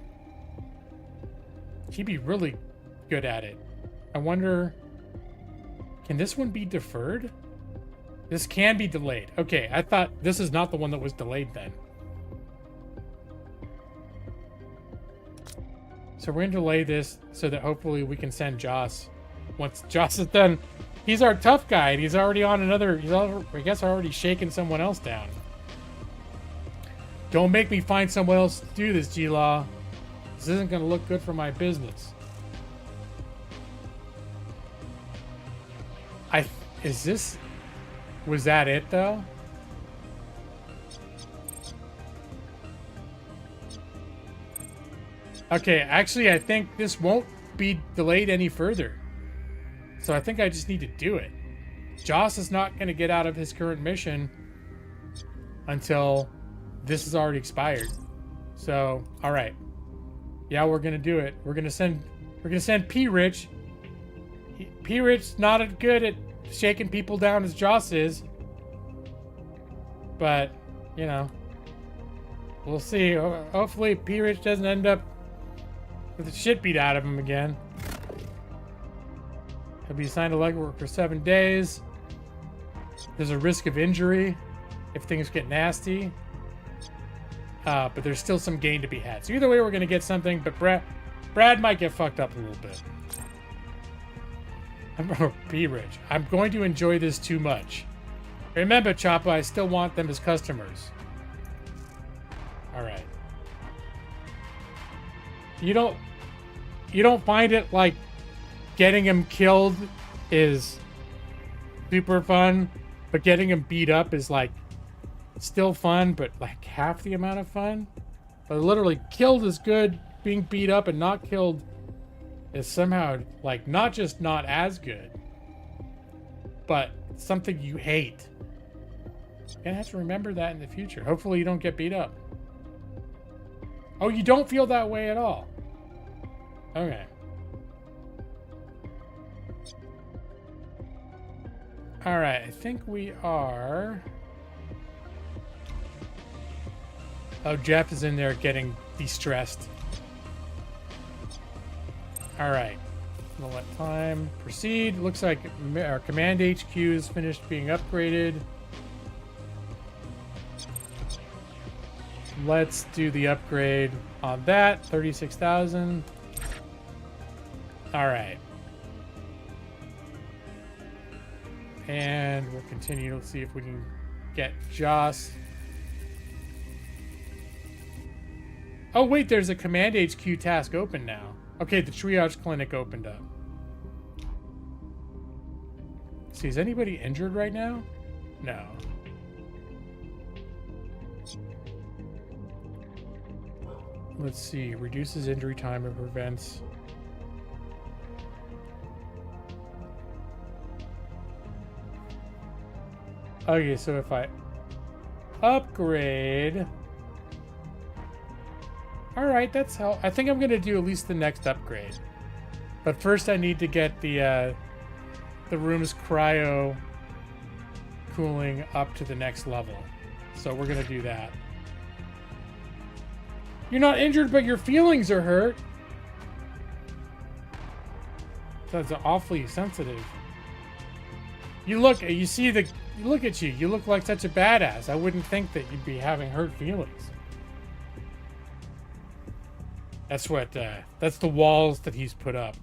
He'd be really good at it. I wonder, can this one be deferred? This can be delayed. Okay, I thought this is not the one that was delayed then. So we're gonna delay this so that hopefully we can send Joss. Once Joss is done, he's our tough guy, and he's already on another, I guess already shaking someone else down. Don't make me find someone else to do this, G-Law. This isn't going to look good for my business. Was that it, though? Okay, actually, I think this won't be delayed any further. So I think I just need to do it. Joss is not going to get out of his current mission until this is already expired. So, all right. Yeah, we're gonna do it. We're gonna send P-Rich. P-Rich's not as good at shaking people down as Joss is. But, you know, we'll see. Hopefully P-Rich doesn't end up with the shit beat out of him again. He'll be assigned to legwork for 7 days. There's a risk of injury if things get nasty. But there's still some gain to be had. So either way, we're going to get something, but Brad might get fucked up a little bit. P-Rich, I'm going to enjoy this too much. Remember, Choppa, I still want them as customers. Alright. You don't find it like getting him killed is super fun, but getting him beat up is like still fun, but like half the amount of fun? But literally, killed is good. Being beat up and not killed is somehow like not just not as good, but something you hate. You're gonna have to remember that in the future. Hopefully you don't get beat up. Oh, you don't feel that way at all? Okay. Alright, I think we are... Oh, Jeff is in there getting de-stressed. Alright. Gonna let time proceed. Looks like our command HQ is finished being upgraded. Let's do the upgrade on that. 36,000. Alright. And we'll continue to see if we can get Joss. Oh, wait, there's a Command HQ task open now. Okay, the triage clinic opened up. See, is anybody injured right now? No. Let's see. Reduces injury time and prevents... Okay, so if I upgrade... Alright, that's how... I think I'm going to do at least the next upgrade. But first I need to get the room's cryo cooling up to the next level. So we're going to do that. You're not injured, but your feelings are hurt. That's awfully sensitive. You look at you. You look like such a badass. I wouldn't think that you'd be having hurt feelings. That's what, that's the walls that he's put up.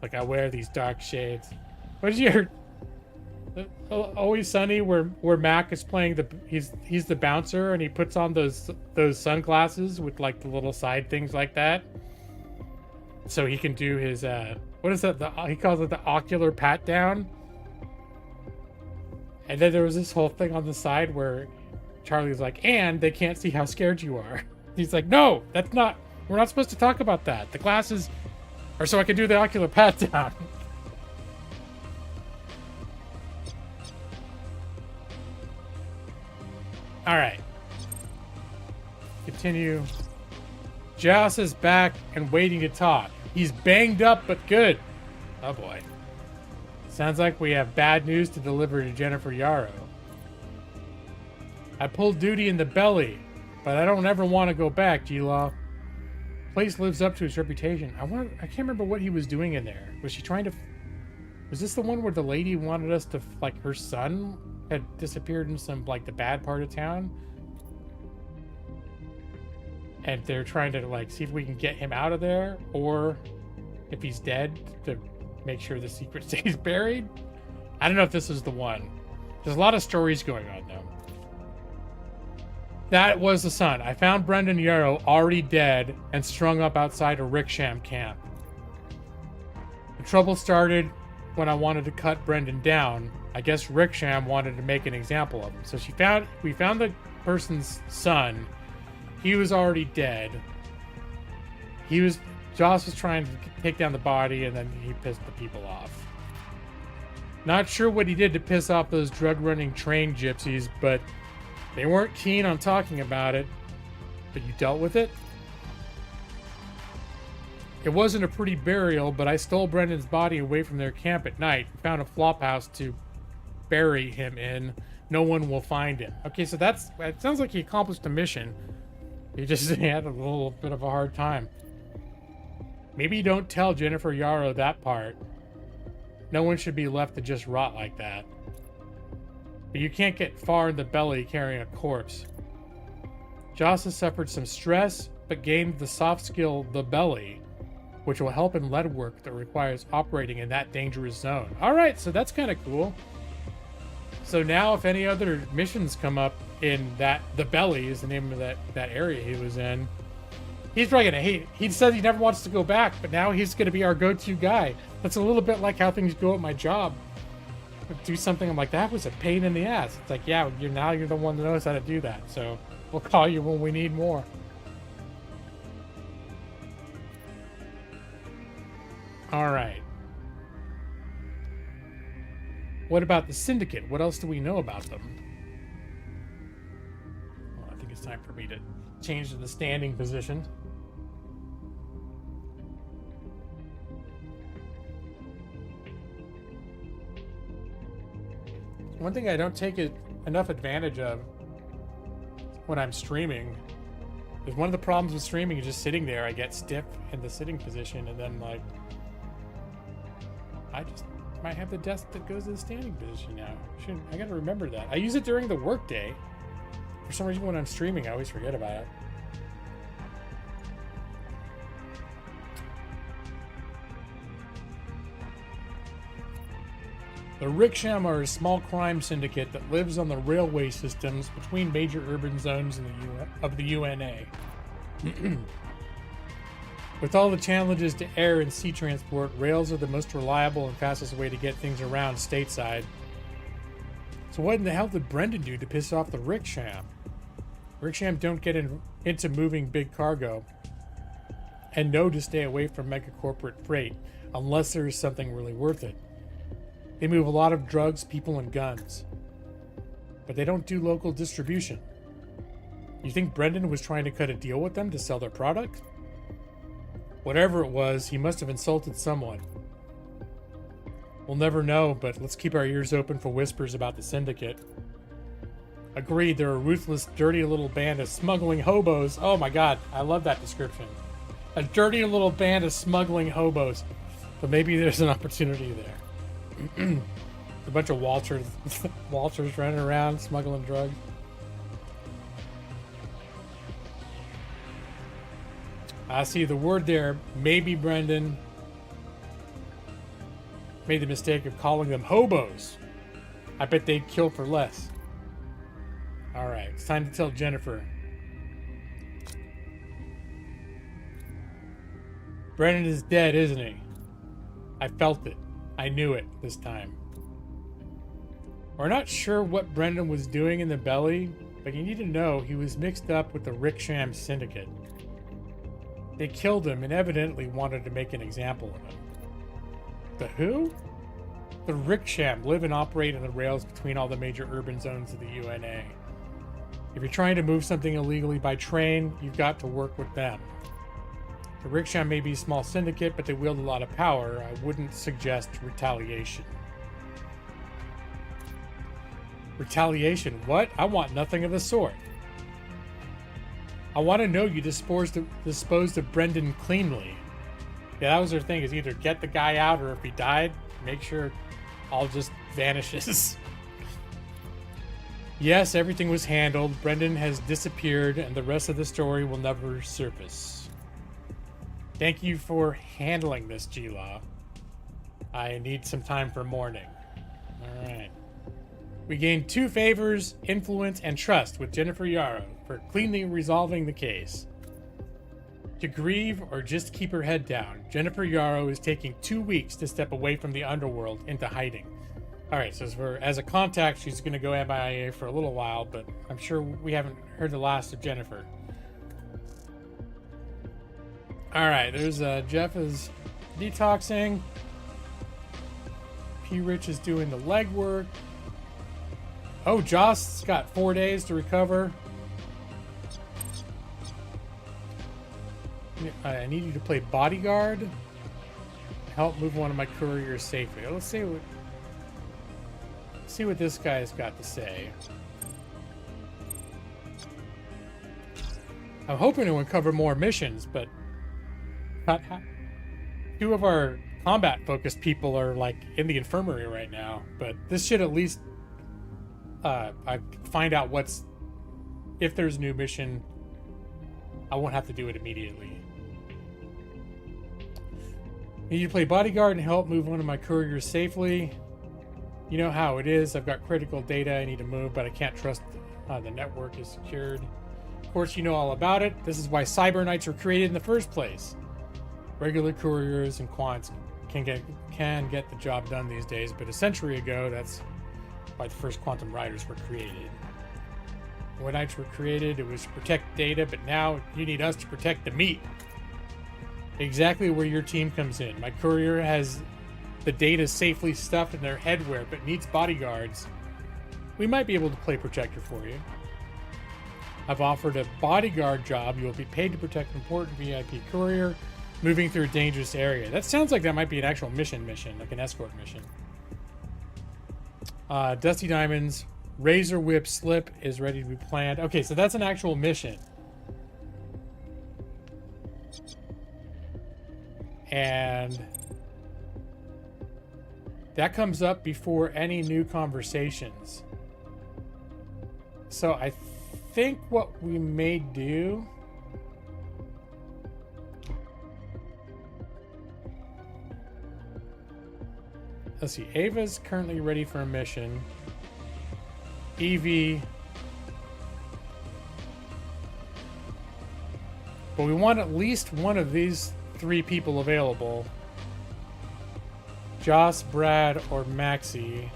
Like, I wear these dark shades. What is your... Always Sunny, where Mac is playing he's the bouncer, and he puts on those sunglasses with, like, the little side things like that. So he can do his, what is that? He calls it the ocular pat down. And then there was this whole thing on the side where Charlie's like, and they can't see how scared you are. He's like, no, that's not... We're not supposed to talk about that. The glasses are so I can do the ocular pat down. Alright. Continue. Joss is back and waiting to talk. He's banged up but good. Oh boy. Sounds like we have bad news to deliver to Jennifer Yarrow. I pulled duty in the belly, but I don't ever want to go back, G-Law. Place lives up to its reputation. I can't remember what he was doing in there. Was she trying to... Was this the one where the lady wanted us to... Like, her son had disappeared in some, like, the bad part of town? And they're trying to, like, see if we can get him out of there, or if he's dead, to make sure the secret stays buried? I don't know if this is the one. There's a lot of stories going on, though. That was the son. I found Brendan Yarrow already dead and strung up outside a Ricksham camp. The trouble started when I wanted to cut Brendan down. I guess Ricksham wanted to make an example of him. So we found the person's son. He was already dead. Joss was trying to take down the body, and then he pissed the people off. Not sure what he did to piss off those drug-running train gypsies, but they weren't keen on talking about it. But you dealt with it? It wasn't a pretty burial, but I stole Brendan's body away from their camp at night and found a flop house to bury him in. No one will find him. Okay, so it sounds like he accomplished a mission. He just had a little bit of a hard time. Maybe don't tell Jennifer Yarrow that part. No one should be left to just rot like that. But you can't get far in the belly carrying a corpse. Joss has suffered some stress, but gained the soft skill, the belly, which will help in lead work that requires operating in that dangerous zone. Alright, so that's kind of cool. So now if any other missions come up in the belly is the name of that area he was in, he's probably gonna hate it. He said he never wants to go back, but now he's gonna be our go-to guy. That's a little bit like how things go at my job. Do something, I'm like, that was a pain in the ass. It's like, yeah, you're the one that knows how to do that, so we'll call you when we need more. All right. What about the Syndicate? What else do we know about them? Well, I think it's time for me to change to the standing position. One thing I don't take enough advantage of when I'm streaming is one of the problems with streaming is just sitting there. I get stiff in the sitting position, and then like I just might have the desk that goes to the standing position now. I gotta remember that. I use it during the workday. For some reason, when I'm streaming, I always forget about it. The Ricksham are a small crime syndicate that lives on the railway systems between major urban zones of the UNA. With all the challenges to air and sea transport, rails are the most reliable and fastest way to get things around stateside. So what in the hell did Brendan do to piss off the Ricksham? Ricksham don't get into moving big cargo, and know to stay away from mega corporate freight unless there is something really worth it. They move a lot of drugs, people, and guns. But they don't do local distribution. You think Brendan was trying to cut a deal with them to sell their product? Whatever it was, he must have insulted someone. We'll never know, but let's keep our ears open for whispers about the Syndicate. Agreed, they're a ruthless, dirty little band of smuggling hobos. Oh my god, I love that description. A dirty little band of smuggling hobos. But maybe there's an opportunity there. A bunch of Walters running around smuggling drugs. I see the word there. Maybe Brendan made the mistake of calling them hobos. I bet they'd kill for less. Alright, it's time to tell Jennifer. Brendan is dead, isn't he? I felt it. I knew it this time. We're not sure what Brendan was doing in the belly, but you need to know he was mixed up with the Ricksham Syndicate. They killed him and evidently wanted to make an example of him. The who? The Ricksham live and operate on the rails between all the major urban zones of the UNA. If you're trying to move something illegally by train, you've got to work with them. The Ricksham may be a small syndicate, but they wield a lot of power. I wouldn't suggest retaliation. Retaliation? What? I want nothing of the sort. I want to know you disposed of Brendan cleanly. Yeah, that was their thing, is either get the guy out, or if he died, make sure all just vanishes. Yes, everything was handled. Brendan has disappeared, and the rest of the story will never surface. Thank you for handling this, G-Law. I need some time for mourning. Alright. We gained 2 favors, influence, and trust with Jennifer Yarrow for cleanly resolving the case. To grieve or just keep her head down, Jennifer Yarrow is taking 2 weeks to step away from the underworld into hiding. Alright, so as a contact, she's going to go MIA for a little while, but I'm sure we haven't heard the last of Jennifer. Alright, there's Jeff is detoxing. P. Rich is doing the legwork. Oh, Joss got 4 days to recover. I need you to play bodyguard. Help move one of my couriers safely. Let's see what this guy's got to say. I'm hoping to uncover more missions, but 2 of our combat-focused people are like in the infirmary right now. But this should at least I find out if there's a new mission. I won't have to do it immediately. Need you to play bodyguard and help move one of my couriers safely. You know how it is. I've got critical data I need to move, but I can't trust the network is secured. Of course, you know all about it. This is why Cyber Knights were created in the first place. Regular couriers and quants can get the job done these days, but a century ago, that's why the first quantum riders were created. When Knights were created, it was to protect data, but now you need us to protect the meat. Exactly where your team comes in. My courier has the data safely stuffed in their headwear, but needs bodyguards. We might be able to play protector for you. I've offered a bodyguard job. You will be paid to protect an important VIP courier moving through a dangerous area. That sounds like that might be an actual mission, like an escort mission. Dusty Diamonds, Razor Whip Slip is ready to be planned. Okay, so that's an actual mission. And that comes up before any new conversations. So I think what we may do... Let's see. Ava's currently ready for a mission. Evie. But we want at least one of these 3 people available. Joss, Brad, or Maxie.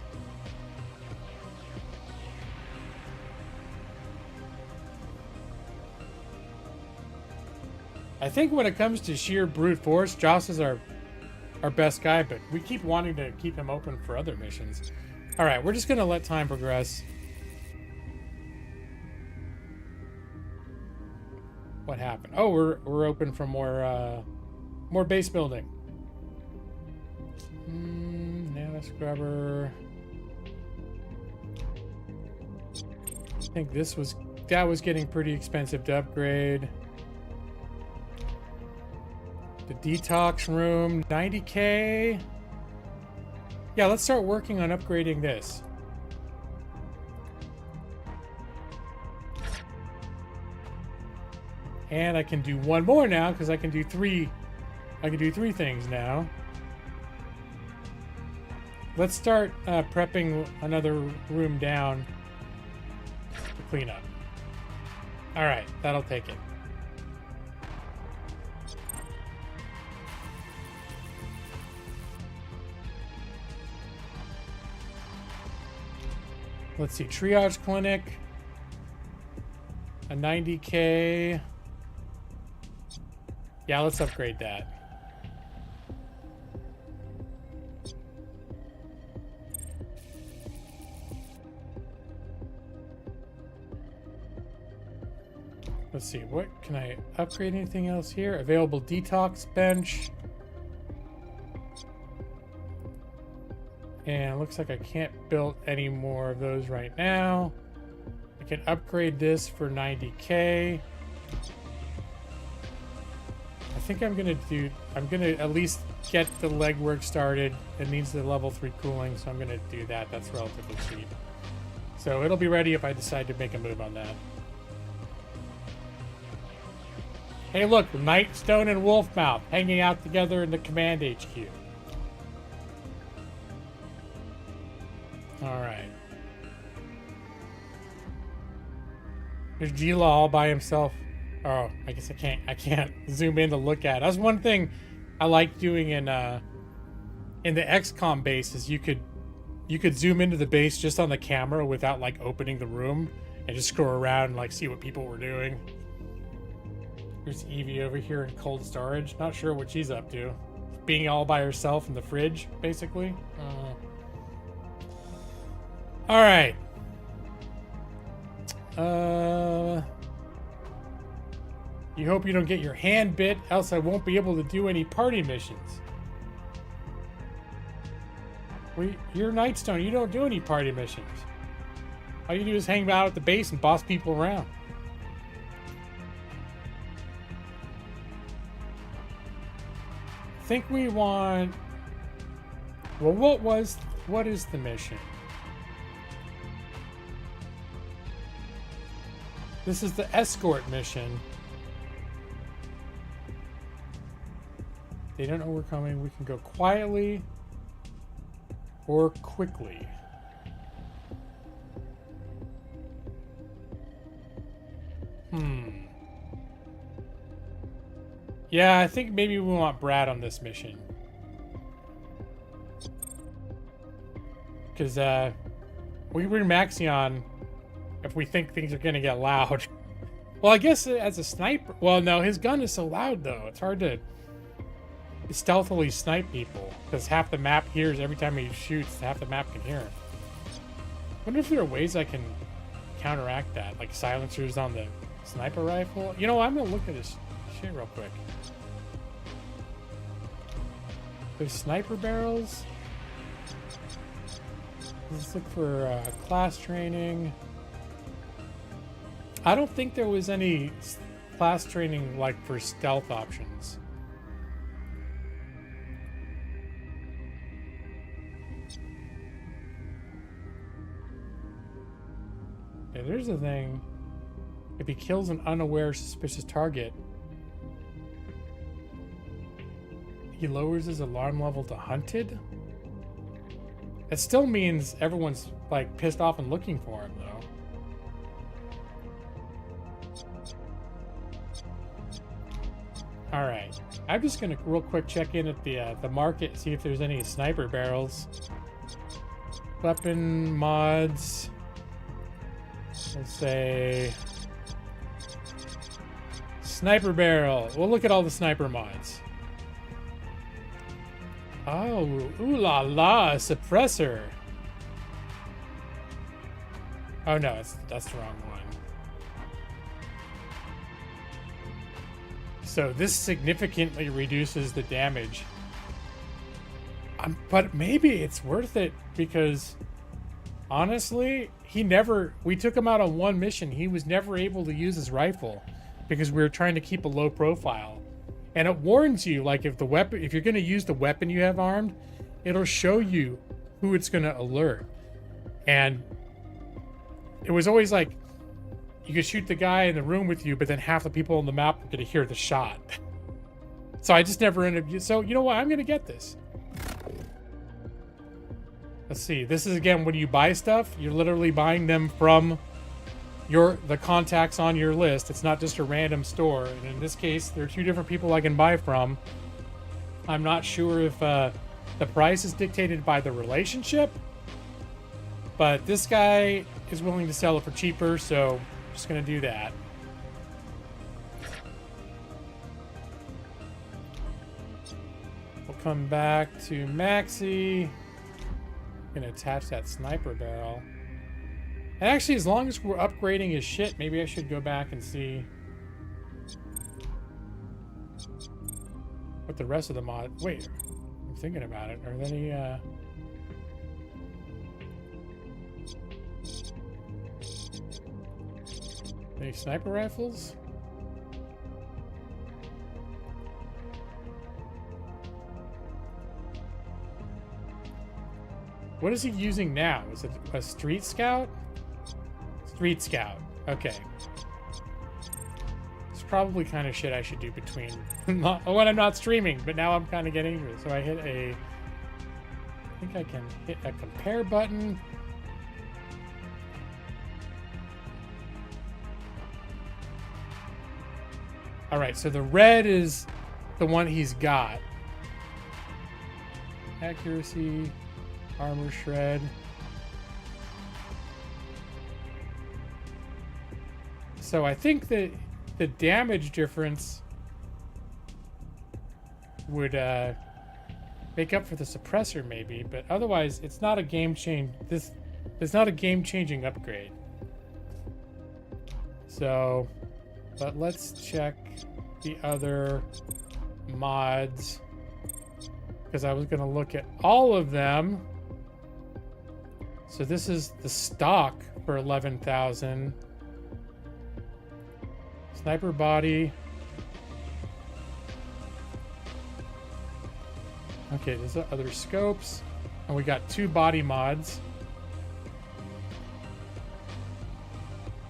I think when it comes to sheer brute force, Joss is our best guy, but we keep wanting to keep him open for other missions. All right, we're just going to let time progress. What happened? Oh, we're open for more base building. Nano scrubber. I think that was getting pretty expensive to upgrade. The detox room, 90K. Yeah, let's start working on upgrading this. And I can do one more now because I can do 3. I can do 3 things now. Let's start prepping another room down to clean up. All right, that'll take it. Let's see, triage clinic, a 90K. Yeah, let's upgrade that. Let's see, what can I upgrade? Anything else here? Available detox bench. And it looks like I can't build any more of those right now. I can upgrade this for 90K. I think I'm gonna at least get the legwork started. It needs the level 3 cooling, so I'm gonna do that. That's relatively cheap. So it'll be ready if I decide to make a move on that. Hey look, Nightstone and Wolfmouth hanging out together in the command HQ. Alright. There's Gila all by himself. Oh, I guess I can't zoom in to look at it. That's one thing I like doing in the XCOM base is you could zoom into the base just on the camera without like opening the room and just scroll around and like see what people were doing. There's Evie over here in cold storage. Not sure what she's up to. Being all by herself in the fridge, basically. All right. You hope you don't get your hand bit, else I won't be able to do any party missions. You're Nightstone. You don't do any party missions. All you do is hang out at the base and boss people around. I think we want... Well, what is the mission? This is the escort mission. They don't know we're coming. We can go quietly. Score quickly. Yeah, I think maybe we want Brad on this mission. Because we bring Maxion if we think things are going to get loud. Well, I guess as a sniper... Well, no, his gun is so loud, though. It's hard to stealthily snipe people. Because half the map hears every time he shoots. Half the map can hear him. I wonder if there are ways I can counteract that. Like silencers on the sniper rifle. You know, I'm going to look at this shit real quick. There's sniper barrels. Let's look for class training. I don't think there was any class training like for stealth options. Okay, there's the thing. If he kills an unaware suspicious target, he lowers his alarm level to hunted. It still means everyone's like pissed off and looking for him, though. All right, I'm just gonna real quick check in at the market, see if there's any sniper barrels, weapon mods. Let's say sniper barrel. We'll look at all the sniper mods. Oh, ooh la la, a suppressor. Oh no, that's the wrong one. So this significantly reduces the damage. But maybe it's worth it because honestly, we took him out on one mission. He was never able to use his rifle because we were trying to keep a low profile. And it warns you, like if you're going to use the weapon you have armed, it'll show you who it's going to alert. And it was always like, you could shoot the guy in the room with you, but then half the people on the map were going to hear the shot. So I just never ended up... So, you know what? I'm going to get this. Let's see. This is, again, when you buy stuff, you're literally buying them from the contacts on your list. It's not just a random store. And in this case, there are two different people I can buy from. I'm not sure if the price is dictated by the relationship, but this guy is willing to sell it for cheaper, so... just gonna do that. We'll come back to Maxi. Gonna attach that sniper barrel. And actually, as long as we're upgrading his shit, maybe I should go back and see what the rest of the mod... Wait, I'm thinking about it. Are there any... Any sniper rifles? What is he using now? Is it a Street Scout? Street Scout. Okay. It's probably kind of shit I should do between when I'm not streaming, but now I'm kind of getting into it. So I hit I think I can hit a compare button. All right, so the red is the one he's got. Accuracy, armor shred. So I think that the damage difference would make up for the suppressor maybe, but otherwise it's not a game change. It's not a game-changing upgrade. So, but let's check the other mods, because I was going to look at all of them. So this is the stock for 11,000. Sniper body. Okay, there's other scopes. And we got 2 body mods.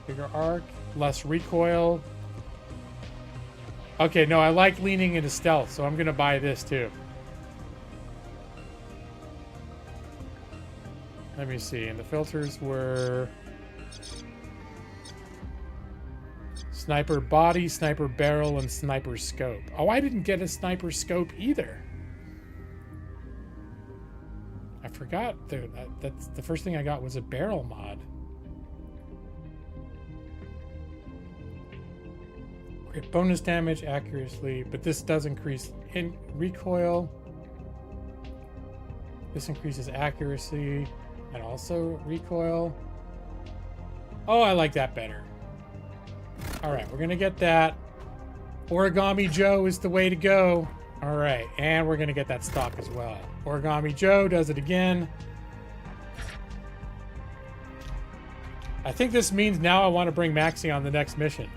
Bigger arc, less recoil. Okay, no, I like leaning into stealth, so I'm going to buy this too. Let me see. And the filters were sniper body, sniper barrel, and sniper scope. Oh, I didn't get a sniper scope either. I forgot. That's the first thing I got was a barrel mod. Okay, bonus damage, accuracy, but this does increase in recoil. This increases accuracy and also recoil. Oh, I like that better. All right, we're gonna get that. Origami Joe is the way to go. All right, and we're gonna get that stock as well. Origami Joe does it again. I think this means now I want to bring Maxie on the next mission.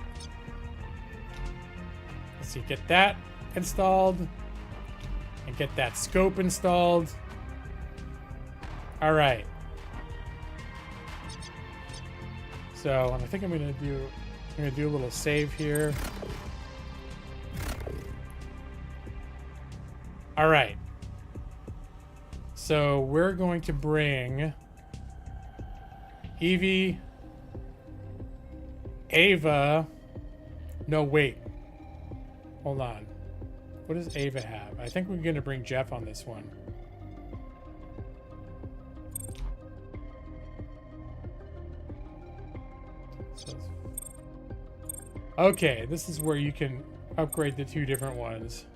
Let's see, get that installed and get that scope installed. All right. So I think I'm gonna do a little save here. All right. So we're going to bring Evie, Ava. No, wait. Hold on. What does Ava have? I think we're going to bring Jeff on this one. Okay, this is where you can upgrade the two different ones.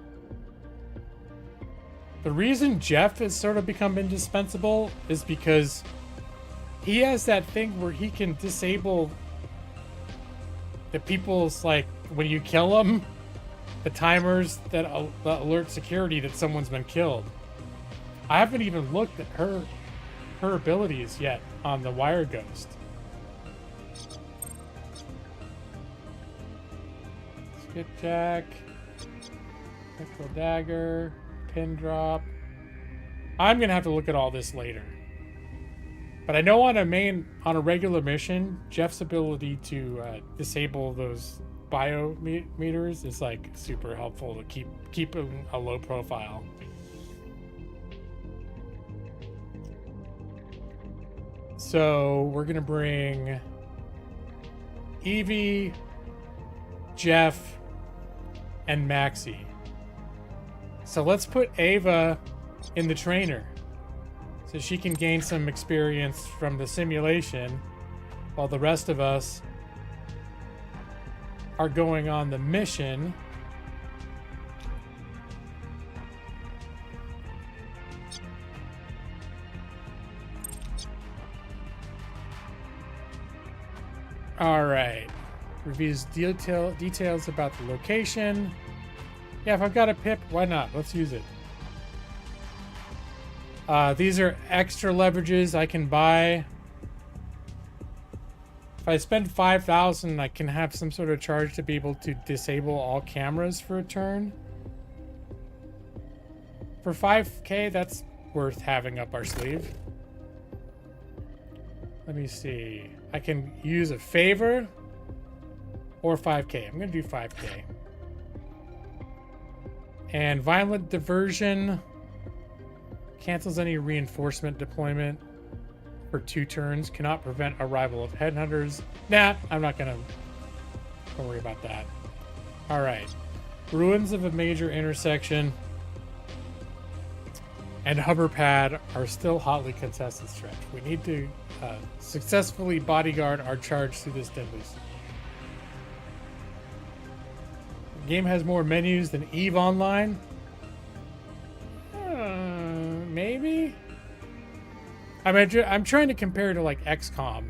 The reason Jeff has sort of become indispensable is because he has that thing where he can disable the people's, like, when you kill them, the timers that alert security that someone's been killed. I haven't even looked at her abilities yet on the Wire Ghost. Skipjack, Electro Dagger, Pin Drop. I'm gonna have to look at all this later. But I know on a regular mission, Jeff's ability to disable those bio meters is like super helpful to keep a low profile. So we're gonna bring Evie, Jeff, and Maxie. So let's put Ava in the trainer so she can gain some experience from the simulation while the rest of us are going on the mission. All right. Reviews details about the location. Yeah, if I've got a pip, why not? Let's use it. These are extra leverages I can buy. If I spend 5,000, I can have some sort of charge to be able to disable all cameras for a turn. For 5K, that's worth having up our sleeve. Let me see. I can use a favor or 5K. I'm going to do 5K. And violent diversion cancels any reinforcement deployment for 2 turns. Cannot prevent arrival of headhunters. Nah, I'm not going to. Don't worry about that. All right. Ruins of a major intersection and hover pad are still hotly contested stretch. We need to successfully bodyguard our charge through this deadly. The game has more menus than EVE Online. Maybe. I'm trying to compare to like XCOM.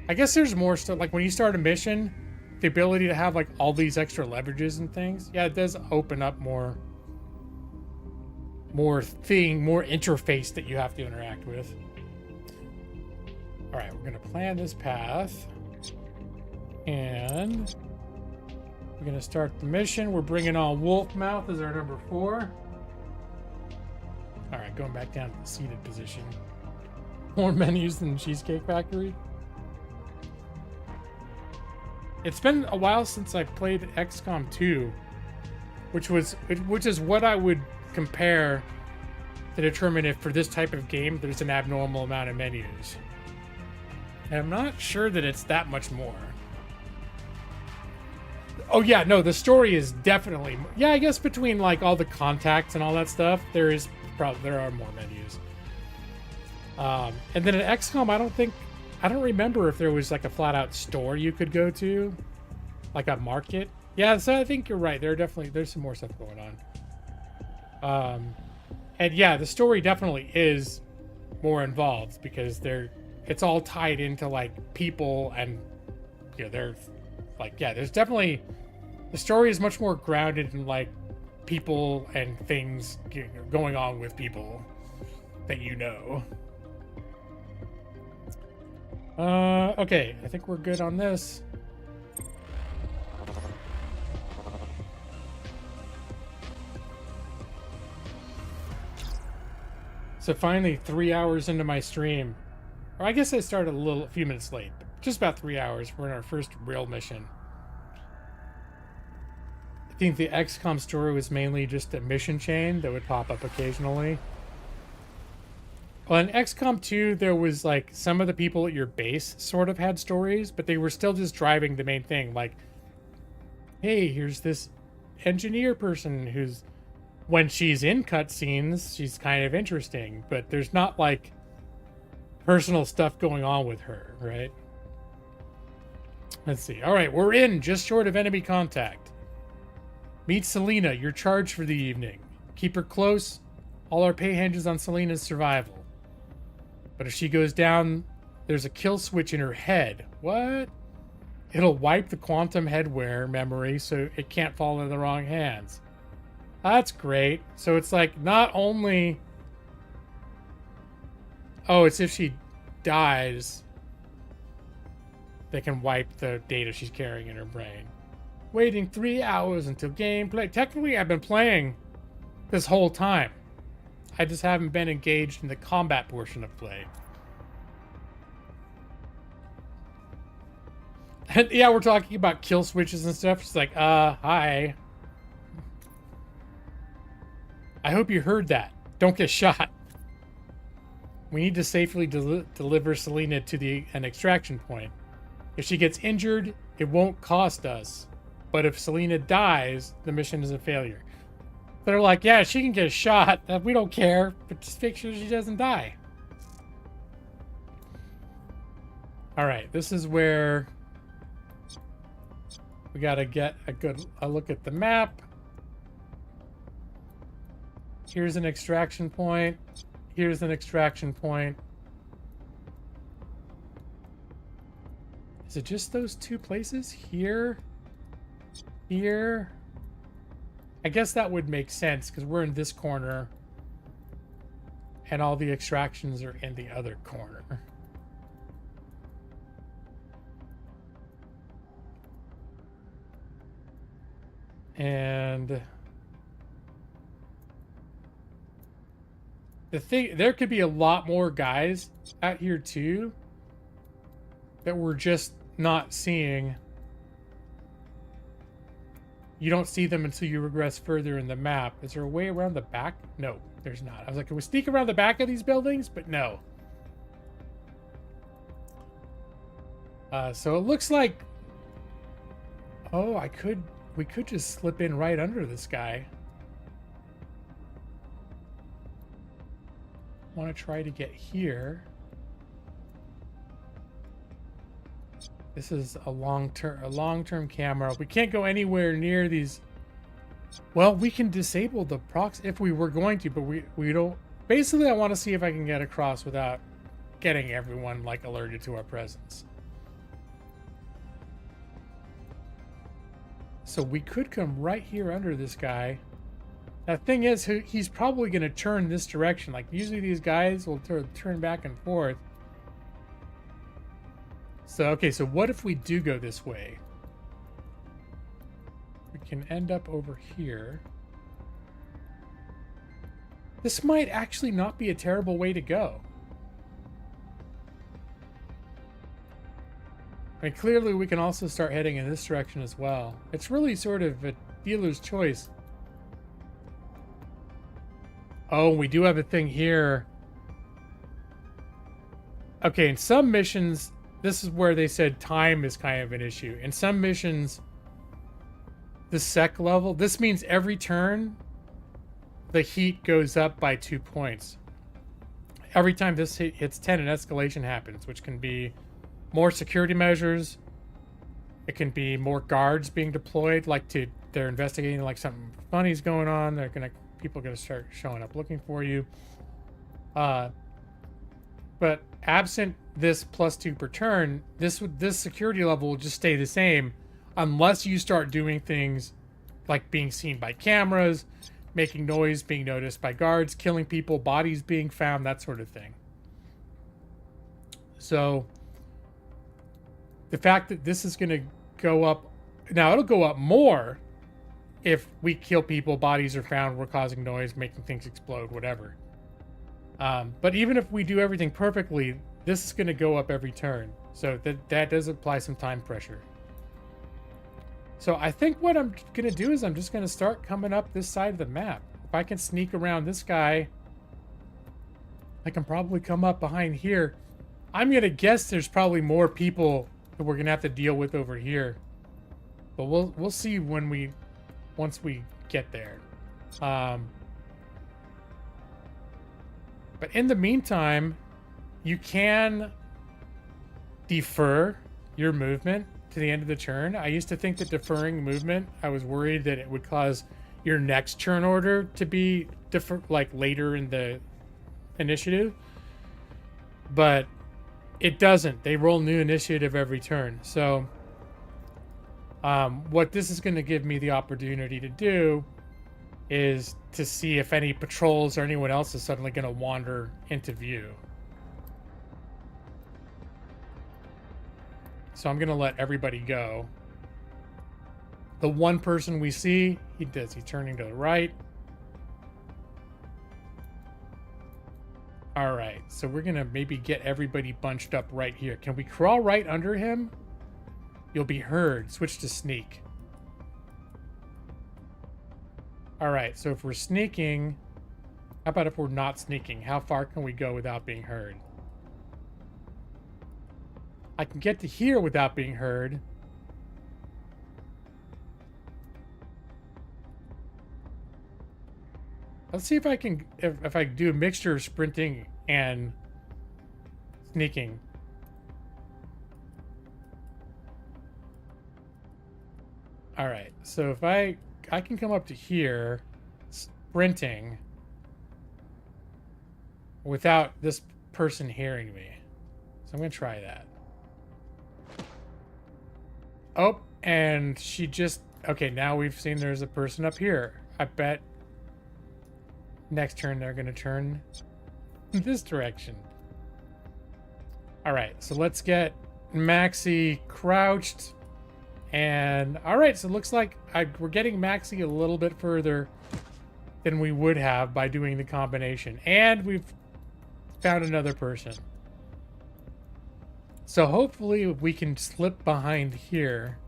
I guess there's more stuff. Like when you start a mission, the ability to have like all these extra leverages and things. Yeah, it does open up more interface that you have to interact with. All right, we're gonna plan this path, and we're gonna start the mission. We're bringing on Wolfmouth as our number 4. All right, going back down to the seated position. More menus than Cheesecake Factory. It's been a while since I played XCOM 2, which is what I would compare to determine if for this type of game there's an abnormal amount of menus. And I'm not sure that it's that much more. Oh yeah, no, the story is definitely, yeah, I guess between like all the contacts and all that stuff, there are more menus. And then at XCOM, I don't remember if there was like a flat out store you could go to, like a market. Yeah, so I think you're right. There's some more stuff going on. And yeah, the story definitely is more involved because it's all tied into like people and they're like, yeah, there's definitely, the story is much more grounded in like people and things going on with people that you know. Okay, I think we're good on this. So finally, 3 hours into my stream, or I guess I started a few minutes late, but just about 3 hours. We're in our first real mission. I think the XCOM story was mainly just a mission chain that would pop up occasionally. Well, in XCOM 2, there was like some of the people at your base sort of had stories, but they were still just driving the main thing. Like, hey, here's this engineer person who's, when she's in cutscenes, she's kind of interesting, but there's not like personal stuff going on with her, right? Let's see. All right, we're in, just short of enemy contact. Meet Selena, you're charged for the evening. Keep her close. All our pay hinges on Selena's survival. But if she goes down, there's a kill switch in her head. What? It'll wipe the quantum headwear memory so it can't fall in the wrong hands. That's great. So it's like not only... Oh, it's if she dies, they can wipe the data she's carrying in her brain. Waiting 3 hours until gameplay. Technically, I've been playing this whole time. I just haven't been engaged in the combat portion of play. And yeah, we're talking about kill switches and stuff. It's like, hi. I hope you heard that. Don't get shot. We need to safely deliver Selena to an extraction point. If she gets injured, it won't cost us. But if Selena dies, the mission is a failure. They're like, yeah, she can get shot. We don't care. But just make sure she doesn't die. All right, this is where we got to get a look at the map. Here's an extraction point. Here's an extraction point. Is it just those two places? Here? Here? I guess that would make sense because we're in this corner and all the extractions are in the other corner. And the thing, there could be a lot more guys out here too that we're just not seeing. You don't see them until you regress further in the map. Is there a way around the back? No, there's not. I was like, can we sneak around the back of these buildings? But no. So it looks like... Oh, we could just slip in right under this guy. Want to try to get here. This is a long-term camera. We can't go anywhere near these. Well, we can disable the prox if we were going to, but we don't. Basically, I want to see if I can get across without getting everyone like alerted to our presence. So we could come right here under this guy. The thing is, he's probably going to turn this direction. Like usually these guys will turn back and forth. So, okay, so what if we do go this way? We can end up over here. This might actually not be a terrible way to go. I mean, clearly we can also start heading in this direction as well. It's really sort of a dealer's choice. Oh, we do have a thing here. Okay, in some missions, this is where they said time is kind of an issue. In some missions, the sec level, this means every turn, the heat goes up by 2 points. Every time this hits 10, an escalation happens, which can be more security measures. It can be more guards being deployed, they're investigating like something funny's going on. People are gonna start showing up looking for you. But absent this +2 per turn, this security level will just stay the same unless you start doing things like being seen by cameras, making noise, being noticed by guards, killing people, bodies being found, that sort of thing. So the fact that this is going to go up, now it'll go up more if we kill people, bodies are found, we're causing noise, making things explode, whatever. But even if we do everything perfectly, this is going to go up every turn. So that does apply some time pressure. So I think what I'm going to do is I'm just going to start coming up this side of the map. If I can sneak around this guy, I can probably come up behind here. I'm going to guess there's probably more people that we're going to have to deal with over here. But we'll see once we get there. But in the meantime, you can defer your movement to the end of the turn. I used to think that deferring movement, I was worried that it would cause your next turn order to be later in the initiative. But it doesn't. They roll new initiative every turn. So what this is going to give me the opportunity to do is to see if any patrols or anyone else is suddenly going to wander into view. So I'm going to let everybody go. The one person we see, he's turning to the right. All right, so we're going to maybe get everybody bunched up right here. Can we crawl right under him? You'll be heard. Switch to sneak. All right, so if we're sneaking, how about if we're not sneaking? How far can we go without being heard? I can get to here without being heard. Let's see if I can, if I do a mixture of sprinting and sneaking. All right, so if I can come up to here, sprinting, without this person hearing me. So I'm gonna try that. Oh, and she just, okay, now we've seen there's a person up here. I bet next turn they're gonna turn this direction. All right, so let's get Maxie crouched. And all right, so it looks like we're getting Maxie a little bit further than we would have by doing the combination. And we've found another person. So hopefully we can slip behind here.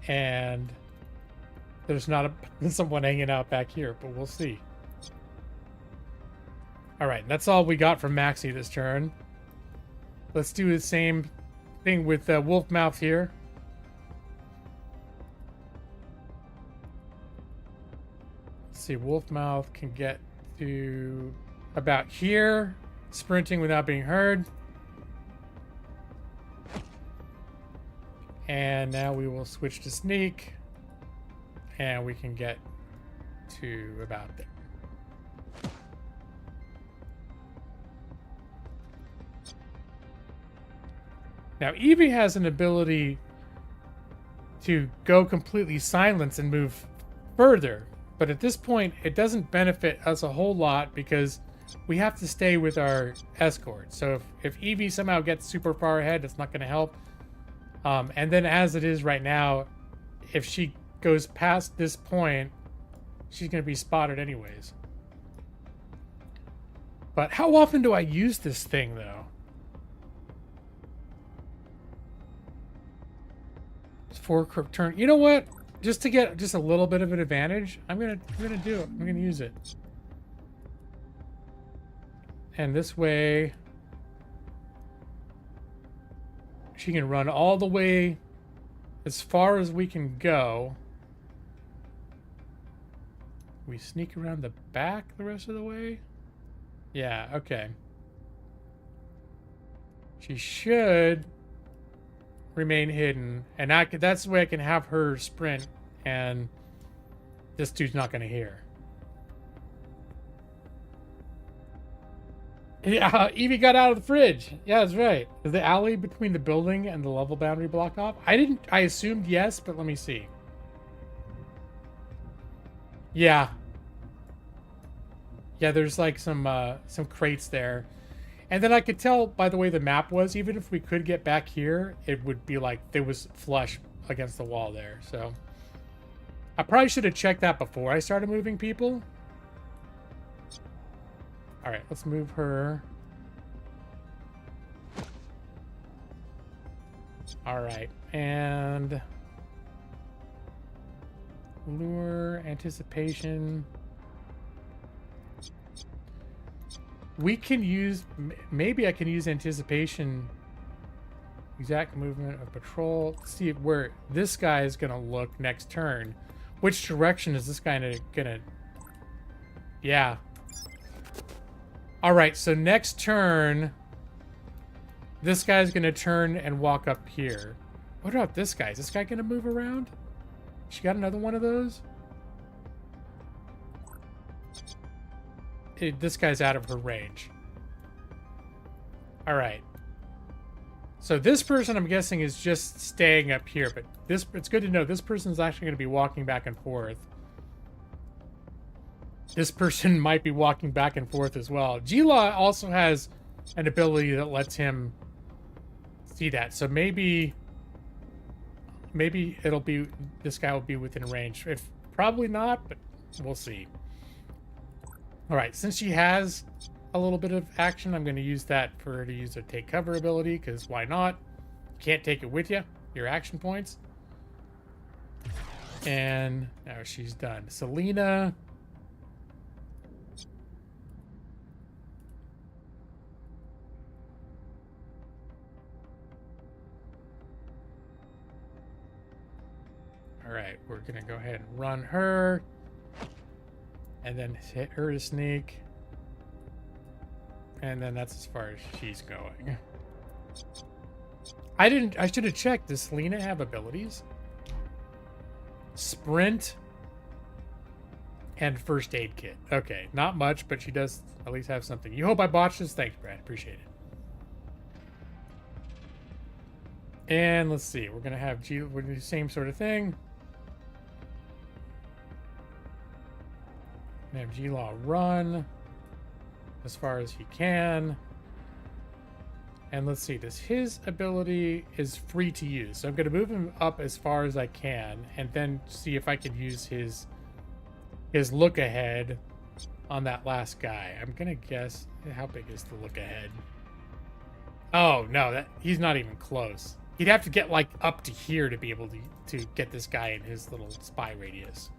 And there's not someone hanging out back here, but we'll see. All right, that's all we got from Maxie this turn. Let's do the same thing with Wolfmouth here. Let's see, Wolfmouth can get to about here, sprinting without being heard. And now we will switch to sneak, and we can get to about there. Now, Evie has an ability to go completely silent and move further. But at this point, it doesn't benefit us a whole lot because we have to stay with our escort. So if Evie somehow gets super far ahead, it's not going to help. And then as it is right now, if she goes past this point, she's going to be spotted anyways. But how often do I use this thing, though? It's 4 turn. You know what? just to get just a little bit of an advantage, I'm gonna do it. I'm gonna use it. And this way, she can run all the way as far as we can go. We sneak around the back the rest of the way? Yeah, okay. She should remain hidden, and that's the way I can have her sprint, and this dude's not going to hear. Yeah, Evie got out of the fridge. Yeah, that's right. Is the alley between the building and the level boundary blocked off? I assumed yes, but let me see. Yeah. Yeah, there's like some crates there. And then I could tell by the way the map was, even if we could get back here, it would be like there was flush against the wall there. So I probably should have checked that before I started moving people. All right, let's move her. All right, and lure, anticipation. We can use, maybe I can use anticipation, exact movement of patrol. Let's see where this guy is gonna look next turn. Which direction is this guy gonna? Yeah. All right, so next turn, this guy's gonna turn and walk up here. What about this guy? Is this guy gonna move around? She got another one of those? This guy's out of her range. All right. So this person, I'm guessing, is just staying up here, but it's good to know this person's actually going to be walking back and forth. This person might be walking back and forth as well. G-Law also has an ability that lets him see that. So maybe it'll be, this guy will be within range. If probably not, but we'll see. All right, since she has a little bit of action, I'm going to use that for her to use her take cover ability, because why not? Can't take it with you, your action points. And now she's done. Selena. All right, we're going to go ahead and run her. And then hit her to sneak. And then that's as far as she's going. I should have checked. Does Selena have abilities? Sprint and first aid kit. Okay, not much, but she does at least have something. You hope I botched this? Thanks, Brad. Appreciate it. And let's see. We're going to have we're going to do the same sort of thing. And have G-Law run as far as he can. And let's see, his ability is free to use. So I'm going to move him up as far as I can and then see if I can use his look ahead on that last guy. I'm going to guess, how big is the look ahead? Oh, no, he's not even close. He'd have to get like up to here to be able to get this guy in his little spy radius.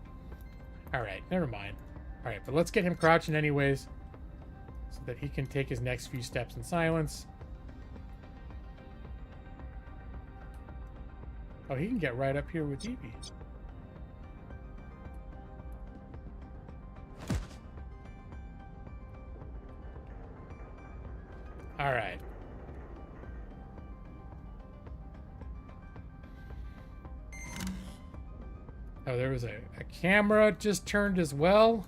All right, never mind. All right, but let's get him crouching anyways so that he can take his next few steps in silence. Oh, he can get right up here with Evie. All right. Oh, there was a camera just turned as well.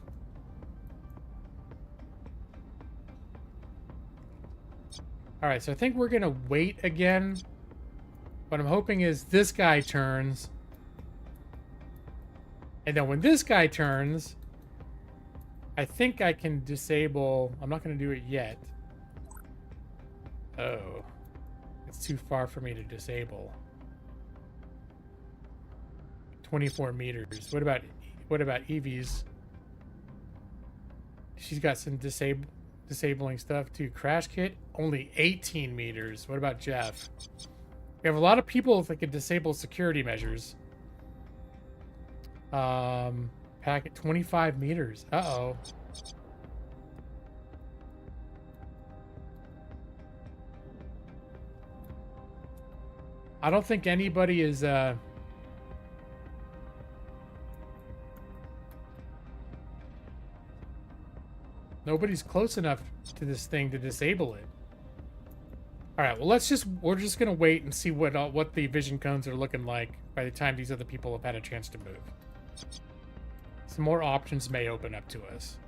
All right, so I think we're going to wait again. What I'm hoping is this guy turns. And then when this guy turns, I think I can disable... I'm not going to do it yet. Oh. It's too far for me to disable. 24 meters. What about Evie's? She's got some disabling stuff too. Crash kit, only 18 meters. What about Jeff? We have a lot of people that can disable security measures. Packet 25 meters. Uh-oh. I don't think anybody is, nobody's close enough to this thing to disable it. All right, well, we're just gonna wait and see what the vision cones are looking like by the time these other people have had a chance to move. Some more options may open up to us.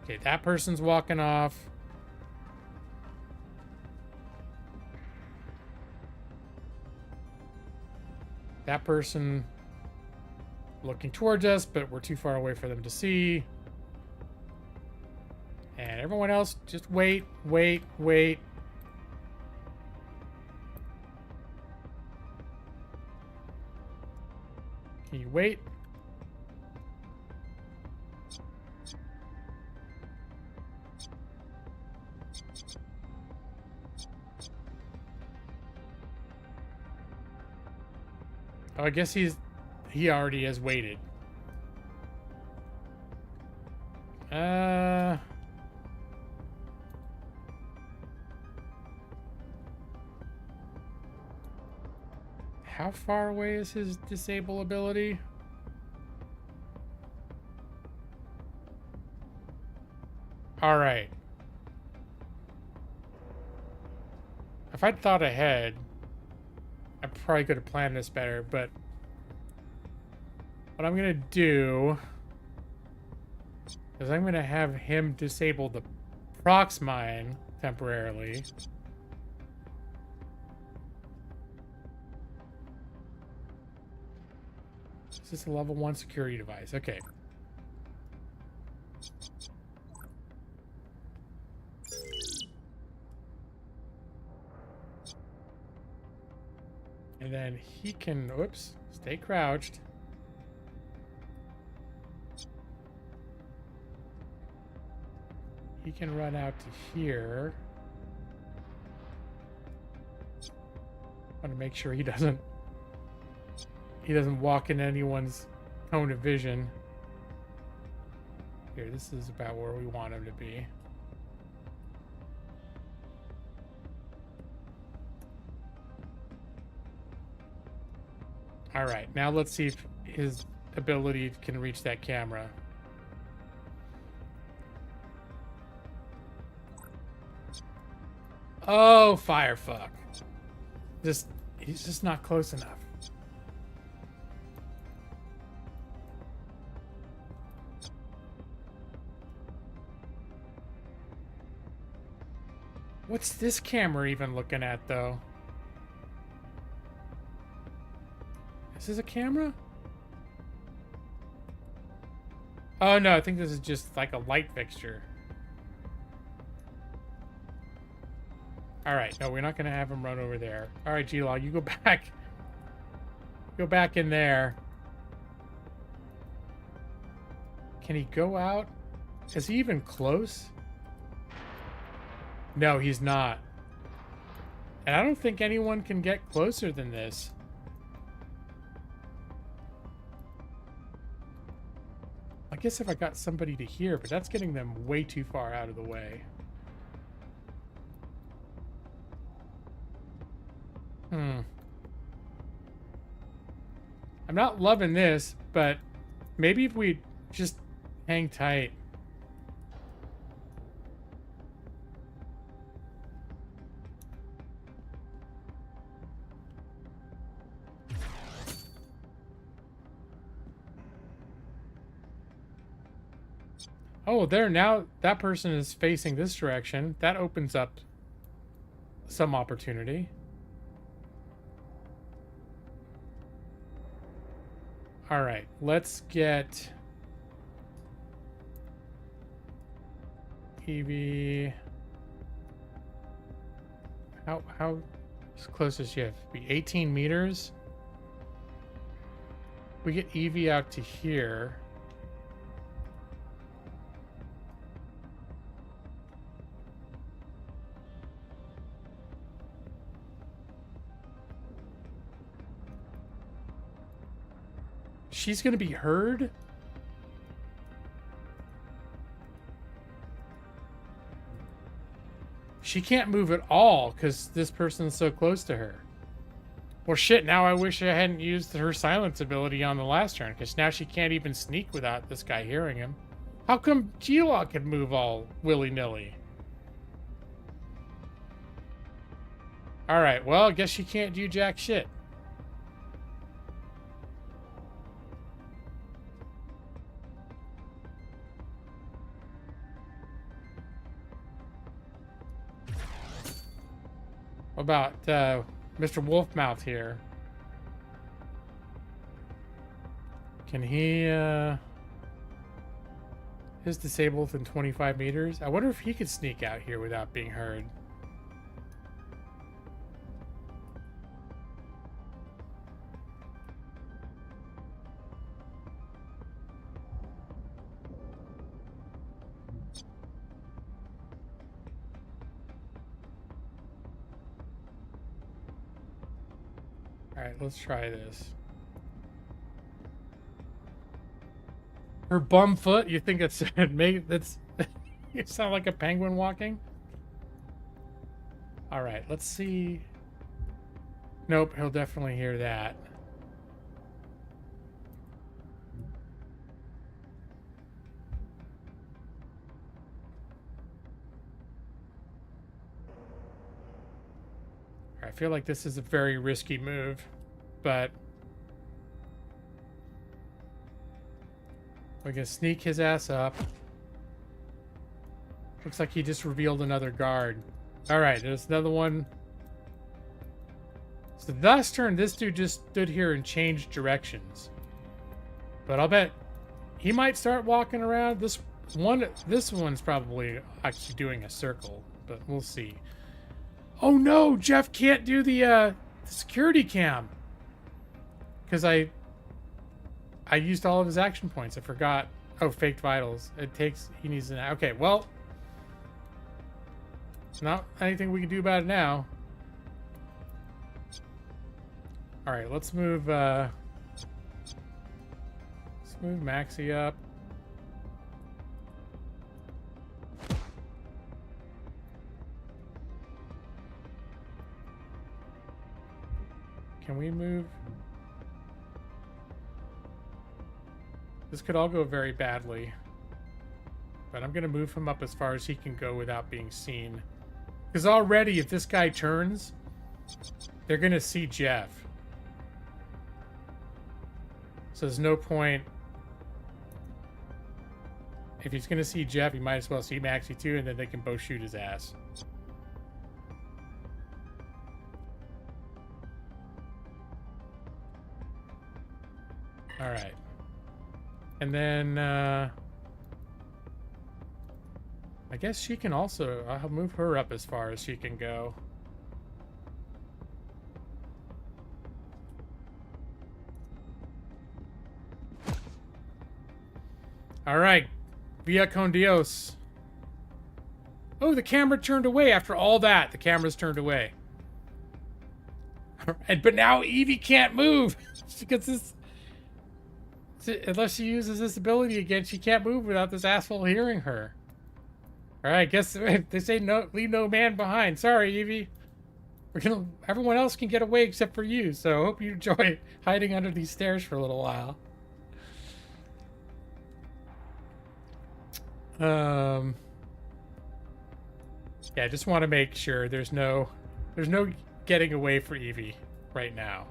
Okay, that person's walking off. That person looking towards us, but we're too far away for them to see. And everyone else, just wait, wait, wait. Can you wait? Oh, I guess he already has waited. How far away is his disable ability? All right. If I'd thought ahead, I probably could have planned this better, but what I'm gonna do is I'm gonna have him disable the prox mine temporarily. This is a level 1 security device. Okay. And then he can, oops, stay crouched. He can run out to here. I want to make sure he doesn't walk in anyone's cone of vision. Here, this is about where we want him to be. All right, now let's see if his ability can reach that camera. Oh, firefuck. He's just not close enough. What's this camera even looking at, though? Is this a camera? Oh, no, I think this is just like a light fixture. All right, no, we're not going to have him run over there. All right, G-Law, you go back. Go back in there. Can he go out? Is he even close? No, he's not. And I don't think anyone can get closer than this. I guess if I got somebody to here, but that's getting them way too far out of the way. I'm not loving this, but maybe if we just hang tight. Oh, there, now that person is facing this direction. That opens up some opportunity. All right, let's get Evie. How close does she have to be? 18 meters. We get Evie out to here. She's gonna be heard? She can't move at all because this person's so close to her. Well, shit, now I wish I hadn't used her silence ability on the last turn, because now she can't even sneak without this guy hearing him. How come G-Lock can move all willy-nilly? Alright, well, I guess she can't do jack shit. What about, Mr. Wolfmouth here? Can he, his disabled within 25 meters? I wonder if he could sneak out here without being heard. Alright, let's try this. Her bum foot? You think it's that's you sound like a penguin walking? Alright, let's see. Nope, he'll definitely hear that. I feel like this is a very risky move, but we can sneak his ass up. Looks like he just revealed another guard. Alright, there's another one. So last turn, this dude just stood here and changed directions. But I'll bet he might start walking around. This one's probably actually doing a circle, but we'll see. Oh no, Jeff can't do the security cam. Because I used all of his action points. I forgot. Oh, faked vitals. He needs an... Okay, well. It's not anything we can do about it now. Alright, let's move Maxie up. Can we move? This could all go very badly. But I'm going to move him up as far as he can go without being seen. Because already, if this guy turns, they're going to see Jeff. So there's no point. If he's going to see Jeff, he might as well see Maxie too, and then they can both shoot his ass. Alright. And then, I guess she can also... I'll move her up as far as she can go. Alright. Via con Dios. Oh, the camera turned away after all that. The camera's turned away. But now Evie can't move. Because this... Unless she uses this ability again, she can't move without this asshole hearing her. Alright, I guess they say no, leave no man behind. Sorry, Evie. Everyone else can get away except for you, so hope you enjoy hiding under these stairs for a little while. Yeah, I just want to make sure there's no getting away for Evie right now.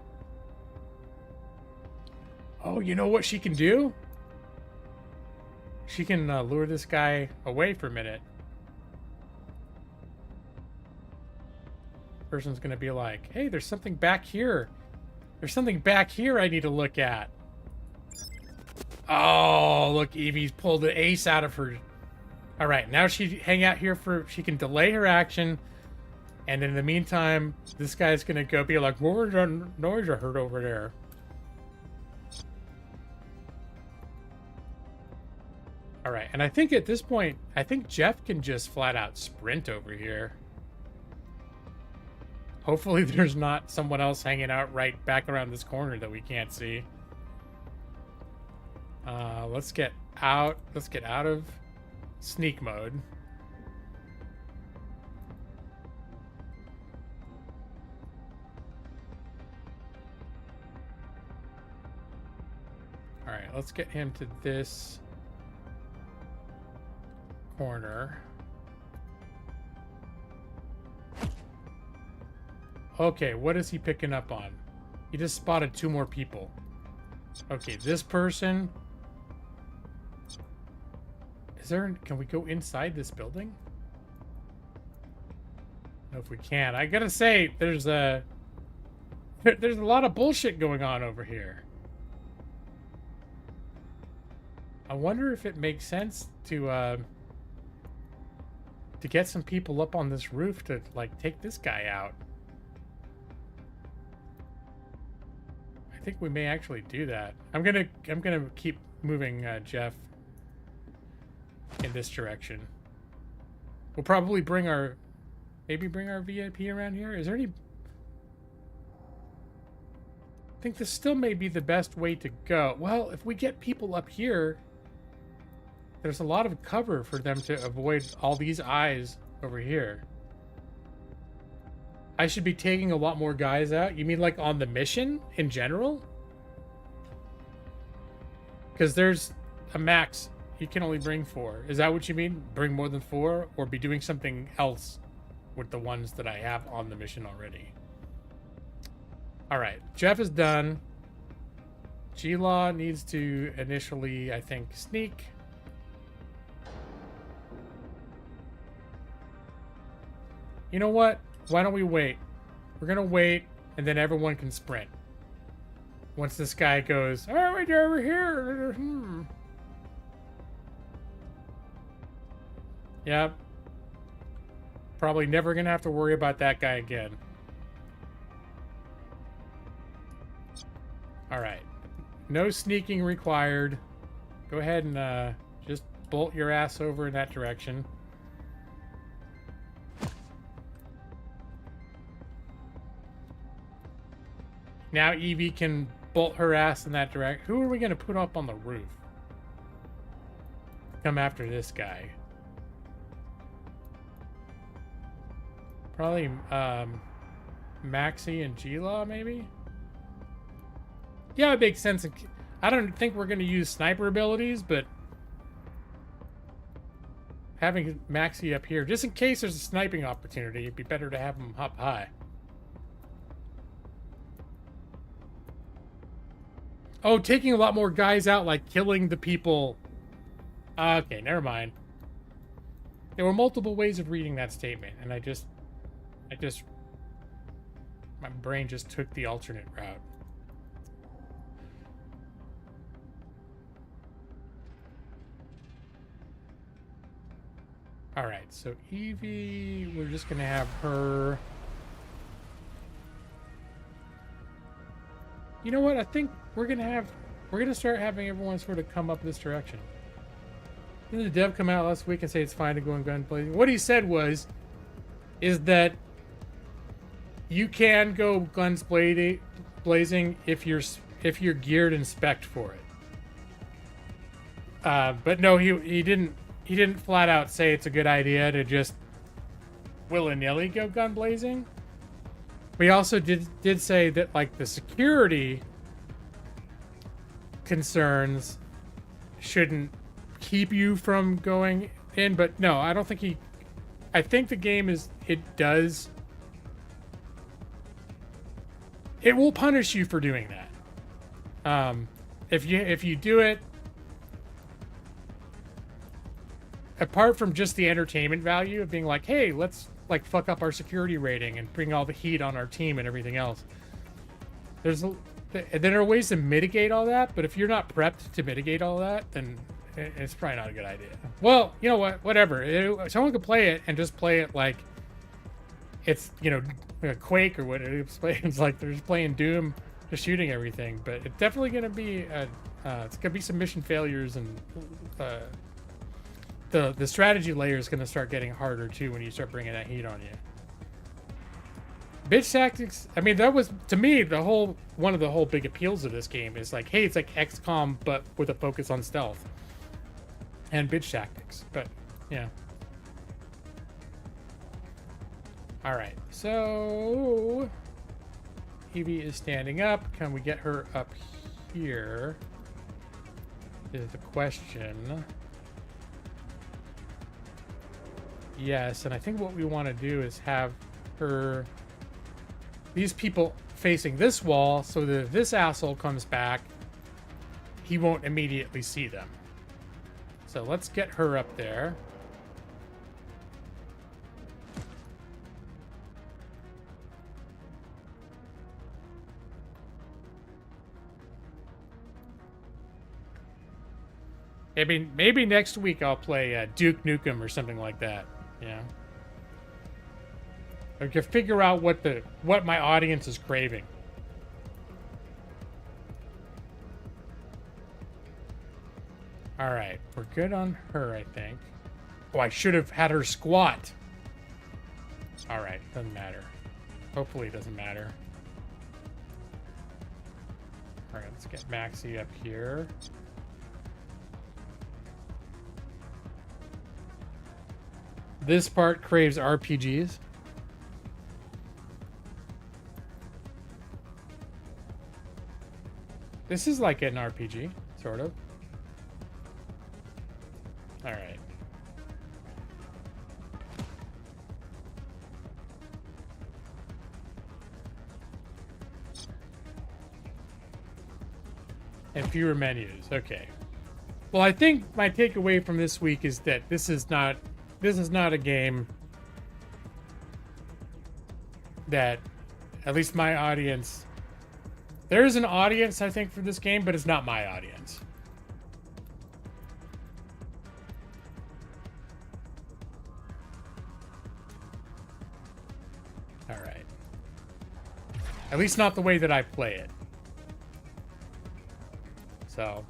Oh, you know what she can do? She can lure this guy away for a minute. Person's gonna be like, hey, there's something back here. There's something back here I need to look at. Oh, look, Evie's pulled an ace out of her. All right, now she hang out here she can delay her action. And in the meantime, this guy's gonna go be like, what was that noise I heard over there? All right, and I think at this point, I think Jeff can just flat out sprint over here. Hopefully there's not someone else hanging out right back around this corner that we can't see. Let's get out. Let's get out of sneak mode. All right, let's get him to this corner. Okay, what is he picking up on? He just spotted 2 more people. Okay, this person. Is there... Can we go inside this building? No, if we can. I gotta say, there's a lot of bullshit going on over here. I wonder if it makes sense to get some people up on this roof to, like, take this guy out. I think we may actually do that. I'm gonna keep moving Jeff in this direction. We'll probably bring our VIP around here. Is there any... I think this still may be the best way to go. Well, if we get people up here, there's a lot of cover for them to avoid all these eyes over here. I should be taking a lot more guys out. You mean like on the mission in general? Because there's a max. You can only bring 4. Is that what you mean? Bring more than 4? Or be doing something else with the ones that I have on the mission already? Alright, Jeff is done. G-Law needs to initially, I think, sneak. You know what? Why don't we wait? We're gonna wait, and then everyone can sprint. Once this guy goes, all right, you're over here. Yep. Probably never gonna have to worry about that guy again. All right. No sneaking required. Go ahead and just bolt your ass over in that direction. Now Evie can bolt her ass in that direction. Who are we going to put up on the roof? Come after this guy. Probably Maxi and G-Law, maybe? Yeah, it makes sense. I don't think we're going to use sniper abilities, but having Maxi up here, just in case there's a sniping opportunity, it'd be better to have him up high. Oh, taking a lot more guys out, like killing the people. Okay, never mind. There were multiple ways of reading that statement, and my brain just took the alternate route. All right, so Evie, we're just gonna have her. You know what? I think we're gonna start having everyone sort of come up this direction. Didn't the dev come out last week and say it's fine to go in gun blazing? What he said is that you can go guns blazing if you're geared and spec'd for it. But no, he didn't flat out say it's a good idea to just willy-nilly go gun blazing. We also did say that, like, the security concerns shouldn't keep you from going in, but no, I don't think I think the game it will punish you for doing that. If you do it, apart from just the entertainment value of being like, hey, let's like fuck up our security rating and bring all the heat on our team and everything else. There are ways to mitigate all that, but if you're not prepped to mitigate all that, then it's probably not a good idea. Well, you know what? Whatever. Someone could play it and just play it like it's, you know, a Quake or what it's like they're just playing Doom, just shooting everything. But it's definitely going to be it's going to be some mission failures, and the strategy layer is going to start getting harder too when you start bringing that heat on you. Bitch tactics, I mean, that was, to me, one of the whole big appeals of this game is like, hey, it's like XCOM, but with a focus on stealth. And bitch tactics, but, yeah. Alright, so... Evie is standing up. Can we get her up here? Is the question. Yes, and I think what we want to do is have her... These people facing this wall, so that if this asshole comes back, he won't immediately see them. So let's get her up there. I mean, maybe next week I'll play Duke Nukem or something like that. Yeah. I can figure out what my audience is craving. All right, we're good on her, I think. Oh, I should have had her squat. All right, doesn't matter. Hopefully it doesn't matter. All right, let's get Maxie up here. This part craves RPGs. This is like an RPG, sort of. All right. And fewer menus. Okay. Well, I think my takeaway from this week is that this is not a game that, at least my audience, there is an audience, I think, for this game, but it's not my audience. All right. At least not the way that I play it. So,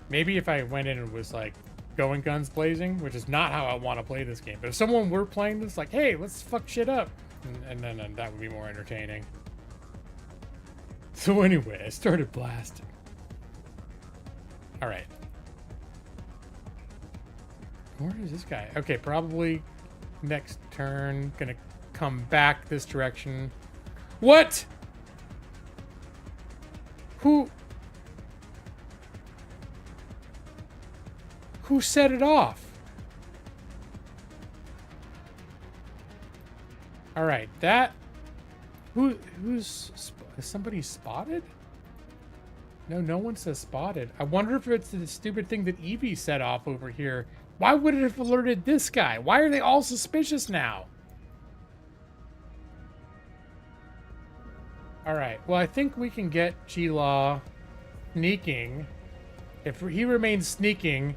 maybe if I went in and was like, going guns blazing, which is not how I want to play this game. But if someone were playing this, like, hey, let's fuck shit up, and then that would be more entertaining. So anyway, I started blasting. All right. Where is this guy? Okay, probably next turn. Gonna come back this direction. What? Who set it off? All right, that... Is somebody spotted? No one says spotted. I wonder if it's the stupid thing that Evie set off over here. Why would it have alerted this guy? Why are they all suspicious now? All right, well, I think we can get G-Law sneaking. If he remains sneaking,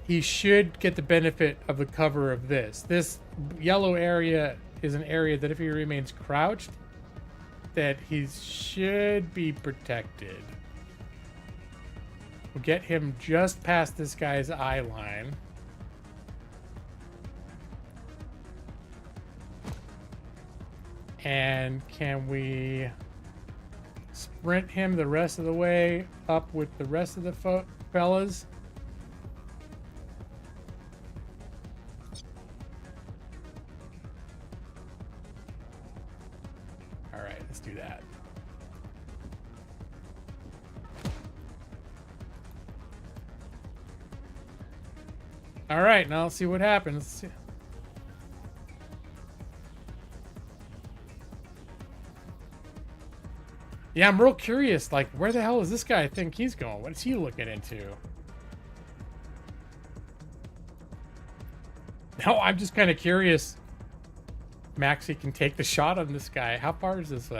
he should get the benefit of the cover of this. This yellow area is an area that if he remains crouched, that he should be protected. We'll get him just past this guy's eye line. And can we sprint him the rest of the way up with the rest of the fellas? All right, let's do that. All right, now let's see what happens. Yeah, I'm real curious, like, where the hell does this guy think he's going? What is he looking into? No, I'm just kind of curious. Maxie can take the shot on this guy. How far is this,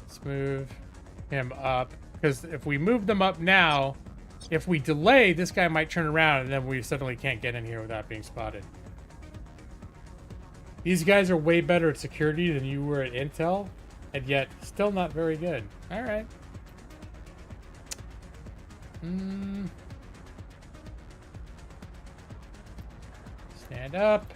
Let's move him up, because if we move them up now, if we delay, this guy might turn around and then we suddenly can't get in here without being spotted. These guys are way better at security than you were at Intel, and yet still not very good. All right. Stand up.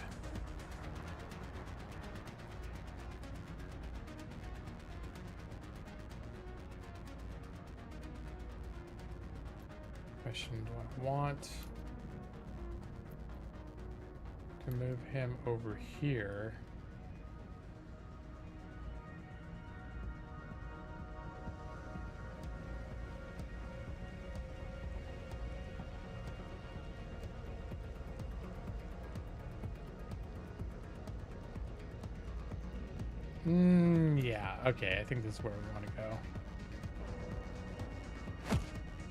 Question, do I want to move him over here? Yeah, okay, I think this is where we want to go.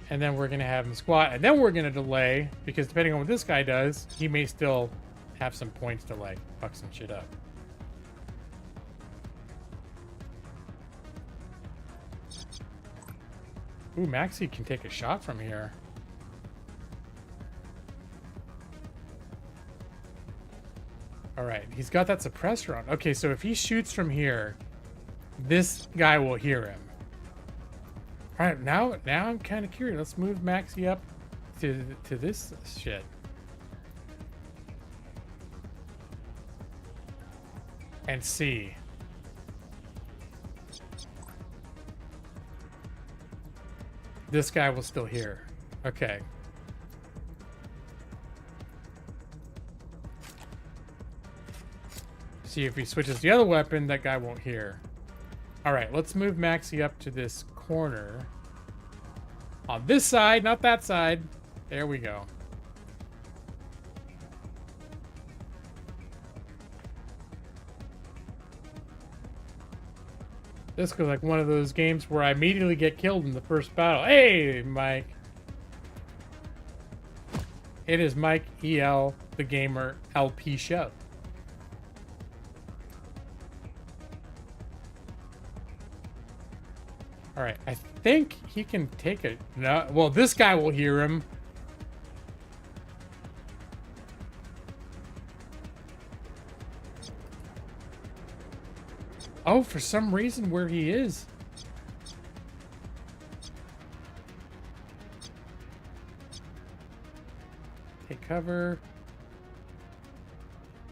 And then we're going to have him squat, and then we're going to delay, because depending on what this guy does, he may still have some points to, like, fuck some shit up. Ooh, Maxi can take a shot from here. Alright, he's got that suppressor on. Okay, so if he shoots from here, this guy will hear him. Alright, now I'm kind of curious. Let's move Maxi up to this shit. And see. This guy will still hear. Okay. See if he switches the other weapon, that guy won't hear. Alright, let's move Maxi up to this corner. On this side, not that side. There we go. This goes like one of those games where I immediately get killed in the first battle. Hey, Mike. It is Mike EL, the Gamer LP show. All right, I think he can take it. No, well, this guy will hear him. Oh, for some reason, where he is. Take cover.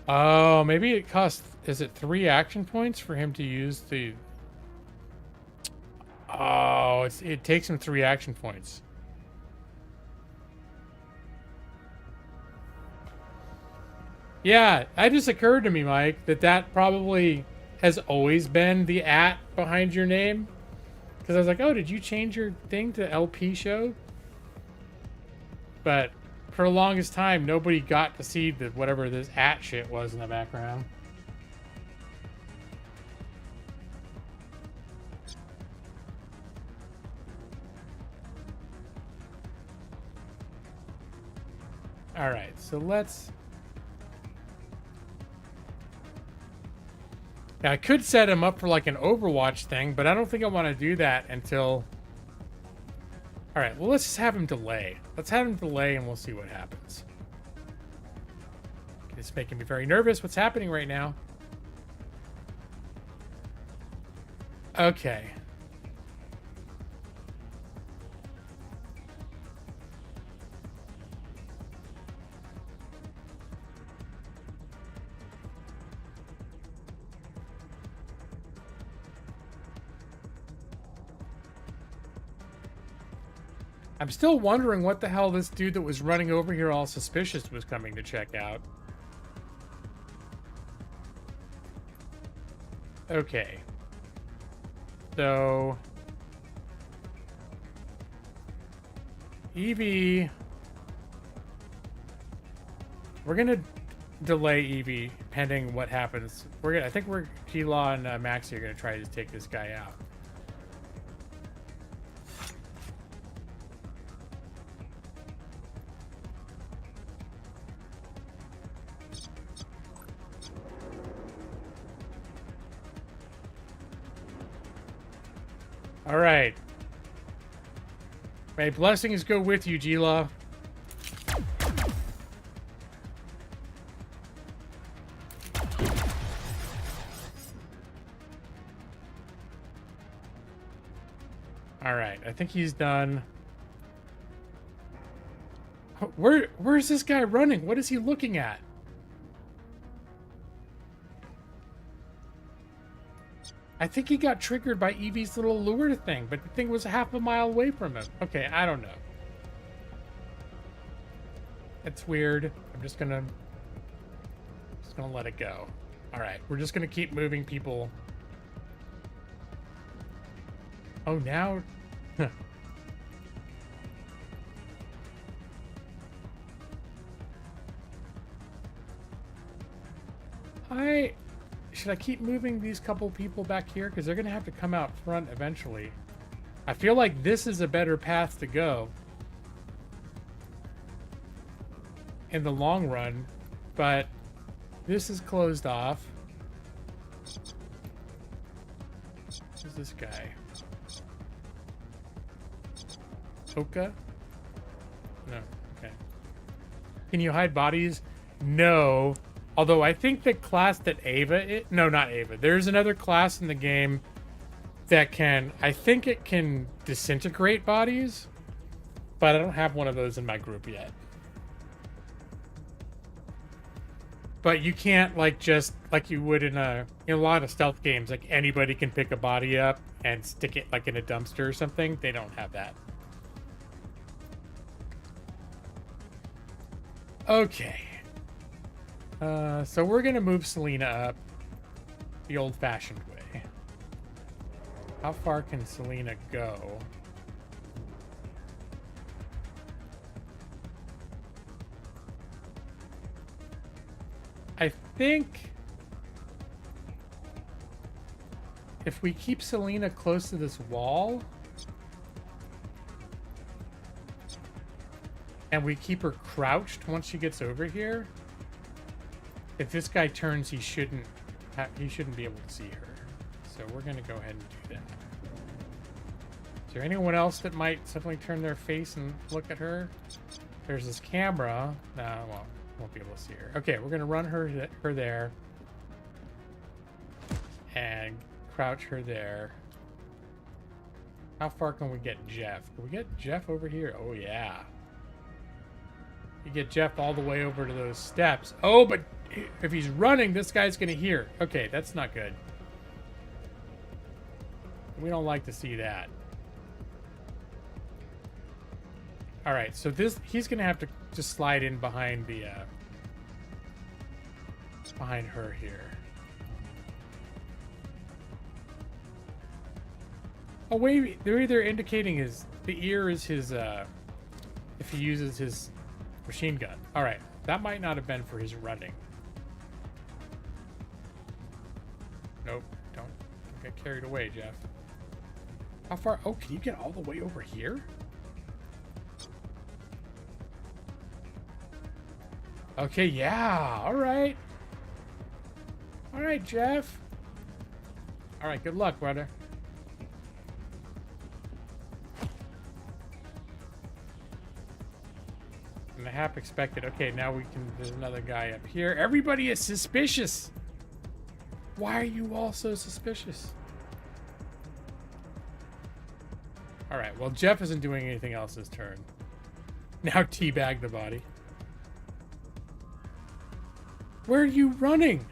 Oh, maybe it costs, is it 3 action points for him to use the... Oh, it takes him 3 action points. Yeah, that just occurred to me, Mike, that probably has always been the @ behind your name. Because I was like, oh, did you change your thing to LP show? But for the longest time, nobody got to see the whatever this @ shit was in the background. All right, so let's... Now, I could set him up for like an Overwatch thing, but I don't think I want to do that until... All right, well, let's just have him delay. Let's have him delay and we'll see what happens. It's making me very nervous. What's happening right now? Okay. I'm still wondering what the hell this dude that was running over here all suspicious was coming to check out. Okay. So... Evie... We're gonna delay Evie pending what happens. I think T-Law and Maxi are gonna try to take this guy out. All right. May blessings go with you, Gila. Alright, I think he's done. Where's this guy running? What is he looking at? I think he got triggered by Evie's little lure thing, but the thing was half a mile away from him. Okay, I don't know. It's weird. I'm just gonna let it go. Alright, we're just gonna keep moving people. Oh, now... Should I keep moving these couple people back here? Because they're going to have to come out front eventually. I feel like this is a better path to go in the long run, but this is closed off. Who's this guy? Oka? No, okay. Can you hide bodies? No. Although I think the class that Ava... No, not Ava. There's another class in the game that can... I think it can disintegrate bodies, but I don't have one of those in my group yet. But you can't, like, just... Like you would in a lot of stealth games, like, anybody can pick a body up and stick it, like, in a dumpster or something. They don't have that. Okay. So we're gonna move Selena up the old-fashioned way. How far can Selena go? I think if we keep Selena close to this wall and we keep her crouched once she gets over here, if this guy turns, he shouldn't be able to see her. So we're going to go ahead and do that. Is there anyone else that might suddenly turn their face and look at her? There's this camera. No, well, won't be able to see her. Okay, we're going to run her there. And crouch her there. How far can we get Jeff? Can we get Jeff over here? Oh, yeah. You get Jeff all the way over to those steps. Oh, but if he's running, this guy's going to hear. Okay, that's not good. We don't like to see that. All right, so he's going to have to just slide in behind the behind her here. Oh wait, they're either indicating the ear is his if he uses his machine gun. All right, that might not have been for his running. Nope, don't get carried away, Jeff. How far? Oh, can you get all the way over here? Okay, yeah, all right. All right, Jeff. All right, good luck, brother. And I half expected. Okay, now we can. There's another guy up here. Everybody is suspicious. Why are you all so suspicious? All right. Well, Jeff isn't doing anything else this turn. Now teabag the body. Where are you running?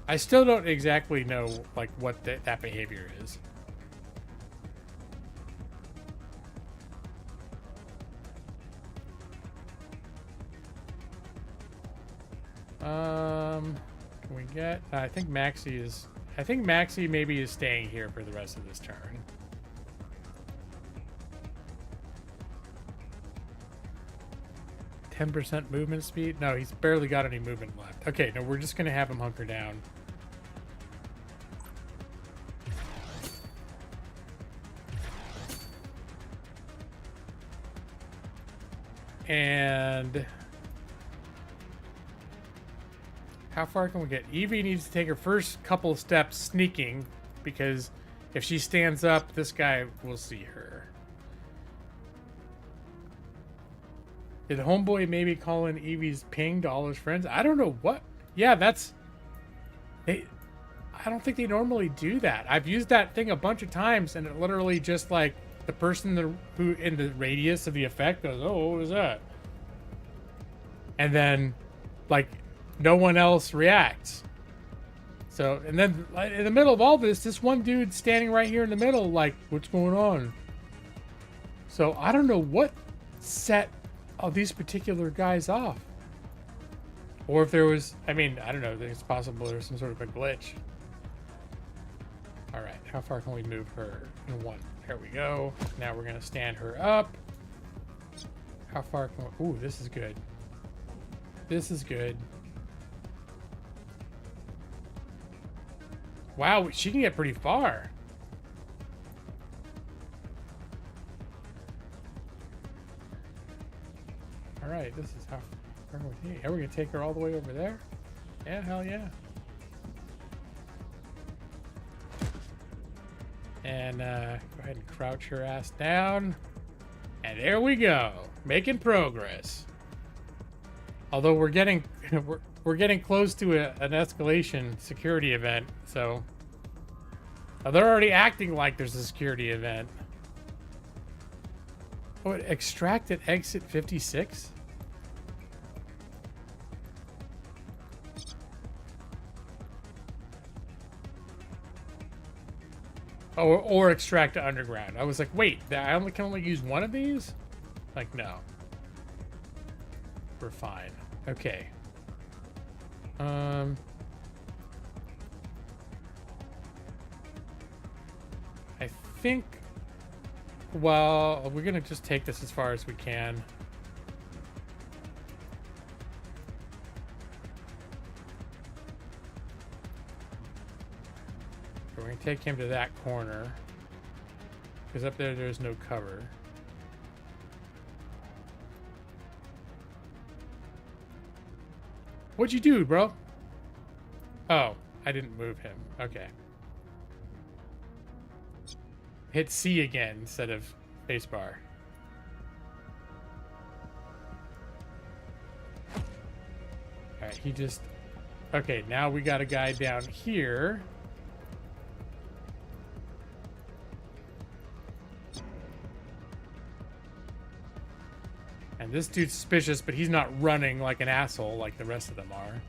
I still don't exactly know like what that behavior is. Can we get? I think Maxie is. I think Maxie maybe is staying here for the rest of this turn. %10 movement speed? No, he's barely got any movement left. Okay, no, we're just gonna have him hunker down. And how far can we get? Evie needs to take her first couple steps sneaking because If she stands up, this guy will see her. Did homeboy maybe call in Evie's ping to all his friends? I don't know what. Yeah, that's... I don't think they normally do that. I've used that thing a bunch of times, and it literally just like the person who in the radius of the effect goes, "Oh, what was that?" And then, like, no one else reacts. So, and then in the middle of all this one dude standing right here in the middle, like, what's going on? So I don't know what set all these particular guys off. Or if there was, I mean, I don't know, it's possible there's some sort of a glitch. All right, how far can we move her? In one. There we go. Now we're gonna stand her up. How far can we, ooh, this is good. This is good. Wow, she can get pretty far. All right, this is how far we take. Are we gonna take her all the way over there? Yeah, hell yeah. And go ahead and crouch her ass down. And there we go, making progress. Although we're getting we're getting close to an escalation security event, so they're already acting like there's a security event. Oh, extract at exit 56. Oh, or extract to underground. I was like, wait, I can only use one of these? Like, no. We're fine. Okay. I think, well, we're gonna just take this as far as we can. We're gonna take him to that corner, because up there there's no cover. What'd you do, bro? Oh, I didn't move him. Okay. Hit C again instead of spacebar. Alright, he just... Okay, now we got a guy down here. And this dude's suspicious, but he's not running like an asshole like the rest of them are.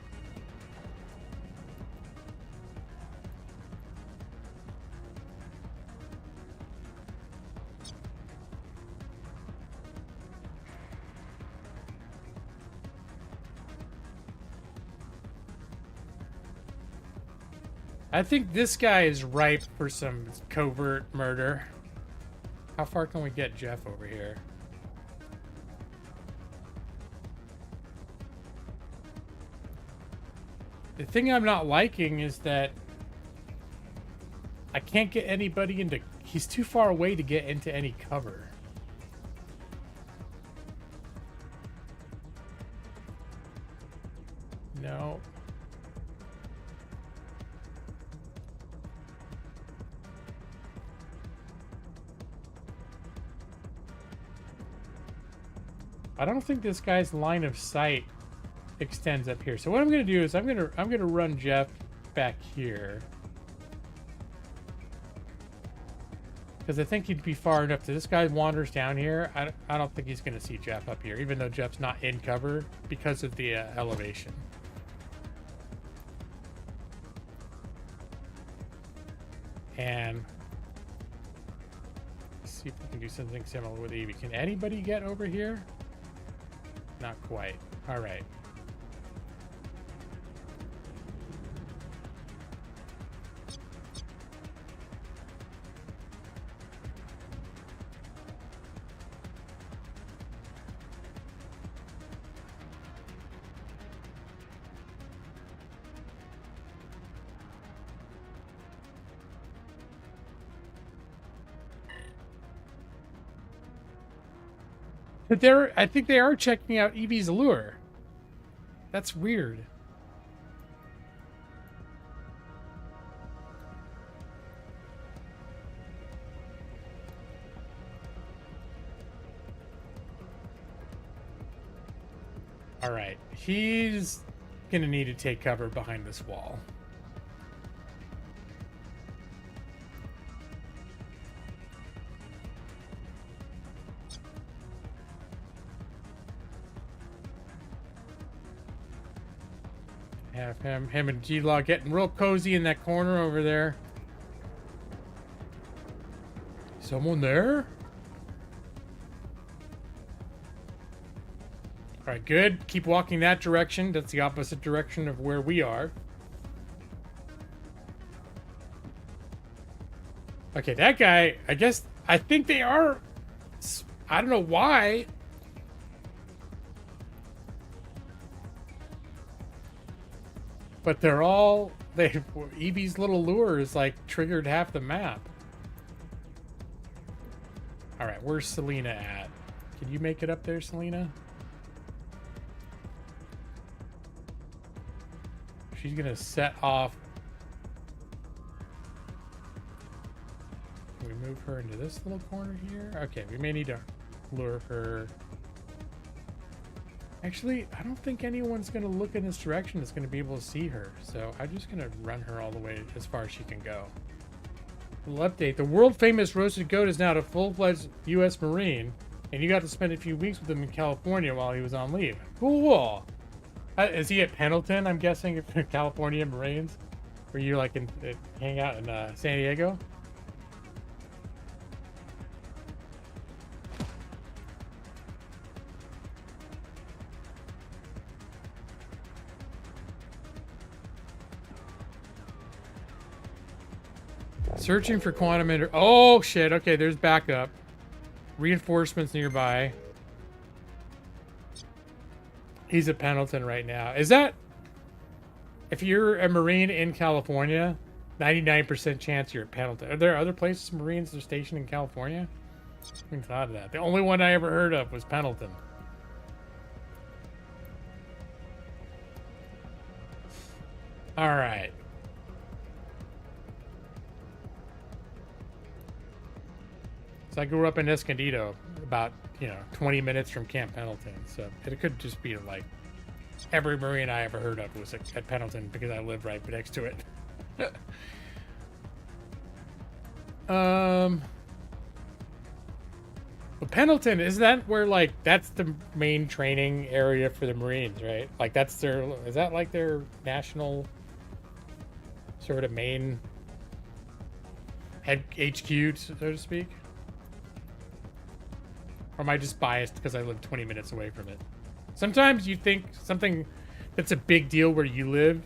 I think this guy is ripe for some covert murder. How far can we get Jeff over here? The thing I'm not liking is that I can't get anybody into... He's too far away to get into any cover. No. I don't think this guy's line of sight extends up here. So what I'm gonna do is I'm gonna run Jeff back here, because I think he'd be far enough to... This guy wanders down here. I don't think he's gonna see Jeff up here, even though Jeff's not in cover because of the elevation. And let's see if we can do something similar with Evie. Can anybody get over here? Not quite. All right. But I think they are checking out Evie's lure. That's weird. All right, he's gonna need to take cover behind this wall. Have him and G-Law getting real cozy in that corner over there. Someone there? All right, good. Keep walking that direction. That's the opposite direction of where we are. Okay, that guy, I think they are, I don't know why. But they're all, Evie's little lure is like triggered half the map. All right, where's Selena at? Can you make it up there, Selena? She's gonna set off. Can we move her into this little corner here? Okay, we may need to lure her. Actually, I don't think anyone's gonna look in this direction that's gonna be able to see her. So I'm just gonna run her all the way as far as she can go. Little update. The world famous roasted goat is now a full-fledged U.S. Marine, and you got to spend a few weeks with him in California while he was on leave. Cool. Is he at Pendleton, I'm guessing, for California Marines? Were you like hang out in San Diego? Searching for quantum inter. Oh shit! Okay, there's backup. Reinforcements nearby. He's at Pendleton right now. Is that... If you're a Marine in California, 99% chance you're at Pendleton. Are there other places Marines are stationed in California? I haven't thought of that. The only one I ever heard of was Pendleton. Alright. So I grew up in Escondido, about, 20 minutes from Camp Pendleton. So it could just be like every Marine I ever heard of was at Pendleton because I lived right next to it. But Pendleton, is that where that's the main training area for the Marines, right? Like is that like their national sort of main head HQ, so to speak? Or am I just biased because I live 20 minutes away from it? Sometimes you think something that's a big deal where you live,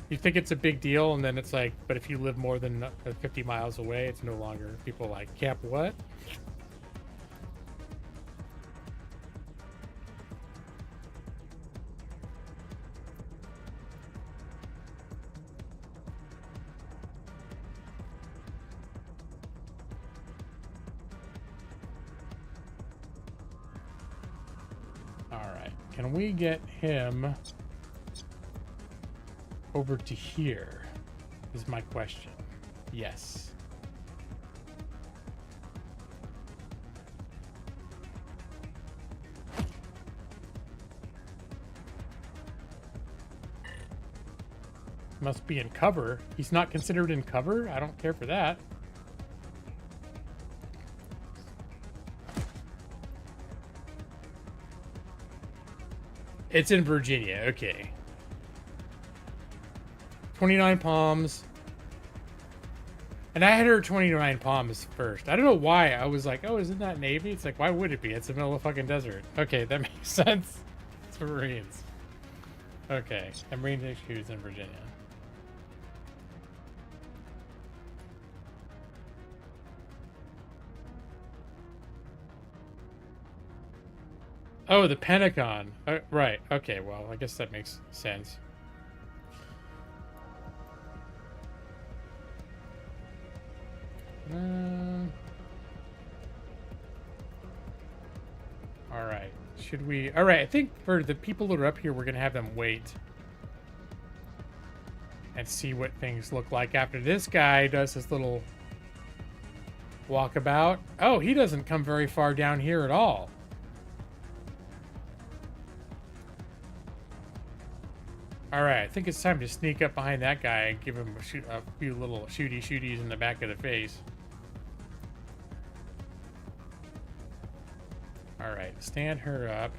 you think it's a big deal, and then it's like, but if you live more than 50 miles away, it's no longer. People like, Camp what? Can we get him over to here? Is my question. Yes. Must be in cover. He's not considered in cover? I don't care for that. It's in Virginia, okay. 29 Palms. And I had heard 29 Palms first. I don't know why. I was like, oh, isn't that Navy? It's like, why would it be? It's the middle of the fucking desert. Okay, that makes sense. It's Marines. Okay, and Marines HQ is in Virginia. Oh, the Pentagon. Right. Okay, well, I guess that makes sense. All right. Should we... All right, I think for the people that are up here, we're going to have them wait and see what things look like after this guy does his little walkabout. Oh, he doesn't come very far down here at all. Alright, I think it's time to sneak up behind that guy and give him a few little shooties in the back of the face. Alright, stand her up.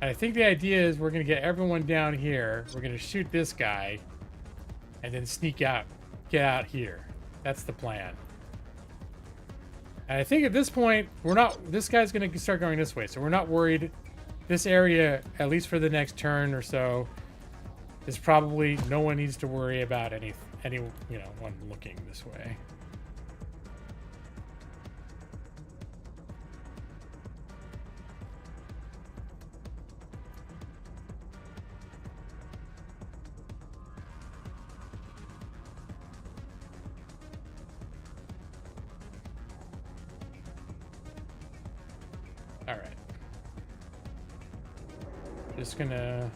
And I think the idea is we're going to get everyone down here. We're going to shoot this guy. And then sneak out. Get out here. That's the plan. And I think at this point, this guy's going to start going this way. So we're not worried. This area, at least for the next turn or so, is probably no one needs to worry about one looking this way. All right. Just gonna...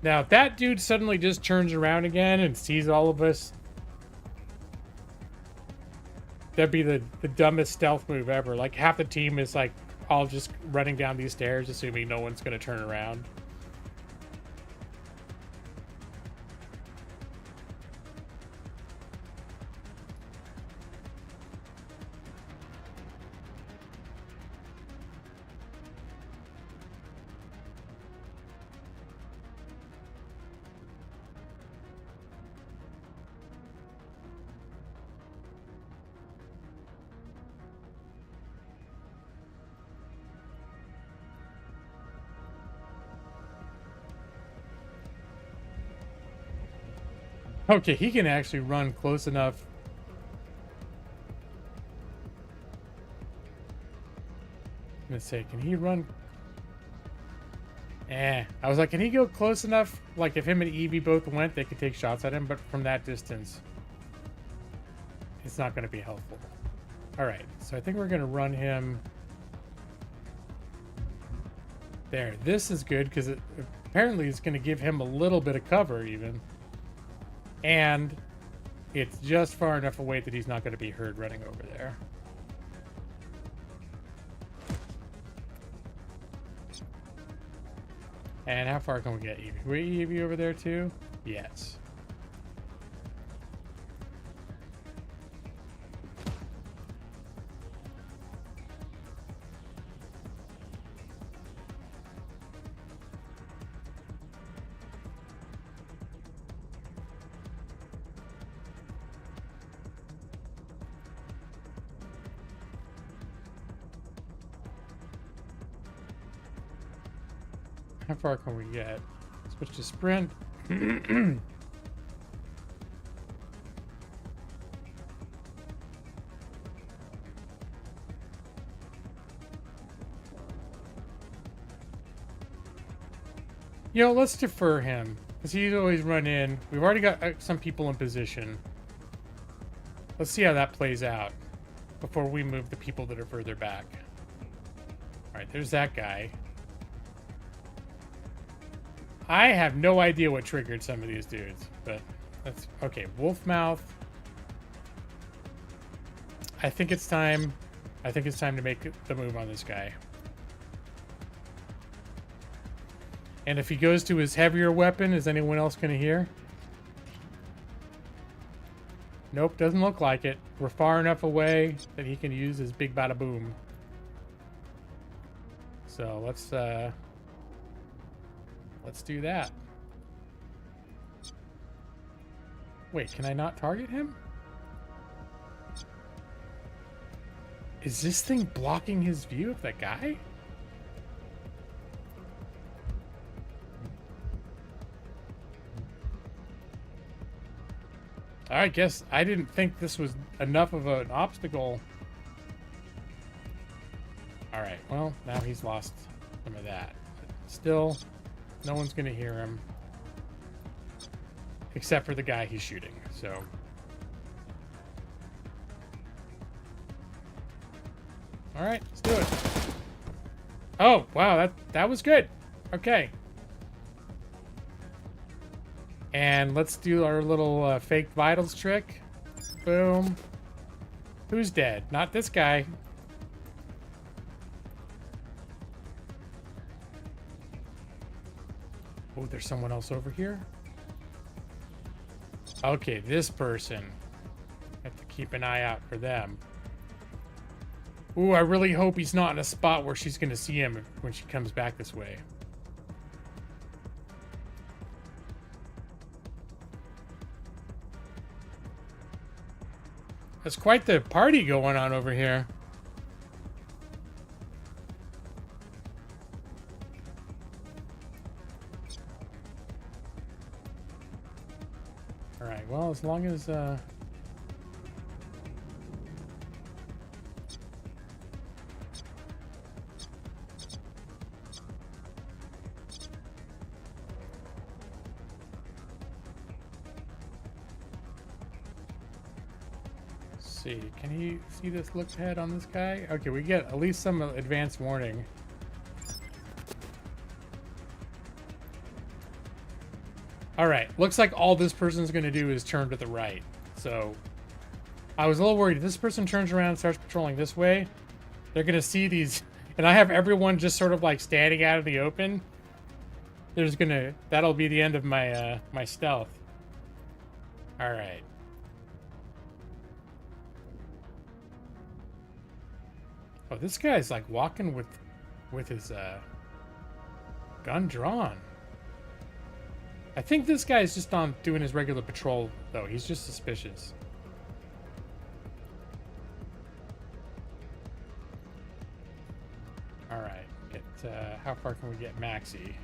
Now, if that dude suddenly just turns around again and sees all of us, that'd be the dumbest stealth move ever. Like, half the team is, like, all just running down these stairs, assuming no one's gonna turn around. Okay, he can actually run close enough. I'm gonna say, can he run? I was like, can he go close enough? Like, if him and Evie both went, they could take shots at him, but from that distance, it's not gonna be helpful. All right, so I think we're gonna run him there. This is good because apparently it's gonna give him a little bit of cover even. And it's just far enough away that he's not going to be heard running over there. And how far can we get Evie? Were Evie over there too? Yes. How far can we get? Switch to sprint. Let's defer him, because he's always run in. We've already got some people in position. Let's see how that plays out before we move the people that are further back. All right, there's that guy. I have no idea what triggered some of these dudes, but that's okay. Wolfmouth. I think it's time to make the move on this guy. And if he goes to his heavier weapon, is anyone else going to hear? Nope, doesn't look like it. We're far enough away that he can use his big bada boom. So let's do that. Wait, can I not target him? Is this thing blocking his view of that guy? I guess I didn't think this was enough of an obstacle. Alright, well, now he's lost some of that. But still, no one's going to hear him. Except for the guy he's shooting, so... Alright, let's do it. Oh, wow, that was good. Okay. And let's do our little fake vitals trick. Boom. Who's dead? Not this guy. Oh, there's someone else over here. Okay, this person. Have to keep an eye out for them. Ooh, I really hope he's not in a spot where she's gonna see him when she comes back this way. There's quite the party going on over here. Alright, well, as long as, see, can he see this look ahead on this guy? Okay, we get at least some advanced warning. All right, looks like all this person's gonna do is turn to the right. So I was a little worried if this person turns around and starts patrolling this way, they're gonna see these, and I have everyone just sort of like standing out in the open. That'll be the end of my my stealth. All right. Oh, this guy's like walking with his gun drawn. I think this guy's just on doing his regular patrol, though. He's just suspicious. All right, how far can we get Maxie?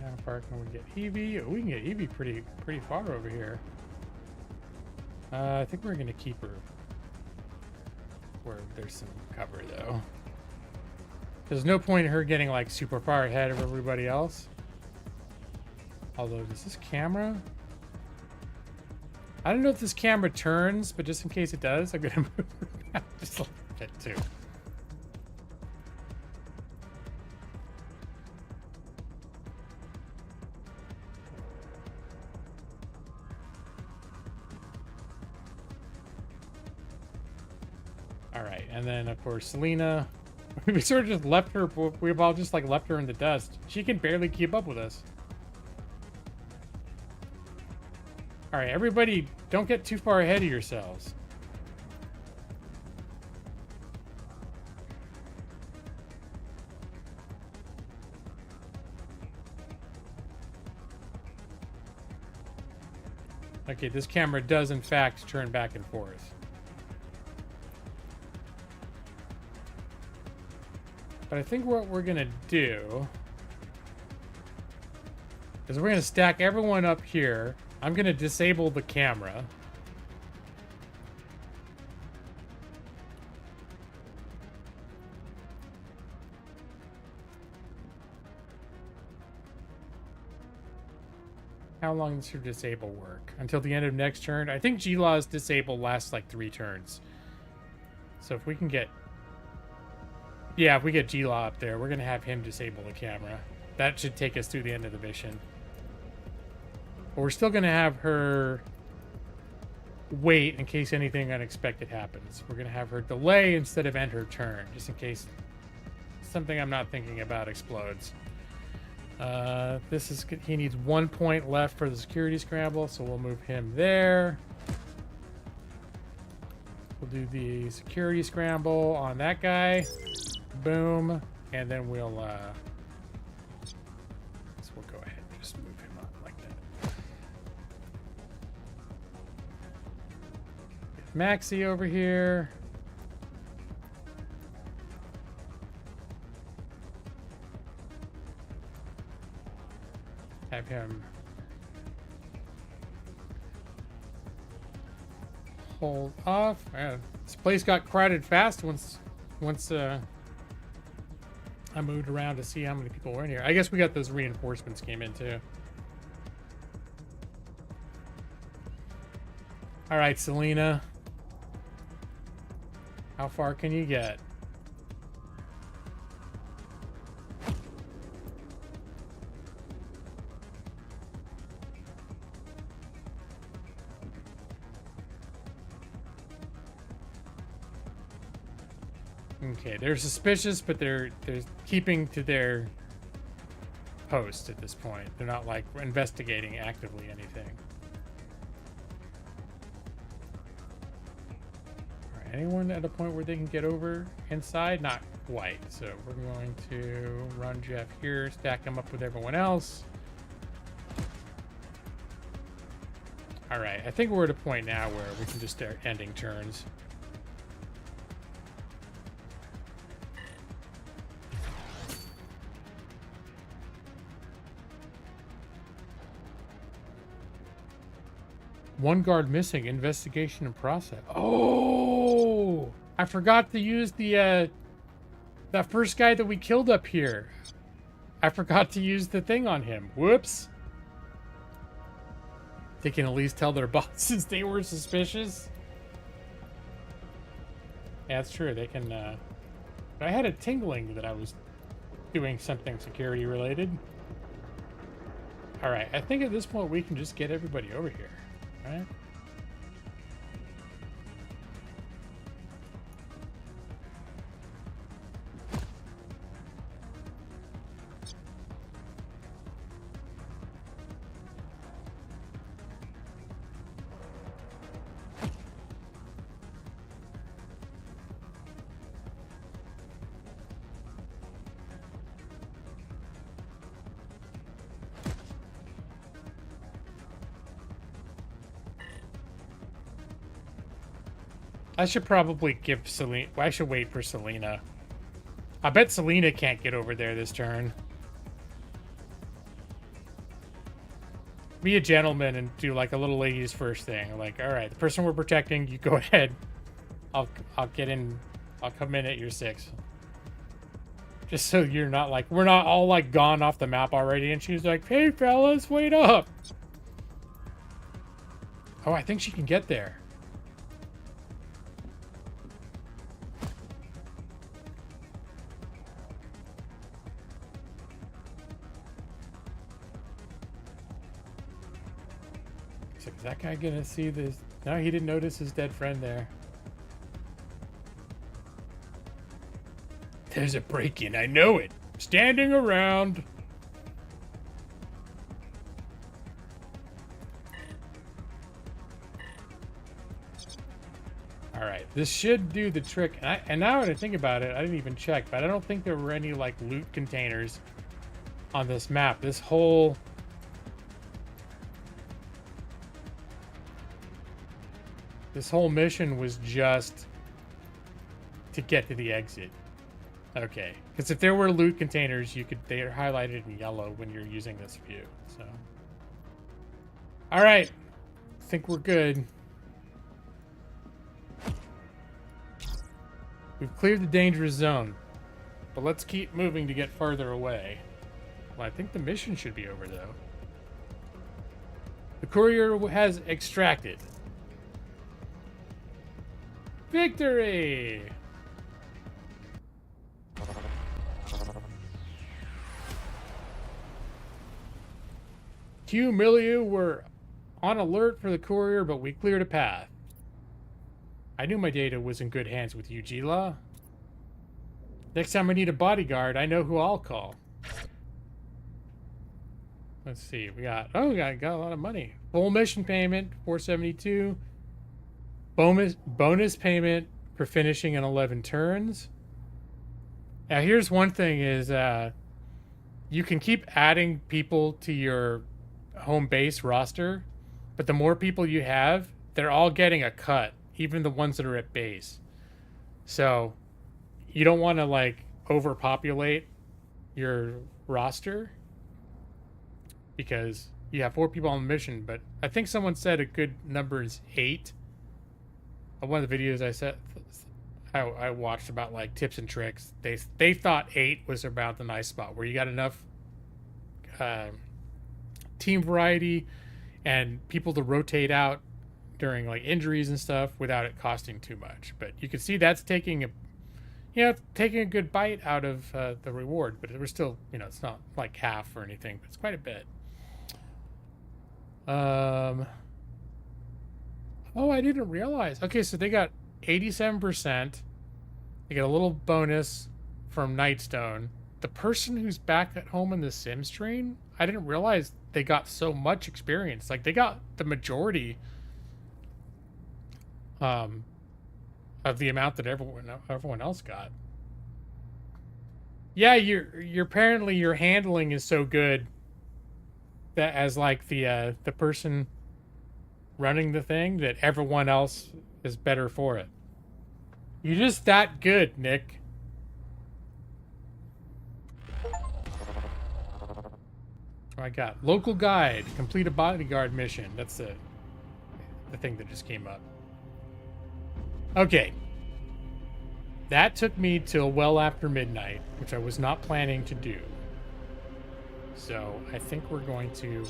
How far can we get Evie? Oh, we can get Evie pretty far over here. I think we're gonna keep her where there's some cover, though. There's no point in her getting like super far ahead of everybody else. Although, does this camera? I don't know if this camera turns, but just in case it does, I'm gonna move her back just a little bit too. All right, and then of course Selena. We sort of just left her. We've all just like left her in the dust. She can barely keep up with us. All right, everybody, don't get too far ahead of yourselves. Okay, this camera does in fact turn back and forth. But I think what we're gonna do is we're gonna stack everyone up here. I'm gonna disable the camera. How long does your disable work? Until the end of next turn? I think G-Law's disable lasts like 3 turns. So if we can get... Yeah, if we get G-Law up there, we're going to have him disable the camera. That should take us through the end of the mission. But we're still going to have her wait in case anything unexpected happens. We're going to have her delay instead of end her turn, just in case something I'm not thinking about explodes. He needs 1 point left for the security scramble, so we'll move him there. We'll do the security scramble on that guy. Boom. And then we'll go ahead and just move him up like that. Get Maxie over here. Have him hold off. Man, this place got crowded fast once I moved around to see how many people were in here. I guess we got those reinforcements came in too. All right, Selena. How far can you get? Okay, they're suspicious, but they're keeping to their post at this point. They're not like investigating actively anything. All right, anyone at a point where they can get over inside? Not quite. So we're going to run Jeff here, stack him up with everyone else. All right, I think we're at a point now where we can just start ending turns. One guard missing. Investigation and process. Oh! I forgot to use the, that first guy that we killed up here. I forgot to use the thing on him. Whoops. They can at least tell their bosses they were suspicious. Yeah, that's true. They can, but I had a tingling that I was doing something security related. All right. I think at this point we can just get everybody over here. Right. I should probably give Selena... I should wait for Selena. I bet Selena can't get over there this turn. Be a gentleman and do like a little ladies first thing. Like, all right, the person we're protecting, you go ahead. I'll get in. I'll come in at your 6. Just so you're not like... We're not all like gone off the map already. And she's like, hey, fellas, wait up. Oh, I think she can get there. Is that guy gonna see this? No, he didn't notice his dead friend there. There's a break-in, I know it. Standing around. All right, this should do the trick. And now that I think about it, I didn't even check, but I don't think there were any like loot containers on this map. This whole mission was just to get to the exit. Okay, because if there were loot containers, they are highlighted in yellow when you're using this view. So, all right, I think we're good. We've cleared the dangerous zone, but let's keep moving to get farther away. Well, I think the mission should be over though. The courier has extracted. Victory! Q Milieu were on alert for the courier, but we cleared a path. I knew my data was in good hands with you, Gila. Next time I need a bodyguard, I know who I'll call. Let's see, we got a lot of money. Full mission payment, 472. Bonus payment for finishing in 11 turns. Now here's one thing is you can keep adding people to your home base roster, but the more people you have, they're all getting a cut, even the ones that are at base. So you don't want to like overpopulate your roster because you have 4 people on the mission, but I think someone said a good number is 8. One of the videos I watched about like tips and tricks. They thought 8 was about the nice spot where you got enough team variety and people to rotate out during like injuries and stuff without it costing too much. But you can see that's taking a good bite out of the reward. But we're still, it's not like half or anything, but it's quite a bit. Oh, I didn't realize. Okay, so they got 87%. They get a little bonus from Nightstone. The person who's back at home in the Sims train, I didn't realize they got so much experience. Like, they got the majority of the amount that everyone else got. Yeah, you're apparently your handling is so good that as like the person running the thing, that everyone else is better for it. You're just that good, Nick. Oh, I got local guide, complete a bodyguard mission. That's the thing that just came up. Okay. That took me till well after midnight, which I was not planning to do. So I think we're going to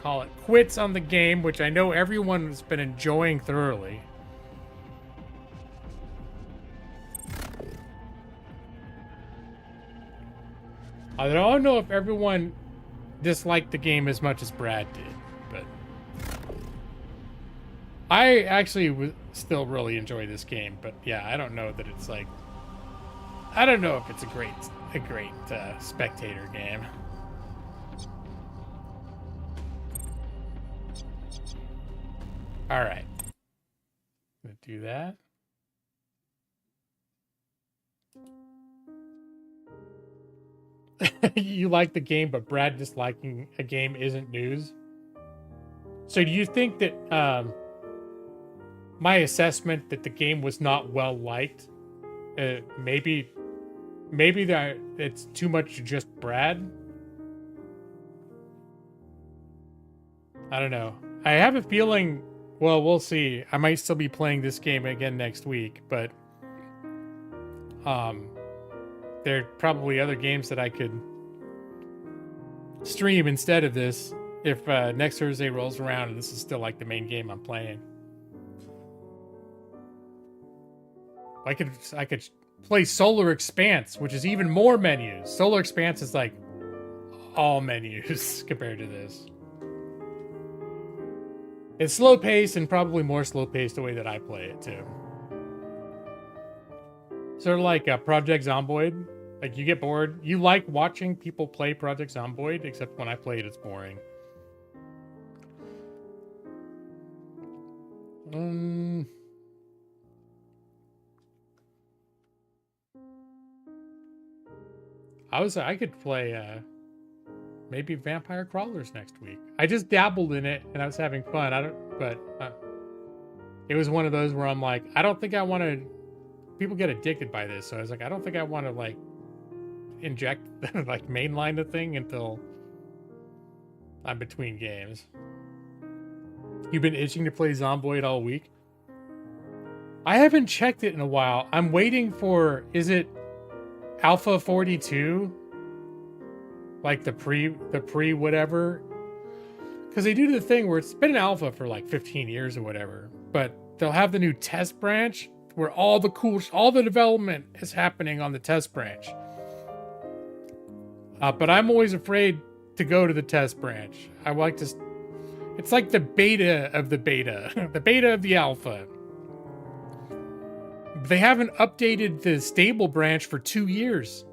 call it quits on the game, which I know everyone's been enjoying thoroughly. I don't know if everyone disliked the game as much as Brad did, but I actually still really enjoy this game. But yeah, I don't know that it's like, I don't know if it's a great spectator game. All right, gonna do that. You like the game, but Brad disliking a game isn't news. So do you think that my assessment that the game was not well liked, maybe that it's too much to just Brad? I don't know. I have a feeling, well, we'll see. I might still be playing this game again next week, but there are probably other games that I could stream instead of this if next Thursday rolls around and this is still like the main game I'm playing. I could play Solar Expanse, which is even more menus. Solar Expanse is like all menus compared to this. It's slow paced and probably more slow paced the way that I play it too. Sort of like Project Zomboid. Like, you get bored. You like watching people play Project Zomboid, except when I play it, it's boring. I could play maybe Vampire Crawlers next week. I just dabbled in it and I was having fun. It was one of those where I'm like, I don't think I want to. People get addicted by this, so I was like, I don't think I want to like inject like mainline the thing until I'm between games. You've been itching to play Zomboid all week. I haven't checked it in a while. I'm waiting for, is it Alpha 42? Like the pre whatever? Because they do the thing where it's been an alpha for like 15 years or whatever, but they'll have the new test branch where all the development is happening on the test branch. But I'm always afraid to go to the test branch. I like to. It's like the beta of the beta, the beta of the alpha. They haven't updated the stable branch for 2 years.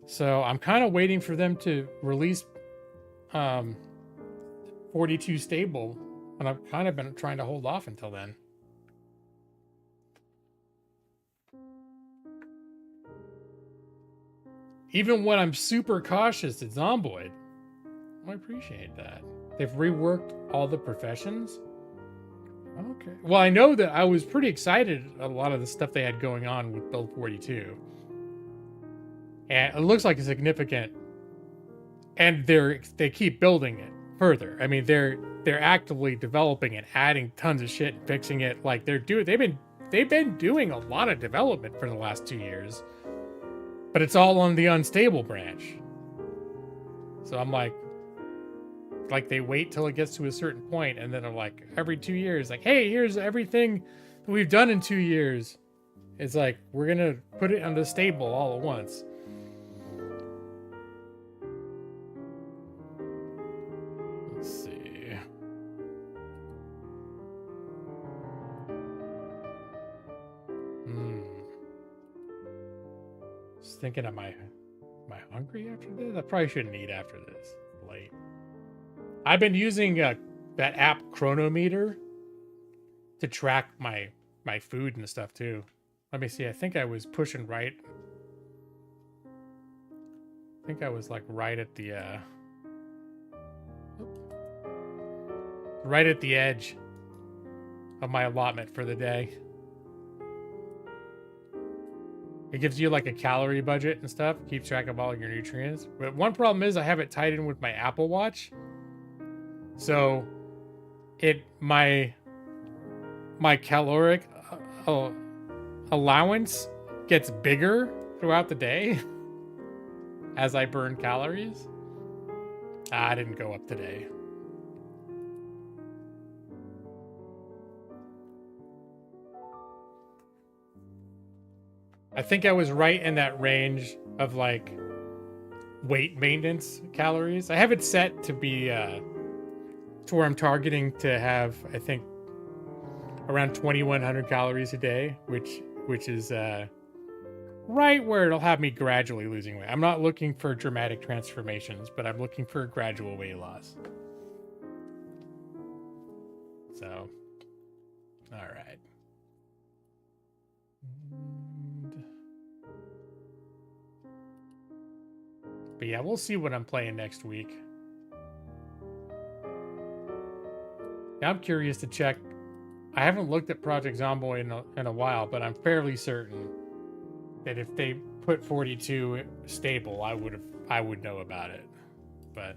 So I'm kind of waiting for them to release 42 stable, and I've kind of been trying to hold off until then. Even when I'm super cautious at Zomboid. I appreciate that. They've reworked all the professions. Okay. Well, I know that I was pretty excited a lot of the stuff they had going on with Build 42. And it looks like a significant, and they keep building it further. I mean, they're actively developing it, adding tons of shit, fixing it. Like they've been they've been doing a lot of development for the last 2 years, but it's all on the unstable branch. So I'm like they wait till it gets to a certain point, and then they're like every 2 years, like, hey, here's everything that we've done in 2 years. It's like we're gonna put it on the stable all at once. Let's see. Just thinking, am I hungry after this? I probably shouldn't eat after this. It's late. I've been using that app Chronometer to track my food and stuff too. Let me see. I think I was pushing right. I think I was like right at the edge of my allotment for the day. It gives you like a calorie budget and stuff, keeps track of all your nutrients. But one problem is I have it tied in with my Apple Watch. So my caloric allowance gets bigger throughout the day as I burn calories. I didn't go up today. I think I was right in that range of like weight maintenance calories. I have it set to be to where I'm targeting to have, I think, around 2,100 calories a day, which is right where it'll have me gradually losing weight. I'm not looking for dramatic transformations, but I'm looking for gradual weight loss. So, all right. But yeah, we'll see what I'm playing next week. I'm curious to check. I haven't looked at Project Zomboid in a while, but I'm fairly certain that if they put 42 stable, I would know about it. But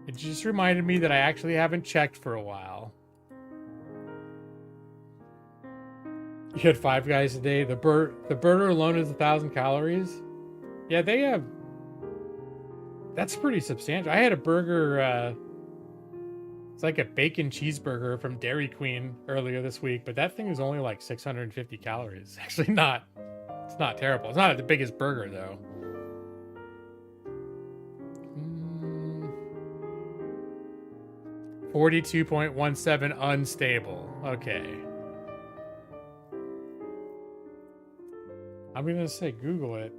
it just reminded me that I actually haven't checked for a while. You had 5 guys a day. The burger alone is 1,000 calories. Yeah, they have. That's pretty substantial. I had a burger. It's like a bacon cheeseburger from Dairy Queen earlier this week, but that thing is only like 650 calories. It's actually not. It's not terrible. It's not the biggest burger though. 42.17 unstable. Okay. I'm gonna say Google it.